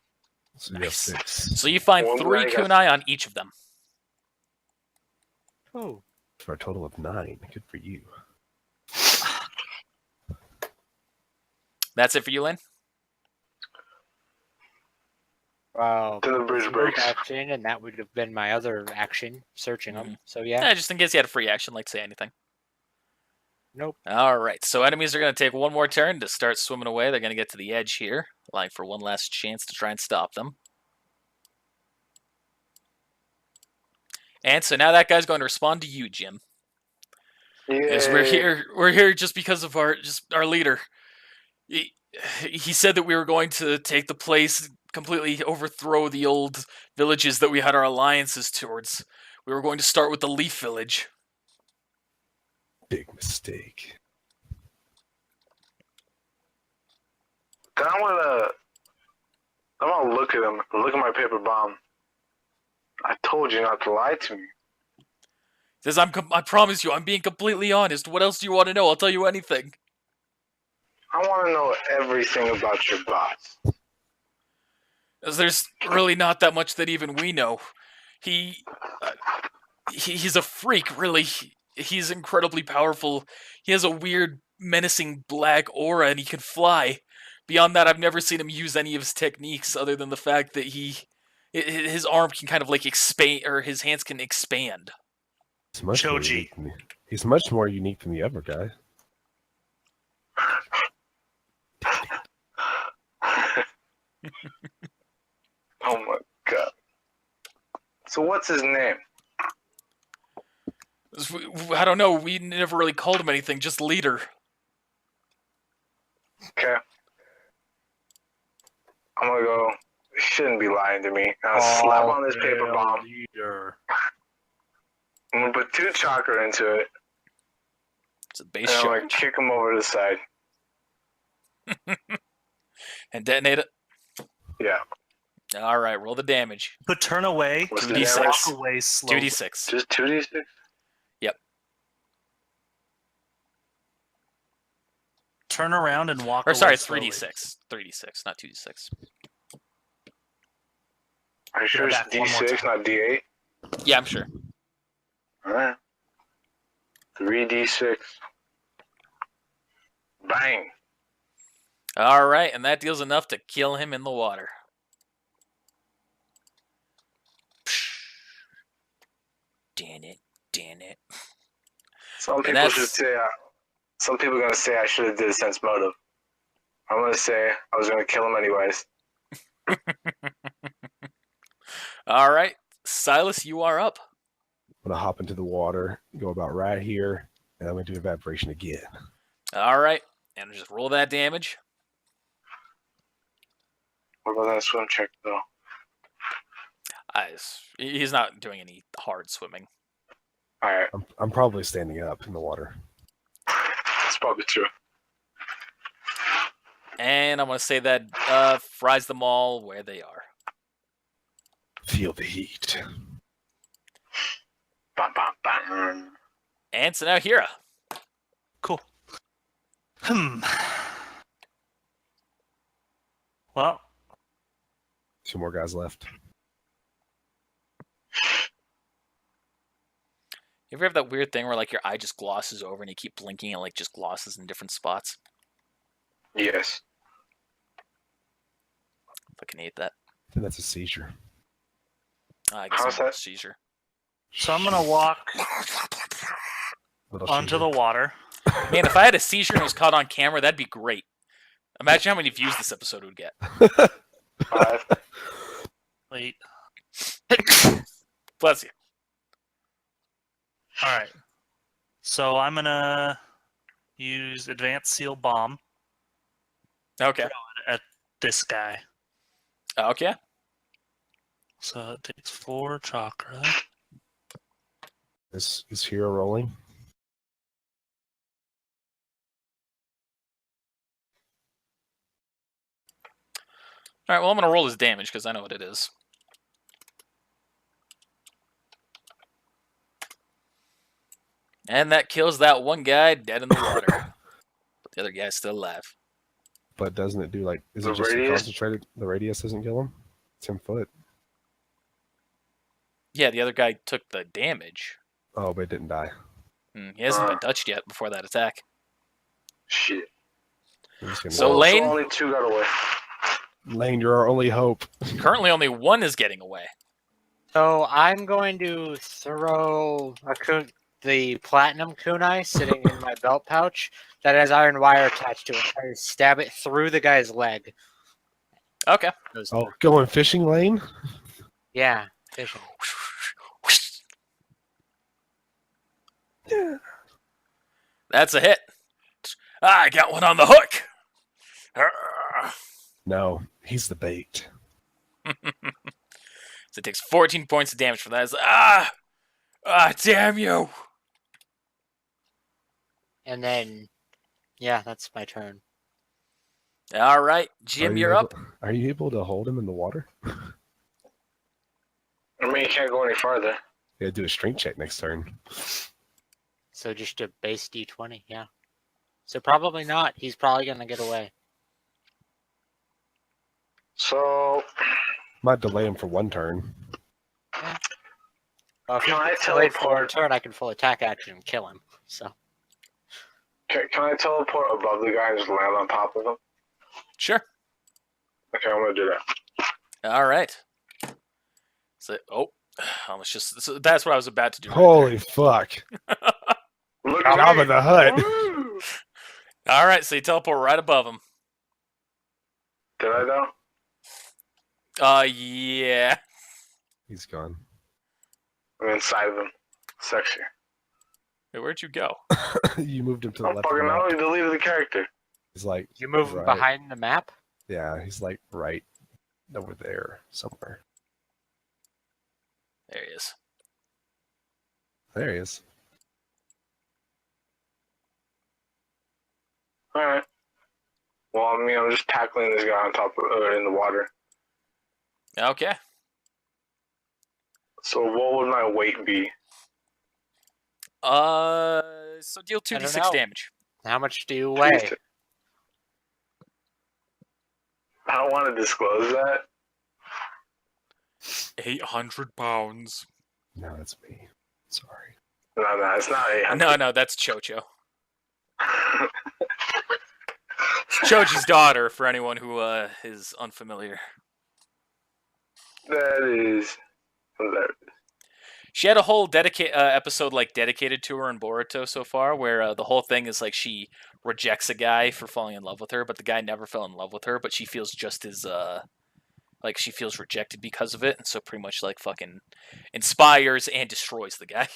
So you Nice. have 6. So you find One 3 guy got- kunai on each of them. Oh. For a total of 9. Good for you. That's it for you, Lane? Well, Then the bridge move breaks. action, and that would have been my other action, searching them. So yeah. Yeah, just in case you had a free action, like say anything. Nope. All right, so enemies are going to take one more turn to start swimming away. They're going to get to the edge here, lying for one last chance to try and stop them. And so now that guy's going to respond to you, Jim. Because we're here just because of our leader. He said that we were going to take the place, completely overthrow the old villages that we had our alliances towards. We were going to start with the Leaf Village. Big mistake. Then I'm gonna look at him. Look at my paper bomb. I told you not to lie to me. Says, I promise you, I'm being completely honest. What else do you want to know? I'll tell you anything. I want to know everything about your boss. As there's really not that much that even we know. He's a freak, really. He's incredibly powerful. He has a weird, menacing black aura, and he can fly. beyond that, I've never seen him use any of his techniques other than the fact that his arm can kind of like expand, or his hands can expand. He's much more Choji. unique than he's much more unique than the other guy. Oh my god. So what's his name? I don't know. We never really called him anything. Just leader. Okay. I'm gonna go. He shouldn't be lying to me. I'll slap on this paper bomb. Leader. I'm gonna put 2 chakra into it. It's a base And I'm shot. gonna kick him over to the side. And detonate it. Yeah. All right, roll the damage. But turn away. What's the 2d6. damage? Walk away slowly. 2d6. Just 2d6? Turn around and walk Or away sorry, slowly. 3d6. 3d6, not 2d6. Are you sure it's back one more d6, time. not d8? Yeah, I'm sure. Alright. 3d6. Bang. All right, and that deals enough to kill him in the water. Damn it. Damn it. Some And people that's- should say. Some people are gonna say I should have did a sense motive. I'm gonna say I was gonna kill him anyways. All right, Silas, you are up. I'm gonna hop into the water, go about right here, and I'm gonna do evaporation again. All right, and just roll that damage. What about that swim check though? He's not doing any hard swimming. Alright, I'm probably standing up in the water. that's probably true. And I'm going to say that fries them all where they are. Feel the heat. Bam, bam, bam. And so now Hira. Cool. Well, 2 more guys left. You ever have that weird thing where like your eye just glosses over and you keep blinking and like just glosses in different spots? Yes. Fucking hate that. I think that's a seizure. I guess How's I'm a that? seizure. so I'm gonna walk Little onto the seizure. water. Man, if I had a seizure and it was caught on camera, that'd be great. Imagine how many views this episode would get. 5. Wait. Bless you. All right. So I'm gonna use advanced seal bomb Okay. at this guy. Okay. So it takes 4 chakra. Is Hero rolling? All right, well, I'm going to roll his damage because I know what it is. And that kills that one guy dead in the water. But the other guy's still alive. But doesn't it do like? Is The it just a radius? concentrated? The radius doesn't kill him. 10 foot. Yeah, the other guy took the damage. Oh, but it didn't die. He hasn't been touched yet before that attack. Shit. I'm just gonna- So Well, Lane? only 2 got away. Lane, you're our only hope. Currently, only one is getting away. So I'm going to throw the platinum kunai sitting in my belt pouch that has iron wire attached to it. Try to stab it through the guy's leg. Okay. Oh, going fishing, Lane? Yeah, fishing. That's a hit. I got one on the hook. No, he's the bait. So it takes 14 points of damage for that. It's like, damn you. And then, yeah, that's my turn. All right, Jim, you're up. Are you able to hold him in the water? I mean, you can't go any farther. You gotta do a strength check next turn. So just a base d20, yeah. So probably not. He's probably going to get away. So, Might delay him for 1 turn. Well, if Can I he's delayed for a teleport? turn, I can full attack action and kill him. So can I teleport above the guy and just land on top of him? Sure. Okay, I'm gonna do that. All right. So, almost just so that's what I was about to do. Right Holy fuck! Look Job of the hut. Woo! All right, so you teleport right above him. Did I know? Yeah. He's gone. I'm inside of him. Section. Wait, where'd you go? You moved him to the I left. don't Of the fucking know. map. He deleted the character. He's like, You move him right. behind the map? Yeah, he's like right over there somewhere. There he is. There he is. All right. Well, I mean, I'm just tackling this guy on top of in the water. Okay. So what would my weight be? So deal I don't 2d6 know. damage. How much do you weigh? I don't want to disclose that. 800 pounds. No, that's me. Sorry. No, it's not. No, that's Chocho. Choji's daughter, for anyone who is unfamiliar. That is hilarious. She had a whole episode dedicated to her in Boruto so far, where the whole thing is like she rejects a guy for falling in love with her, but the guy never fell in love with her, but she feels just as like she feels rejected because of it, and so pretty much like fucking inspires and destroys the guy.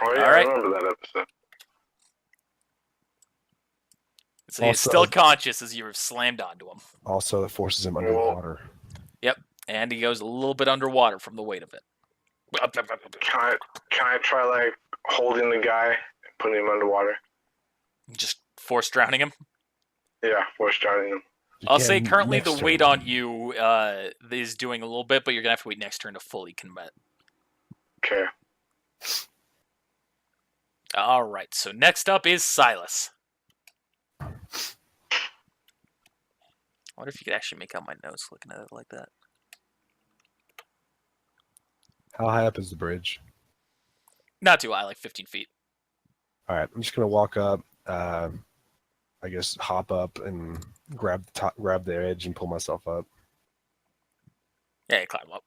Oh yeah, All right. I remember that episode. So he's still conscious as you're slammed onto him. Also, it forces him underwater. And he goes a little bit underwater from the weight of it. Can I try like holding the guy and putting him underwater? Just force drowning him. Yeah, force drowning him. I'll say currently the weight on you is doing a little bit, but you're gonna have to wait next turn to fully commit. Okay. All right. So next up is Silas. I wonder if you could actually make out my nose looking at it like that. How high up is the bridge? Not too high, like 15 feet. All right, I'm just gonna walk up. I guess hop up and grab the edge and pull myself up. Yeah, you climb up.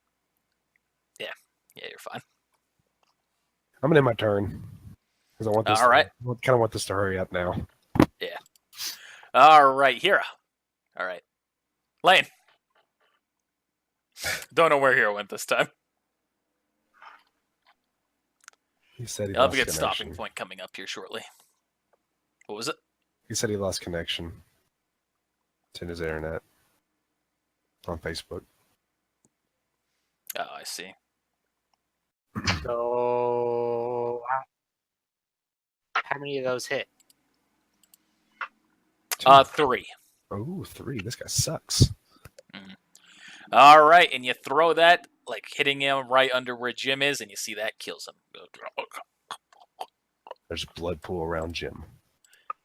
Yeah, you're fine. I'm gonna end my turn because I want this. All right. I kind of want this to hurry up now. Yeah. All right, Hira. All right, Lane. Don't know where Hira went this time. He said he I'll lost get connection. stopping point coming up here shortly. What was it? He said he lost connection to his internet on Facebook. Oh, I see. So, how many of those hit? 3. Oh, 3. This guy sucks. All right, and you throw that, like hitting him right under where Jim is, and you see that kills him. There's blood pool around Jim.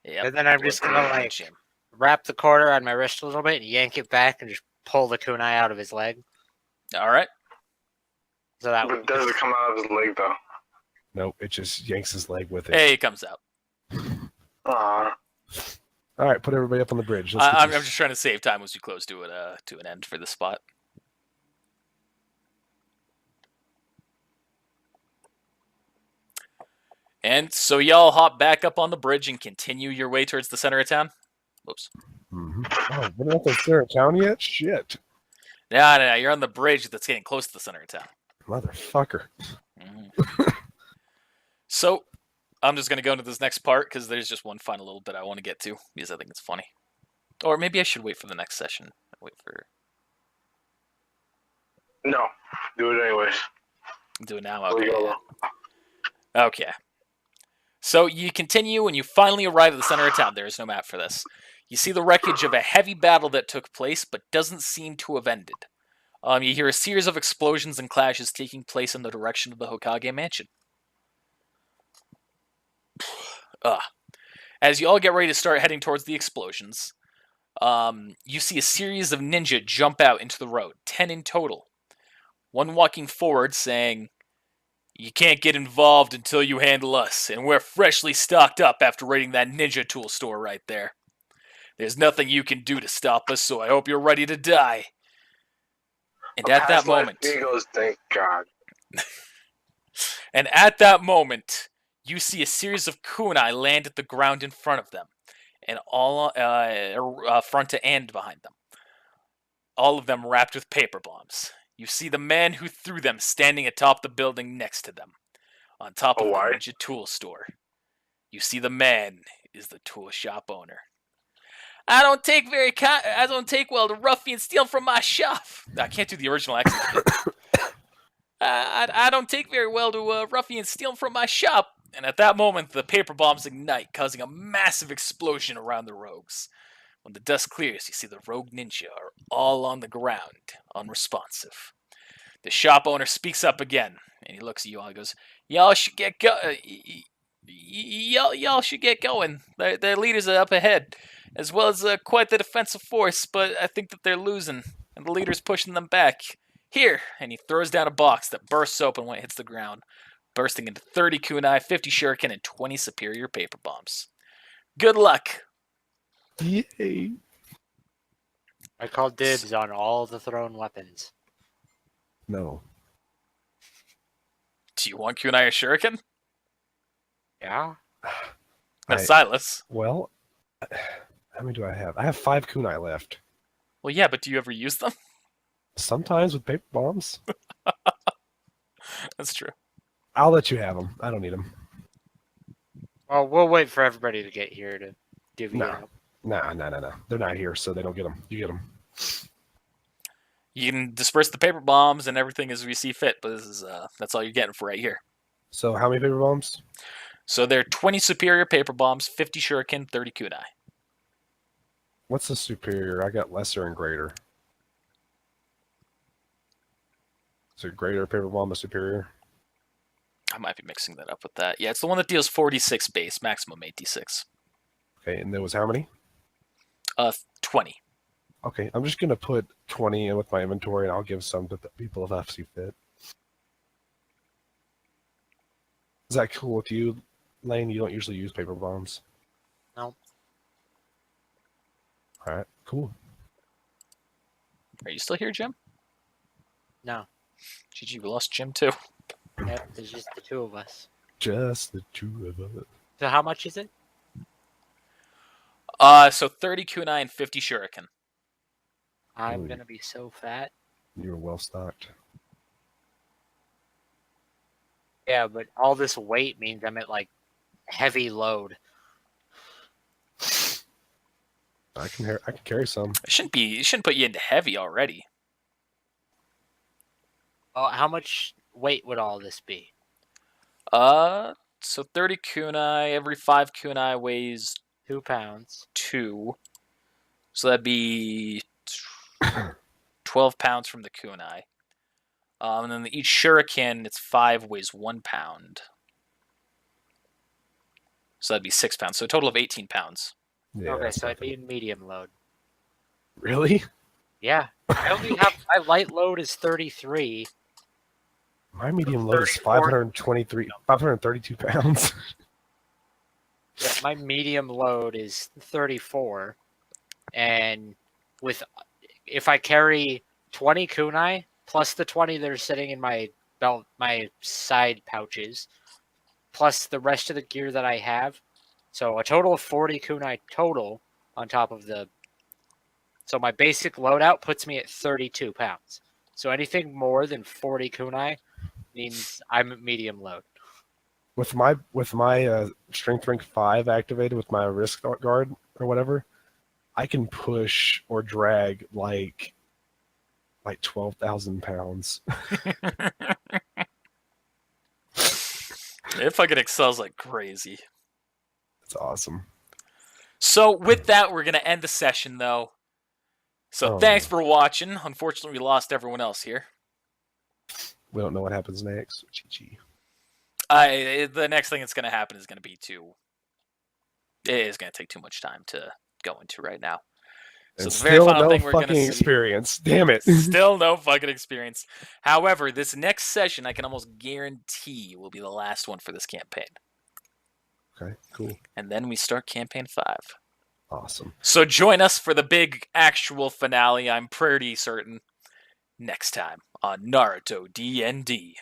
Yep. And then I'm just blood gonna pool around like Jim. wrap the quarter on my wrist a little bit and yank it back and just pull the kunai out of his leg. All right. So that But does it come out of his leg though? Nope, it just yanks his leg with it. Hey, it comes out. Aw. All right, put everybody up on the bridge. Let's I'm get this- just trying to save time as we close to it to an end for this spot. And so y'all hop back up on the bridge and continue your way towards the center of town. Whoops. Mhm. Oh, we're not at the center of town yet? Shit. No, you're on the bridge that's getting close to the center of town. Motherfucker. So I'm just going to go into this next part because there's just one final little bit I want to get to because I think it's funny. Or maybe I should wait for the next session. Wait for... No, do it anyways. Do it now? There you Okay. go. Okay. So you continue and you finally arrive at the center of town. There is no map for this. You see the wreckage of a heavy battle that took place but doesn't seem to have ended. You hear a series of explosions and clashes taking place in the direction of the Hokage mansion. As you all get ready to start heading towards the explosions, you see a series of ninja jump out into the road, 10 in total. One walking forward saying, You can't get involved until you handle us, and we're freshly stocked up after raiding that ninja tool store right there. There's nothing you can do to stop us, so I hope you're ready to die. And at that moment, Egos, thank God. and at that moment, you see a series of kunai land at the ground in front of them, and all front to end behind them. All of them wrapped with paper bombs. You see the man who threw them standing atop the building next to them, on top of the why? ninja tool store. You see the man is the tool shop owner. I don't take well to ruffians steal from my shop. I can't do the original accent. I don't take very well to ruffians steal from my shop. And at that moment, the paper bombs ignite, causing a massive explosion around the rogues. When the dust clears, you see the rogue ninja are all on the ground, unresponsive. The shop owner speaks up again, and he looks at you all and goes, "Y'all should get y'all should get going. Their leaders are up ahead, as well as quite the defensive force, but I think that they're losing, and the leader's pushing them back. Here," and he throws down a box that bursts open when it hits the ground, bursting into 30 kunai, 50 shuriken, and 20 superior paper bombs. Good luck. Yay. I call dibs on all the thrown weapons. No. Do you want kunai or shuriken? Yeah? No, Silas. Well, how many do I have? I have 5 kunai left. Well, yeah, but do you ever use them? Sometimes with paper bombs. That's true. I'll let you have them. I don't need them. Well, we'll wait for everybody to get here to divvy it up. Nah. They're not here, so they don't get them. You get them. You can disperse the paper bombs and everything as we see fit, but this is that's all you're getting for right here. So how many paper bombs? So they're 20 superior paper bombs, 50 shuriken, 30 kunai. What's the superior? I got lesser and greater. Is it greater paper bomb or superior? I might be mixing that up with that. Yeah, it's the one that deals 46 base, maximum 86. Okay, and there was how many? 20. Okay, I'm just going to put 20 in with my inventory, and I'll give some to the people if I see fit. Is that cool with you, Lane? You don't usually use paper bombs. No. All right, cool. Are you still here, Jim? No. GG, we lost Jim too. Yep, there's just the two of us. Just the two of us. So how much is it? So 30 kunai and 50 shuriken. I'm Ooh. gonna be so fat. You're well stocked. Yeah, but all this weight means I'm at like heavy load. I can carry some. It shouldn't put you into heavy already. Oh, how much weight would all this be? So 30 kunai, every 5 kunai weighs 2 pounds. 2. So that'd be 12 pounds from the kunai. And then each shuriken, it's 5, weighs 1 pound. So that'd be 6 pounds. So a total of 18 pounds. Yeah, Okay, that's so I'd nothing. be in medium load. Really? Yeah. I only have my light load is 33. My medium load is 34. 532 pounds. Yeah, my medium load is 34. And if I carry 20 kunai plus the 20 that are sitting in my belt, my side pouches, plus the rest of the gear that I have, so a total of 40 kunai total on top of the. So my basic loadout puts me at 32 pounds. So anything more than 40 kunai means I'm at medium load. With my strength rank 5 activated with my wrist guard or whatever, I can push or drag like 12,000 pounds. It fucking excels like crazy. That's awesome. So with that, we're gonna end the session though. So Oh. thanks for watching. Unfortunately, we lost everyone else here. We don't know what happens next. GG. The next thing that's gonna happen is gonna be it is gonna take too much time to go into right now. So And the very still final no thing we're fucking gonna see. experience. Damn it. Still no fucking experience. However, this next session I can almost guarantee will be the last one for this campaign. Okay, cool. And then we start campaign 5. Awesome. So join us for the big actual finale, I'm pretty certain, next time on Naruto D&D.